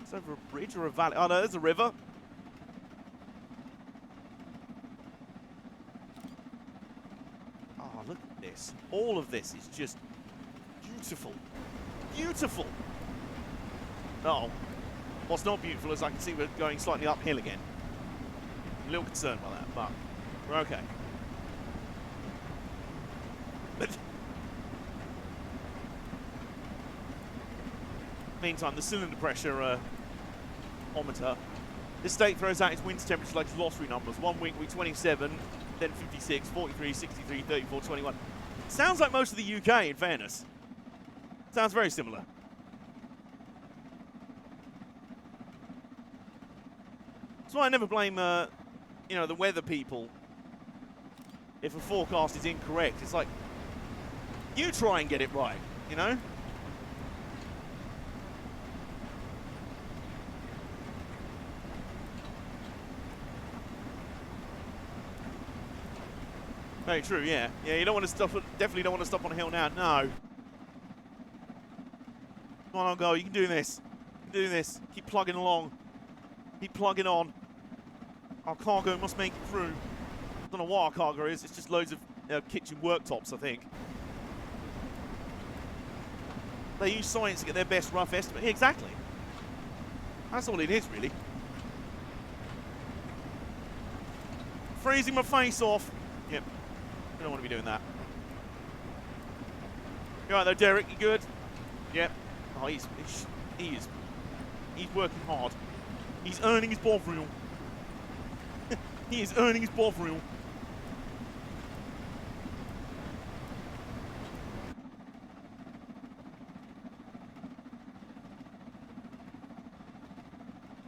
It's over a bridge or a valley. Oh no, there's a river. Oh, look at this. All of this is just beautiful. Beautiful. Oh, what's not beautiful is I can see we're going slightly uphill again. I'm a little concerned by that, but we're okay. Meantime, the cylinder pressure ometer. This state throws out its wind temperature like glossary numbers. 1 week, week 27, then 56, 43, 63, 34, 21. Sounds like most of the UK, in fairness. Sounds very similar. So I never blame, you know, the weather people if a forecast is incorrect. It's like, you try and get it right, you know? Very true, yeah. Yeah, you don't want to stop, definitely don't want to stop on a hill now. No. Come on, go. You can do this. You can do this. Keep plugging along. Keep plugging on. Our cargo must make it through. I don't know what our cargo is. It's just loads of kitchen worktops, I think. They use science to get their best rough estimate. Yeah, exactly. That's all it is, really. Freezing my face off. Yep. I don't want to be doing that. You alright though, Derek? You good? Yep. Oh, he's working hard. He's earning his bovril. He is earning his bovril.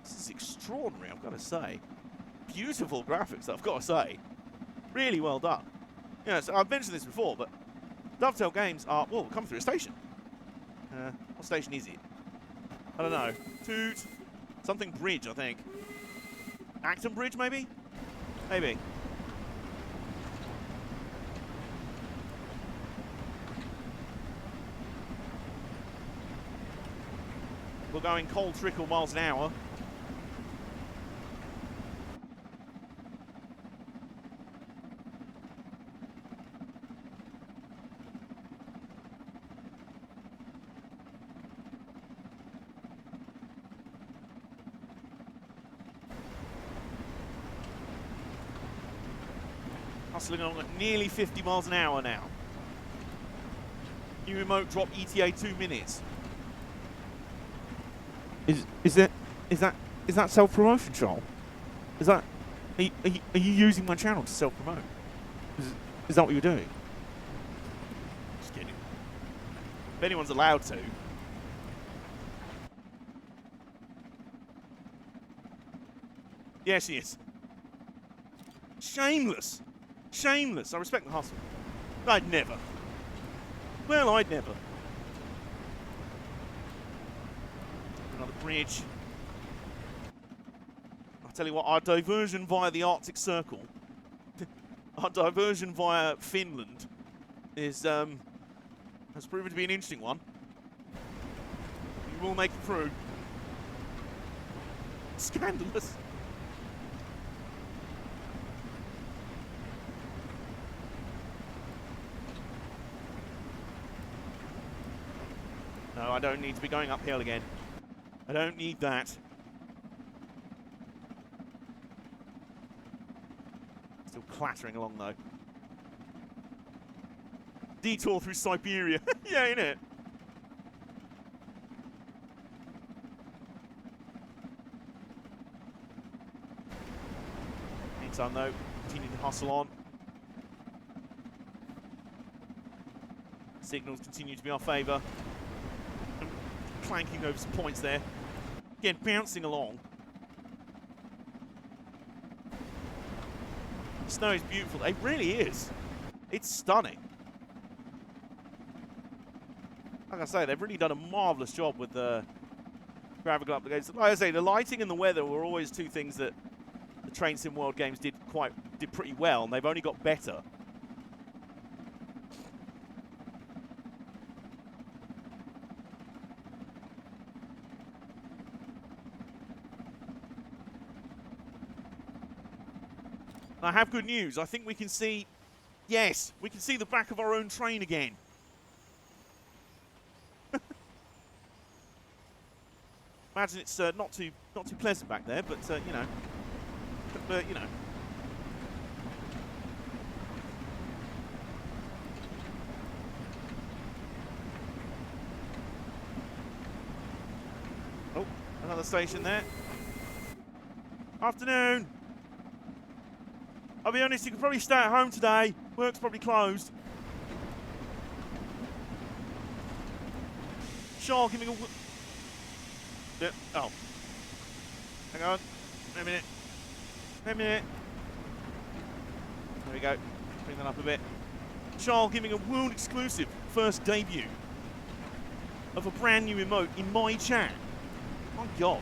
This is extraordinary, I've got to say. Beautiful graphics, I've got to say. Really well done. Yeah, so I've mentioned this before, but Dovetail games are, well, come through a station. What station is it? I don't know. Toot. Something Bridge, I think. Acton Bridge, maybe? Maybe. We're going cold trickle miles an hour. Hustling on at nearly 50 miles an hour now. New remote drop ETA 2 minutes. Is that self-promotion, Joel? Is that are you using my channel to self-promote? Is that what you're doing? Just kidding. If anyone's allowed to. Yeah, she is. Shameless. Shameless. I respect the hustle. I'd never. Well, I'd never. Another bridge. I'll tell you what, our diversion via the Arctic Circle, our diversion via Finland, is has proven to be an interesting one. We will make it through. Scandalous. No, I don't need to be going uphill again. I don't need that. Still clattering along, though. Detour through Siberia. Yeah, innit? Meantime, though, continue to hustle on. Signals continue to be our favour. Clanking over some points there. Again, bouncing along. The snow is beautiful. It really is. It's stunning. Like I say, they've really done a marvellous job with the graphical upgrades. Like I say, the lighting and the weather were always two things that the Train Sim World games did pretty well, and they've only got better. I have good news. I think we can see, yes, we can see the back of our own train again. Imagine it's not too pleasant back there, but you know, you know. Oh, another station there. Afternoon. I'll be honest, you could probably stay at home today. Work's probably closed. Shaw, give me a... Oh. Hang on. Wait a minute. Wait a minute. There we go. Bring that up a bit. Charles giving a world exclusive first debut of a brand new emote in my chat. My God.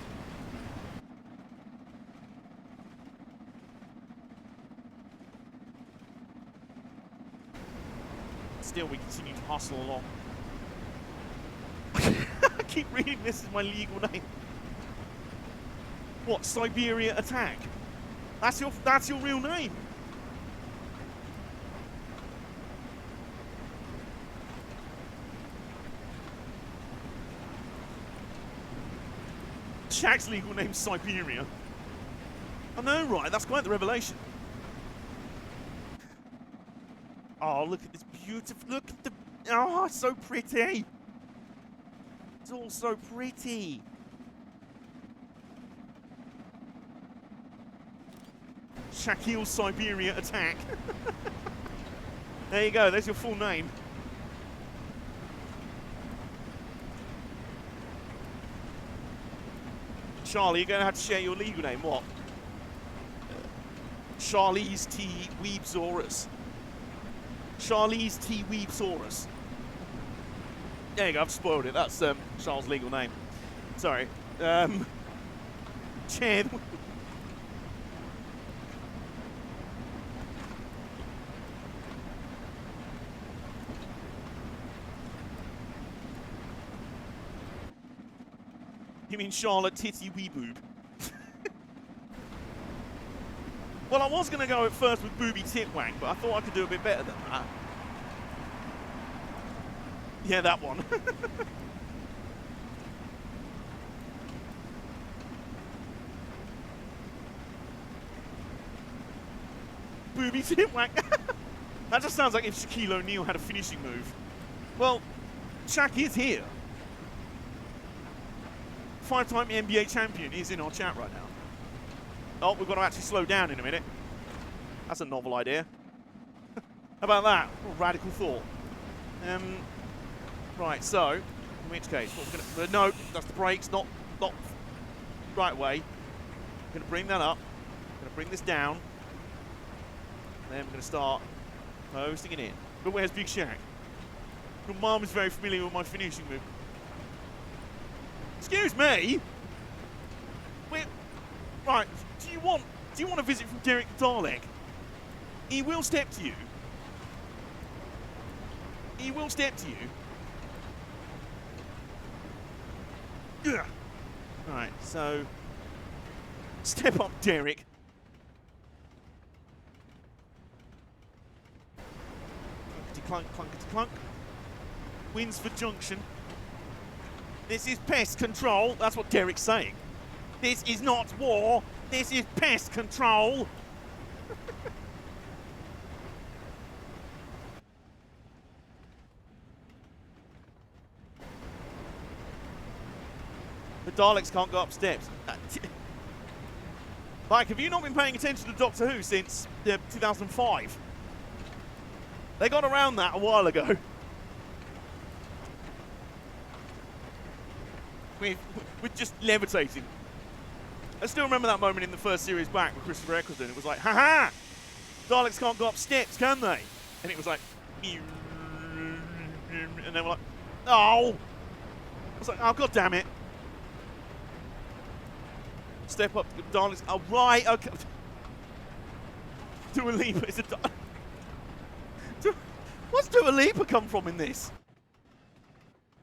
Still, we continue to hustle along. I keep reading this as my legal name. What, Siberia Attack? That's your real name. Shaq's legal name's Siberia. I know, right? That's quite the revelation. Oh, look at this beautiful... Look at the... Oh, it's so pretty. It's all so pretty. Shaquille Siberia Attack. There you go. There's your full name. Charlie, you're going to have to share your legal name. What? Charlize T. Weebsaurus. Charlize T. Weebsaurus. There you go, I've spoiled it. That's Charles' legal name. Sorry. Chair. You mean Charlotte Titty Weeboob? Well, I was going to go at first with Booby Titwang, but I thought I could do a bit better than that. Yeah, that one. Booby Titwang. That just sounds like if Shaquille O'Neal had a finishing move. Well, Shaq is here. Five-time NBA champion is in our chat right now. Oh, we've got to actually slow down in a minute. That's a novel idea. How about that? What a radical thought. Right, so, in which case, what we're gonna... no, that's the brakes, not right way. I'm going to bring that up. I'm going to bring this down. And then we're going to start posting it in. But where's Big Shaq? Your mum is very familiar with my finishing move. Excuse me? Right, do you want a visit from Derek the Dalek? He will step to you. He will step to you. Ugh. Right, so step up, Derek. Clunkety clunk, clunkety clunk. Winsford Junction. This is pest control. That's what Derek's saying. This is not war. This is pest control. The Daleks can't go up steps. Mike, have you not been paying attention to Doctor Who since 2005? They got around that a while ago. We're just levitating. I still remember that moment in the first series back with Christopher Eccleston. It was like, ha-ha! Daleks can't go up steps, can they? And it was like, and they were like, oh! I was like, oh, God damn it. Step up, Daleks. Oh, right, okay. Dua Lipa is a... What's Dua Lipa come from in this?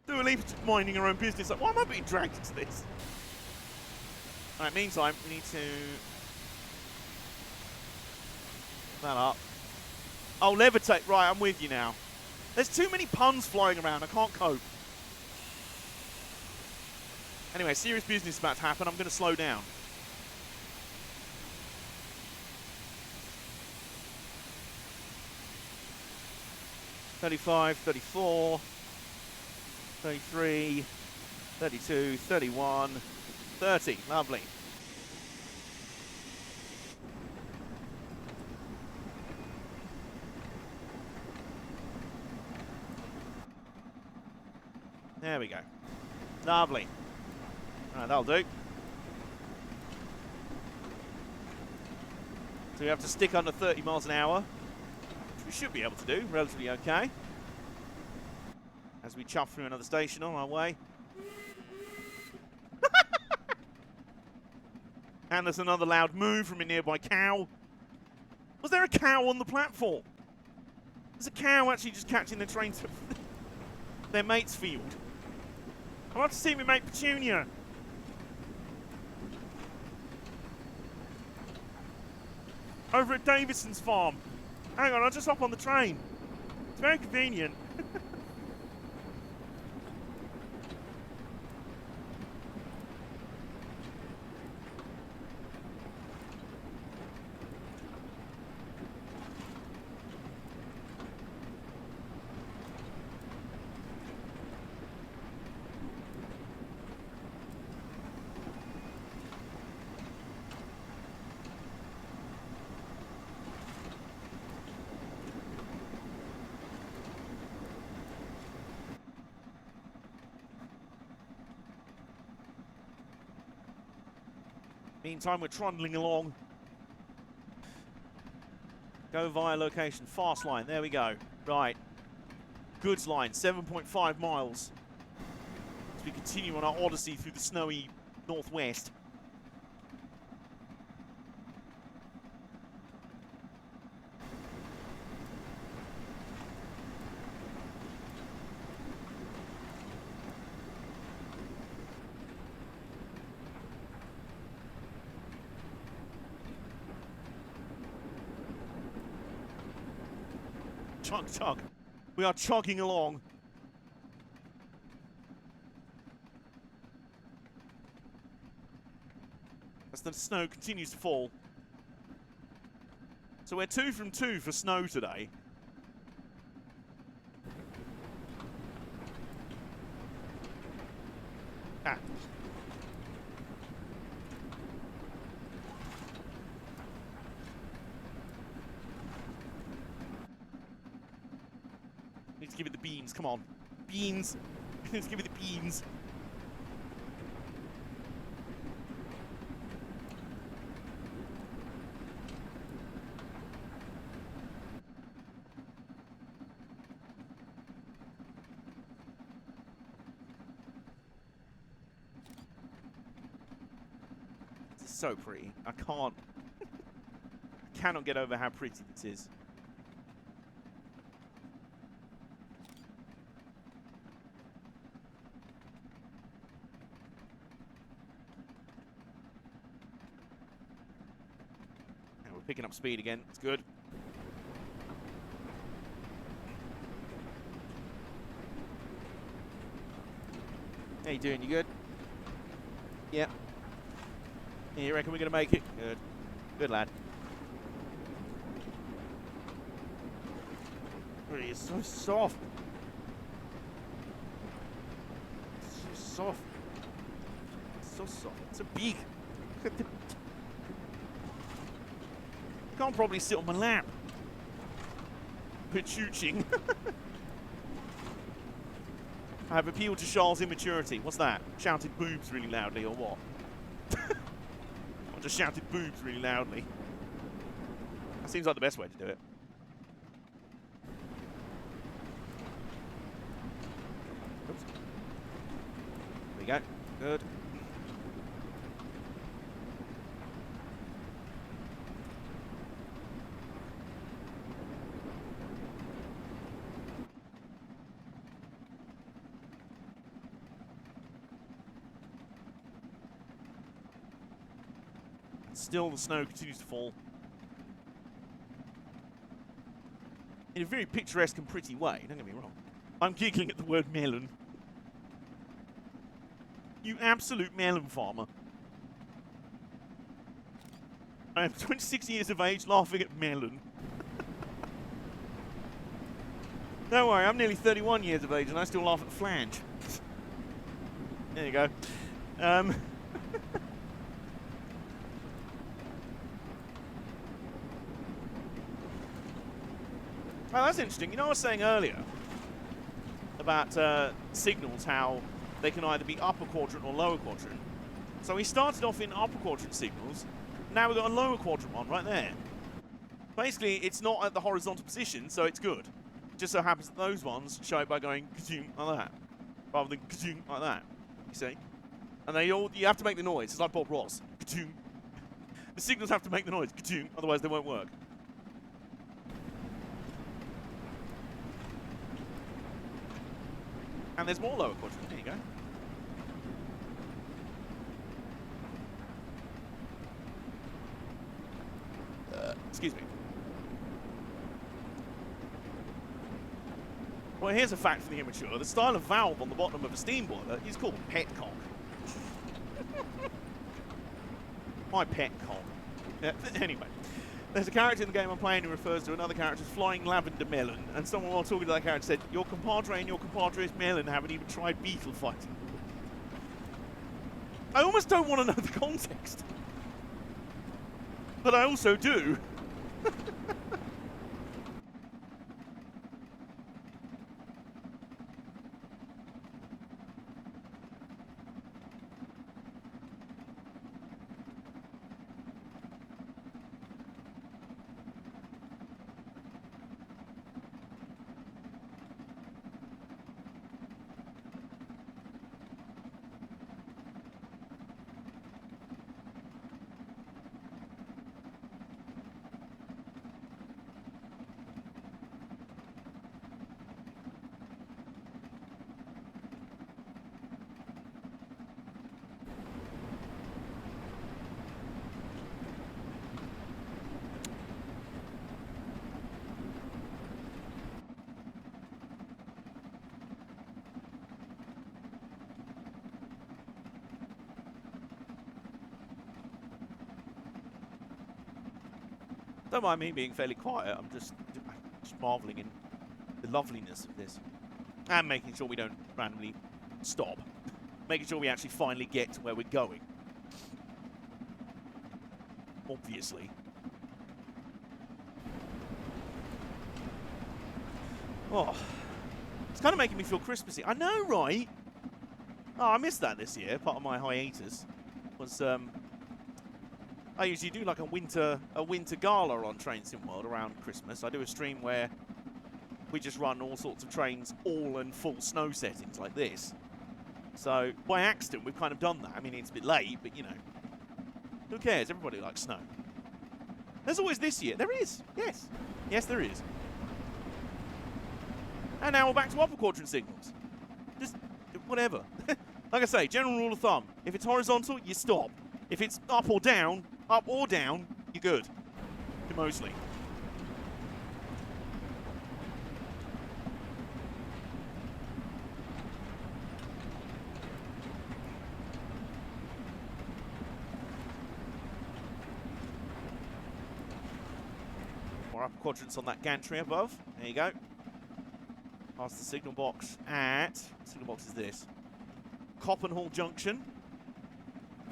Dua Lipa's just minding her own business. Like, why am I being dragged into this? Alright, meantime, we need to... that up. Oh, levitate. Right, I'm with you now. There's too many puns flying around. I can't cope. Anyway, serious business is about to happen. I'm going to slow down. $35, $34, $33, $32, $31, $30. Lovely. There we go. Lovely. All right, that'll do. So we have to stick under 30 miles an hour, which we should be able to do, relatively okay. As we chuff through another station on our way. And there's another loud moo from a nearby cow. Was there a cow on the platform? There's a cow actually just catching the train to their mate's field. I want to see my mate Petunia. Over at Davidson's farm. Hang on, I'll just hop on the train. It's very convenient. Meantime, we're trundling along. Go via location. Fast line. There we go. Right. Goods line. 7.5 miles. As we continue on our odyssey through the snowy northwest. Chug, chug. We are chugging along. As the snow continues to fall. So we're 2 from 2 for snow today. Ah. Let's give it the beans, come on. Beans. Let's give it the beans. This is so pretty. I can't. I cannot get over how pretty this is. Picking up speed again. It's good. How you doing? You good? Yeah. Yeah, you reckon we're going to make it? Good. Good lad. Really, it's so soft. It's so soft. It's so soft. It's so big. Look at the... Can't probably sit on my lap. Pitchooching. I have appealed to Charles' immaturity. What's that? Shouted boobs really loudly or what? I just shouted boobs really loudly. That seems like the best way to do it. Oops. There we go. Good. Still, the snow continues to fall. In a very picturesque and pretty way, don't get me wrong. I'm giggling at the word melon. You absolute melon farmer. I am 26 years of age laughing at melon. Don't worry, I'm nearly 31 years of age and I still laugh at the flange. There you go. Well, that's interesting. You know, I was saying earlier about signals, how they can either be upper quadrant or lower quadrant. So we started off in upper quadrant signals. Now we've got a lower quadrant one right there. Basically, it's not at the horizontal position, so it's good. Just so happens that those ones show it by going ka-zoom like that, rather than ka-zoom like that. You see? And you have to make the noise. It's like Bob Ross. Ka-zoom. The signals have to make the noise. Ka-zoom. Otherwise, they won't work. And there's more lower quadrant. There you go. Excuse me. Well, here's a fact for the immature. The style of valve on the bottom of a steam boiler is called petcock. My petcock. Anyway, there's a character in the game I'm playing who refers to another character as Flying Lavender Melon, and someone while talking to that character said, your compadre and your compadre's melon haven't even tried beetle fighting. I almost don't want to know the context. But I also do. Don't mind me being fairly quiet. I'm just marveling in the loveliness of this. And making sure we don't randomly stop. Making sure we actually finally get to where we're going. Obviously. Oh. It's kind of making me feel Christmassy. I know, right? Oh, I missed that this year. Part of my hiatus was... I usually do like a winter gala on Train Sim World around Christmas. I do a stream where we just run all sorts of trains, all in full snow settings like this. So by accident, we've kind of done that. I mean, it's a bit late, but you know, who cares? Everybody likes snow. There's always this year. There is. Yes. Yes, there is. And now we're back to upper quadrant signals. Just whatever. Like I say, general rule of thumb. If it's horizontal, you stop. If it's up or down, you're good. Mostly. More upper quadrants on that gantry above. There you go. Past the signal box at... What signal box is this? Coppenhall Junction.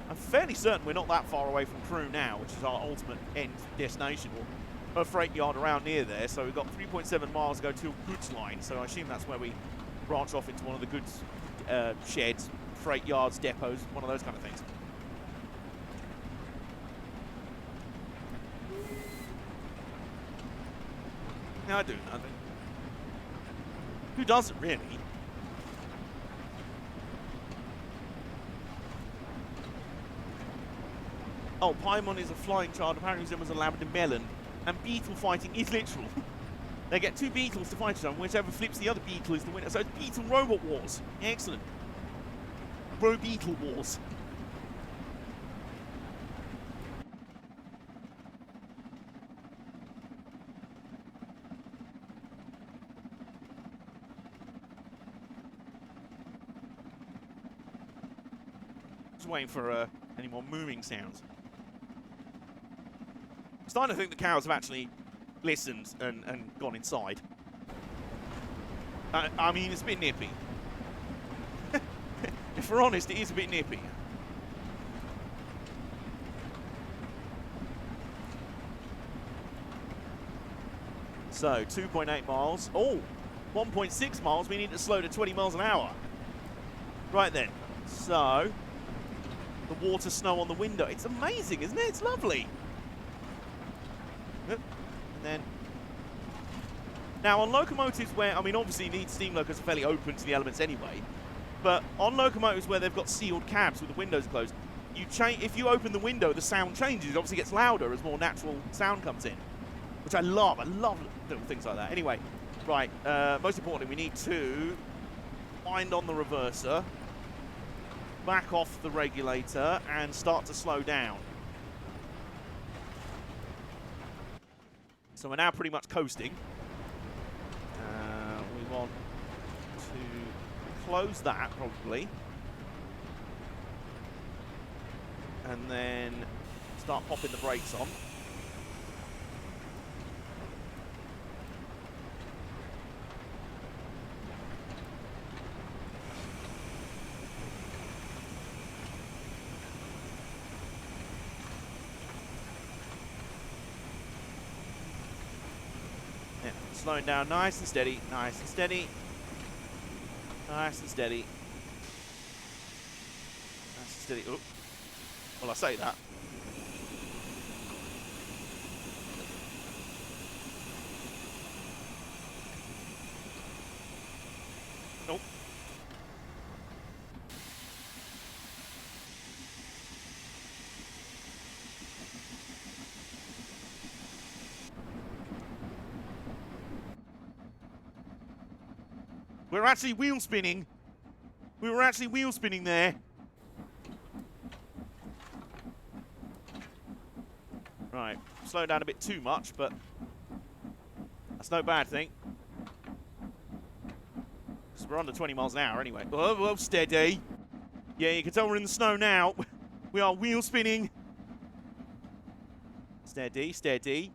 I'm fairly certain we're not that far away from Crewe now, which is our ultimate end destination, or a freight yard around near there. So we've got 3.7 miles to go to a goods line, so I assume that's where we branch off into one of the goods sheds, freight yards, depots, one of those kind of things. Yeah, I do nothing. Who doesn't, really? Oh, Paimon is a flying child, apparently his name was a lavender melon. And beetle fighting is literal. They get two beetles to fight each other, whichever flips the other beetle is the winner. So it's Beetle Robot Wars. Excellent. Bro Beetle Wars. Just waiting for any more mooing sounds. Starting to think the cows have actually listened and gone inside. I mean, it's a bit nippy. If we're honest, it is a bit nippy. So, 2.8 miles. Oh, 1.6 miles. We need to slow to 20 miles an hour. Right then. So, the water snow on the window. It's amazing, isn't it? It's lovely. then... Now, on locomotives where, I mean, obviously these steam locos are fairly open to the elements anyway, but on locomotives where they've got sealed cabs with the windows closed, if you open the window, the sound changes. It obviously gets louder as more natural sound comes in, which I love. I love little things like that. Anyway, right, most importantly, we need to wind on the reverser, back off the regulator, and start to slow down. So we're now pretty much coasting. We want to close that, probably. And then start popping the brakes on. Yeah, slowing down nice and steady, nice and steady. Nice and steady. Nice and steady. Oop. Well, I say that. Nope. We're actually wheel spinning. We were actually wheel spinning there. Right, slow down a bit too much, but that's no bad thing. Because we're under 20 miles an hour anyway. Oh, well, steady. Yeah, you can tell we're in the snow now. We are wheel spinning. Steady, steady.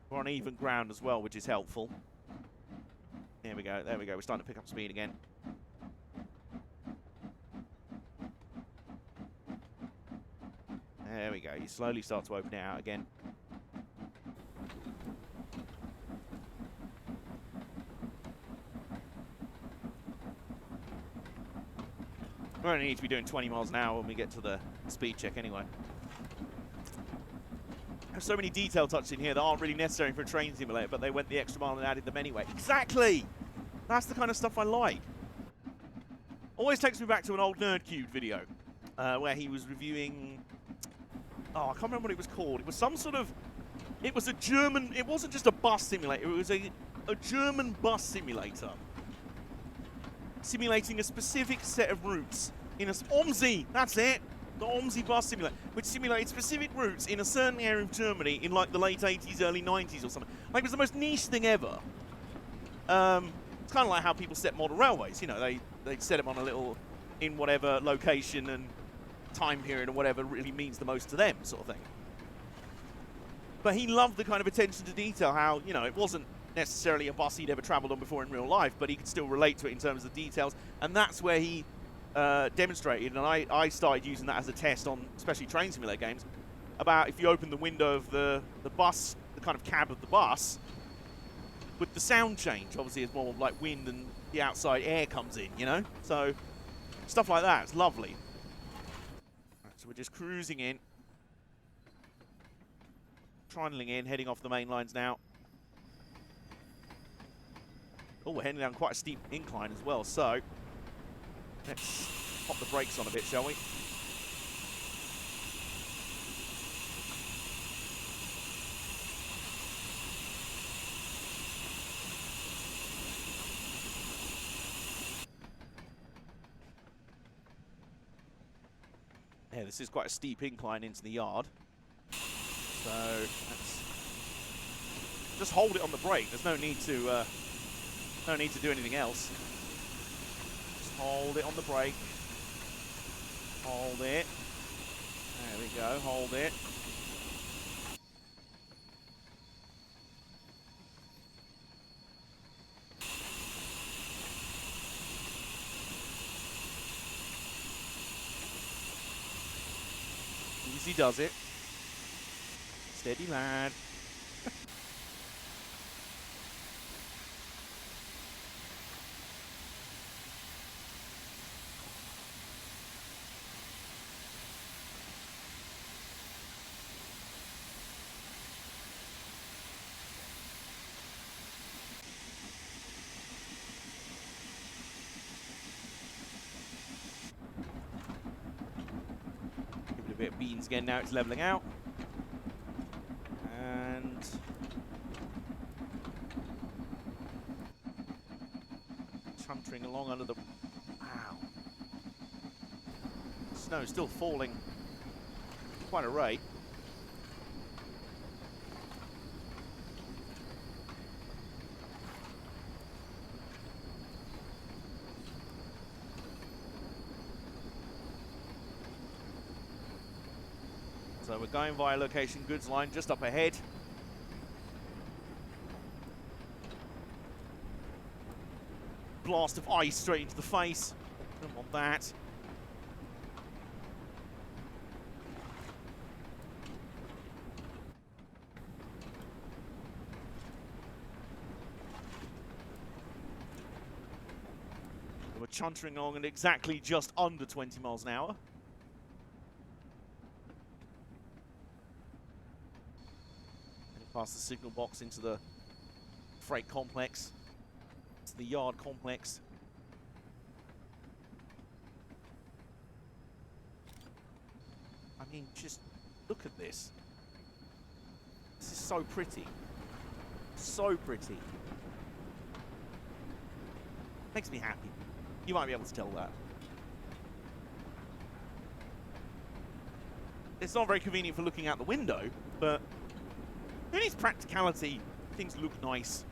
We're on even ground as well, which is helpful. There we go, there we go. We're starting to pick up speed again. There we go. You slowly start to open it out again. We only need to be doing 20 miles an hour when we get to the speed check anyway. There's so many detail touches in here that aren't really necessary for a train simulator, but they went the extra mile and added them anyway. Exactly! That's the kind of stuff I like. Always takes me back to an old Nerd Cubed video where he was reviewing... Oh, I can't remember what it was called. It was some sort of... It was a German... It wasn't just a bus simulator. It was a German bus simulator. Simulating a specific set of routes. In a... OMSI! That's it! The OMSI bus simulator, which simulated specific routes in a certain area of Germany in like the late 80s, early 90s or something. Like, it was the most niche thing ever. It's kind of like how people set model railways. You know, they set them on a little, in whatever location and time period or whatever really means the most to them, sort of thing. But he loved the kind of attention to detail, how, you know, it wasn't necessarily a bus he'd ever travelled on before in real life, but he could still relate to it in terms of details, and that's where he demonstrated, and I started using that as a test on especially train simulator games, about if you open the window of the bus, the kind of cab of the bus, with the sound change, obviously as more like wind and the outside air comes in, you know? So, stuff like that, it's lovely. Right, so we're just cruising in. Trundling in, heading off the main lines now. Oh, we're heading down quite a steep incline as well, so let's pop the brakes on a bit, shall we? Yeah, this is quite a steep incline into the yard. So let's just hold it on the brake. There's no need to do anything else. Just hold it on the brake. Hold it. There we go. Hold it. Easy does it. Steady lad. beans again. Now it's leveling out. And chuntering along under the... Wow. Snow is still falling at quite a rate. So we're going via location goods line just up ahead. Blast of ice straight into the face. Don't want that. We're chuntering along at exactly just under 20 miles an hour. Past the signal box into the freight complex. It's the yard complex. I mean, just look at this. This is so pretty. So pretty. Makes me happy. You might be able to tell that. It's not very convenient for looking out the window, but in its practicality, things look nice.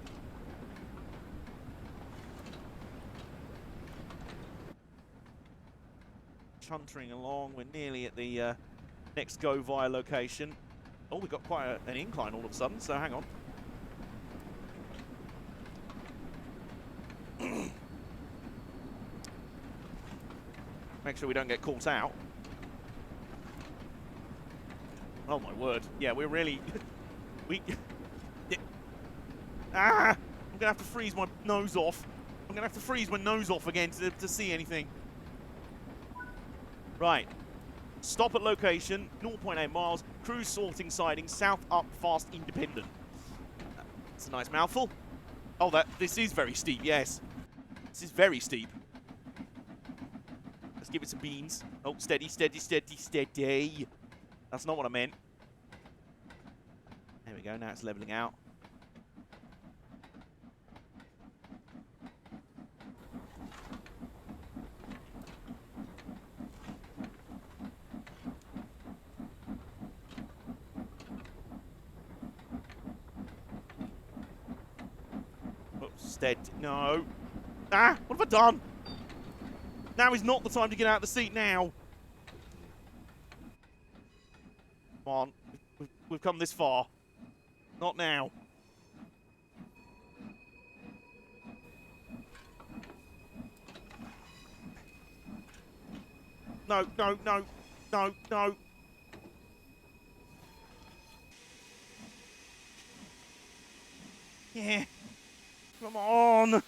Chuntering along, we're nearly at the next go via location. Oh, we've got quite an incline all of a sudden, so hang on. Make sure we don't get caught out. Oh my word. Yeah, we're really... I'm gonna have to freeze my nose off. I'm gonna have to freeze my nose off again to see anything. Right. Stop at location, 0.8 miles, cruise sorting siding, south up, fast, independent. It's a nice mouthful. Oh, this is very steep, yes. This is very steep. Let's give it some beans. Oh, steady, steady, steady, steady. That's not what I meant. There we go, now it's leveling out. Oh, steady. No. Ah, what have I done? Now is not the time to get out of the seat now. Come on. We've come this far. Not now. No, no, no, no, no. Yeah. Come on.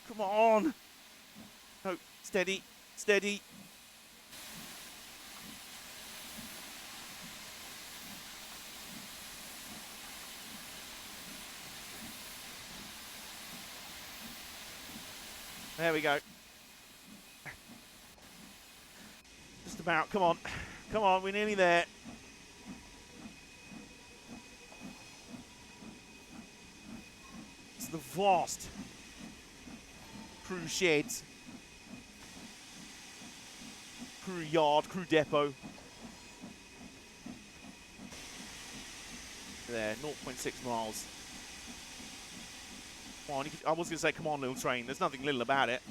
Come on. No, steady, steady. There we go. Just about. Come on. Come on, we're nearly there. It's the vast crew sheds, crew yard, crew depot. There, 0.6 miles. Come on, I was going to say, come on, little train. There's nothing little about it.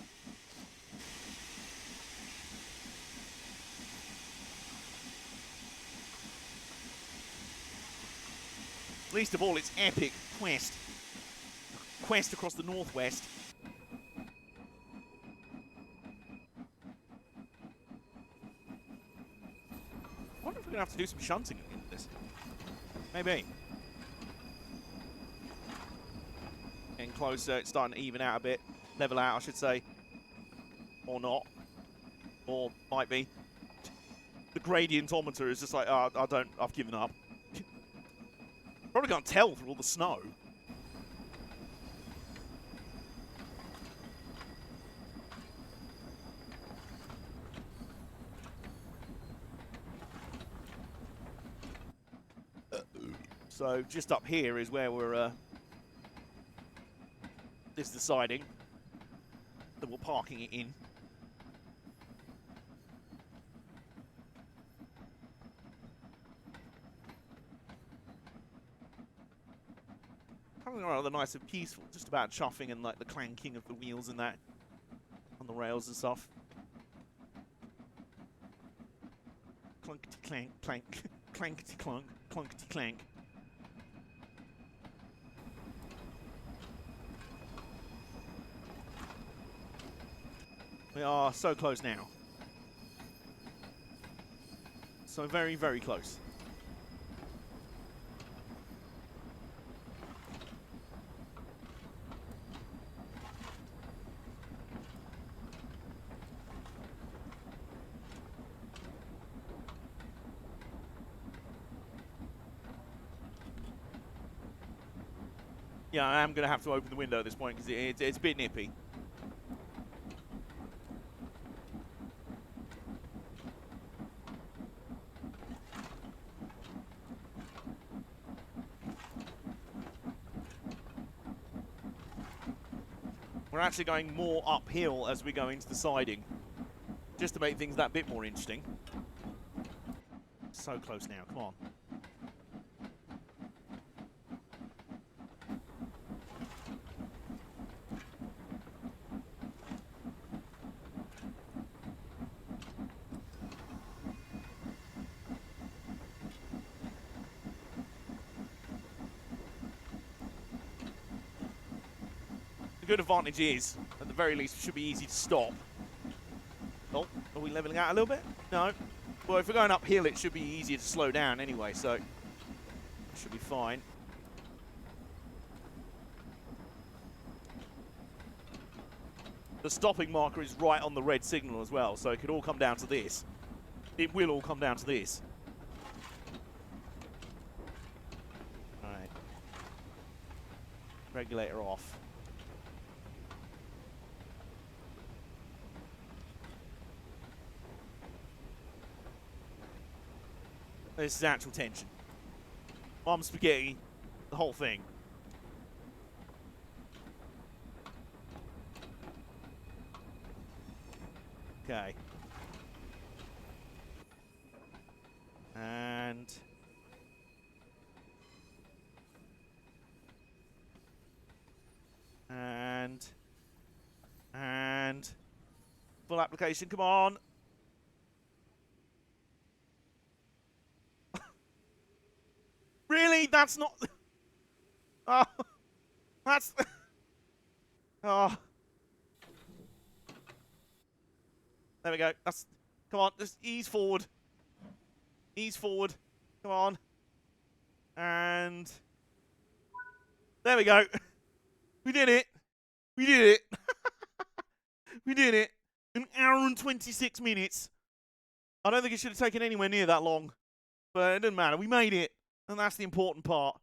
Least of all, it's epic quest. Quest across the northwest. I wonder if we're going to have to do some shunting into this. Maybe. Getting closer, it's starting to even out a bit. Level out, I should say. Or not. Or might be. The gradientometer is just like, oh, I've given up. Probably can't tell through all the snow. So just up here is where we're, this is the siding that we're parking it in. Having rather nice and peaceful, just about chuffing and like the clanking of the wheels and that on the rails and stuff. Clunkety clank, clank, clankety clunk, clunkety clank. We are so close now. So very, very close. Yeah, I am going to have to open the window at this point because it's a bit nippy. We're actually going more uphill as we go into the siding, just to make things that bit more interesting. So close now, come on. The good advantage is, at the very least, it should be easy to stop. Oh, are we leveling out a little bit? No. Well, if we're going uphill, it should be easier to slow down anyway, so it should be fine. The stopping marker is right on the red signal as well, so it could all come down to this. It will all come down to this. Alright. Regulator off. This is actual tension. Mom spaghetti, the whole thing. Okay. And full application, come on. Really? That's not... Oh, that's... Oh. There we go. That's... Come on, just ease forward. Ease forward. Come on. And... There we go. We did it. We did it. We did it. 1 hour and 26 minutes. I don't think it should have taken anywhere near that long. But it doesn't matter. We made it. And that's the important part.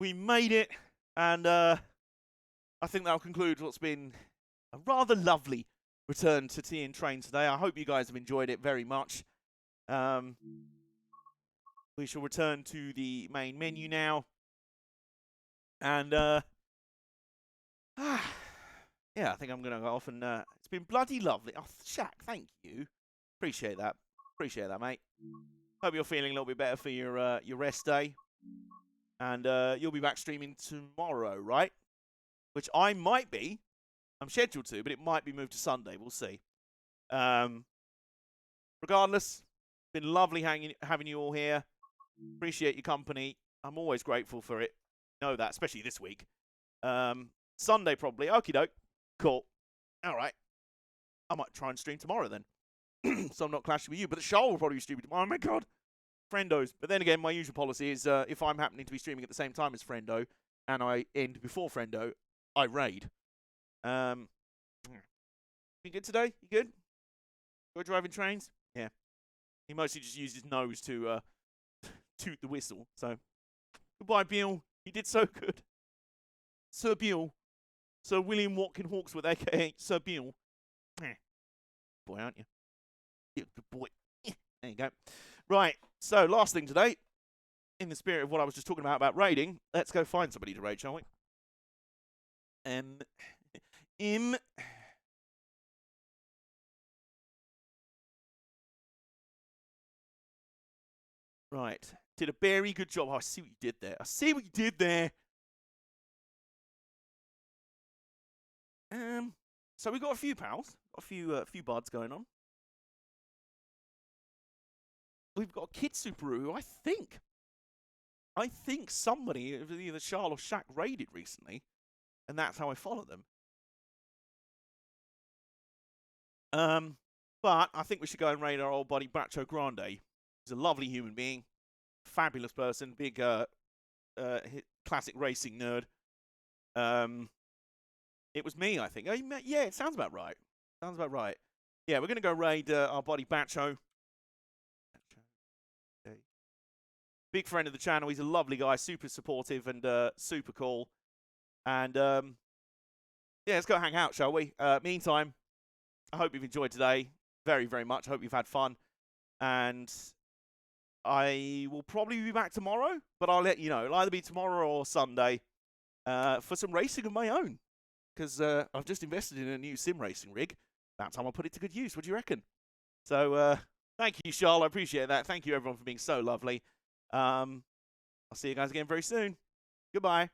We made it. And I think that'll conclude what's been a rather lovely return to Tea and Train today. I hope you guys have enjoyed it very much. We shall return to the main menu now. And yeah, I think I'm going to go off and it's been bloody lovely. Oh, Shaq, thank you. Appreciate that. Appreciate that, mate. Hope you're feeling a little bit better for your rest day. And you'll be back streaming tomorrow, right? Which I might be. I'm scheduled to, but it might be moved to Sunday. We'll see. Regardless, it's been lovely having you all here. Appreciate your company. I'm always grateful for it. Know that, especially this week. Sunday probably. Okie doke. Cool. All right. I might try and stream tomorrow then. So I'm not clashing with you. But the show will probably be streaming tomorrow. Oh my god. Friendos. But then again, my usual policy is if I'm happening to be streaming at the same time as Friendo and I end before Friendo, I raid. You good today? You good? Go driving trains? Yeah. He mostly just used his nose to toot the whistle. So goodbye, Bill. You did so good. Sir Bill. Sir William Watkin Hawksworth, aka Sir Bill. Boy, aren't you? You're a good boy. There you go. Right, so last thing today. in the spirit of what I was just talking about raiding, let's go find somebody to raid, shall we? Right. Did a very good job. Oh, I see what you did there. I see what you did there. So we've got a few pals. Got a few buds going on. We've got Kid Subaru, who I think somebody, either Charles or Shaq, raided recently, and that's how I follow them. But I think we should go and raid our old buddy Bacho Grande. He's a lovely human being, fabulous person, big classic racing nerd. It was me, I think. Oh, yeah, it sounds about right. Sounds about right. Yeah, we're going to go raid our buddy Bacho. Big friend of the channel. He's a lovely guy, super supportive and super cool. And yeah, let's go hang out, shall we? Meantime, I hope you've enjoyed today very, very much. I hope you've had fun. And I will probably be back tomorrow, but I'll let you know. It'll either be tomorrow or Sunday for some racing of my own. Because I've just invested in a new sim racing rig. That time I'll put it to good use. What do you reckon? So thank you, Charles. I appreciate that. Thank you, everyone, for being so lovely. I'll see you guys again very soon. Goodbye.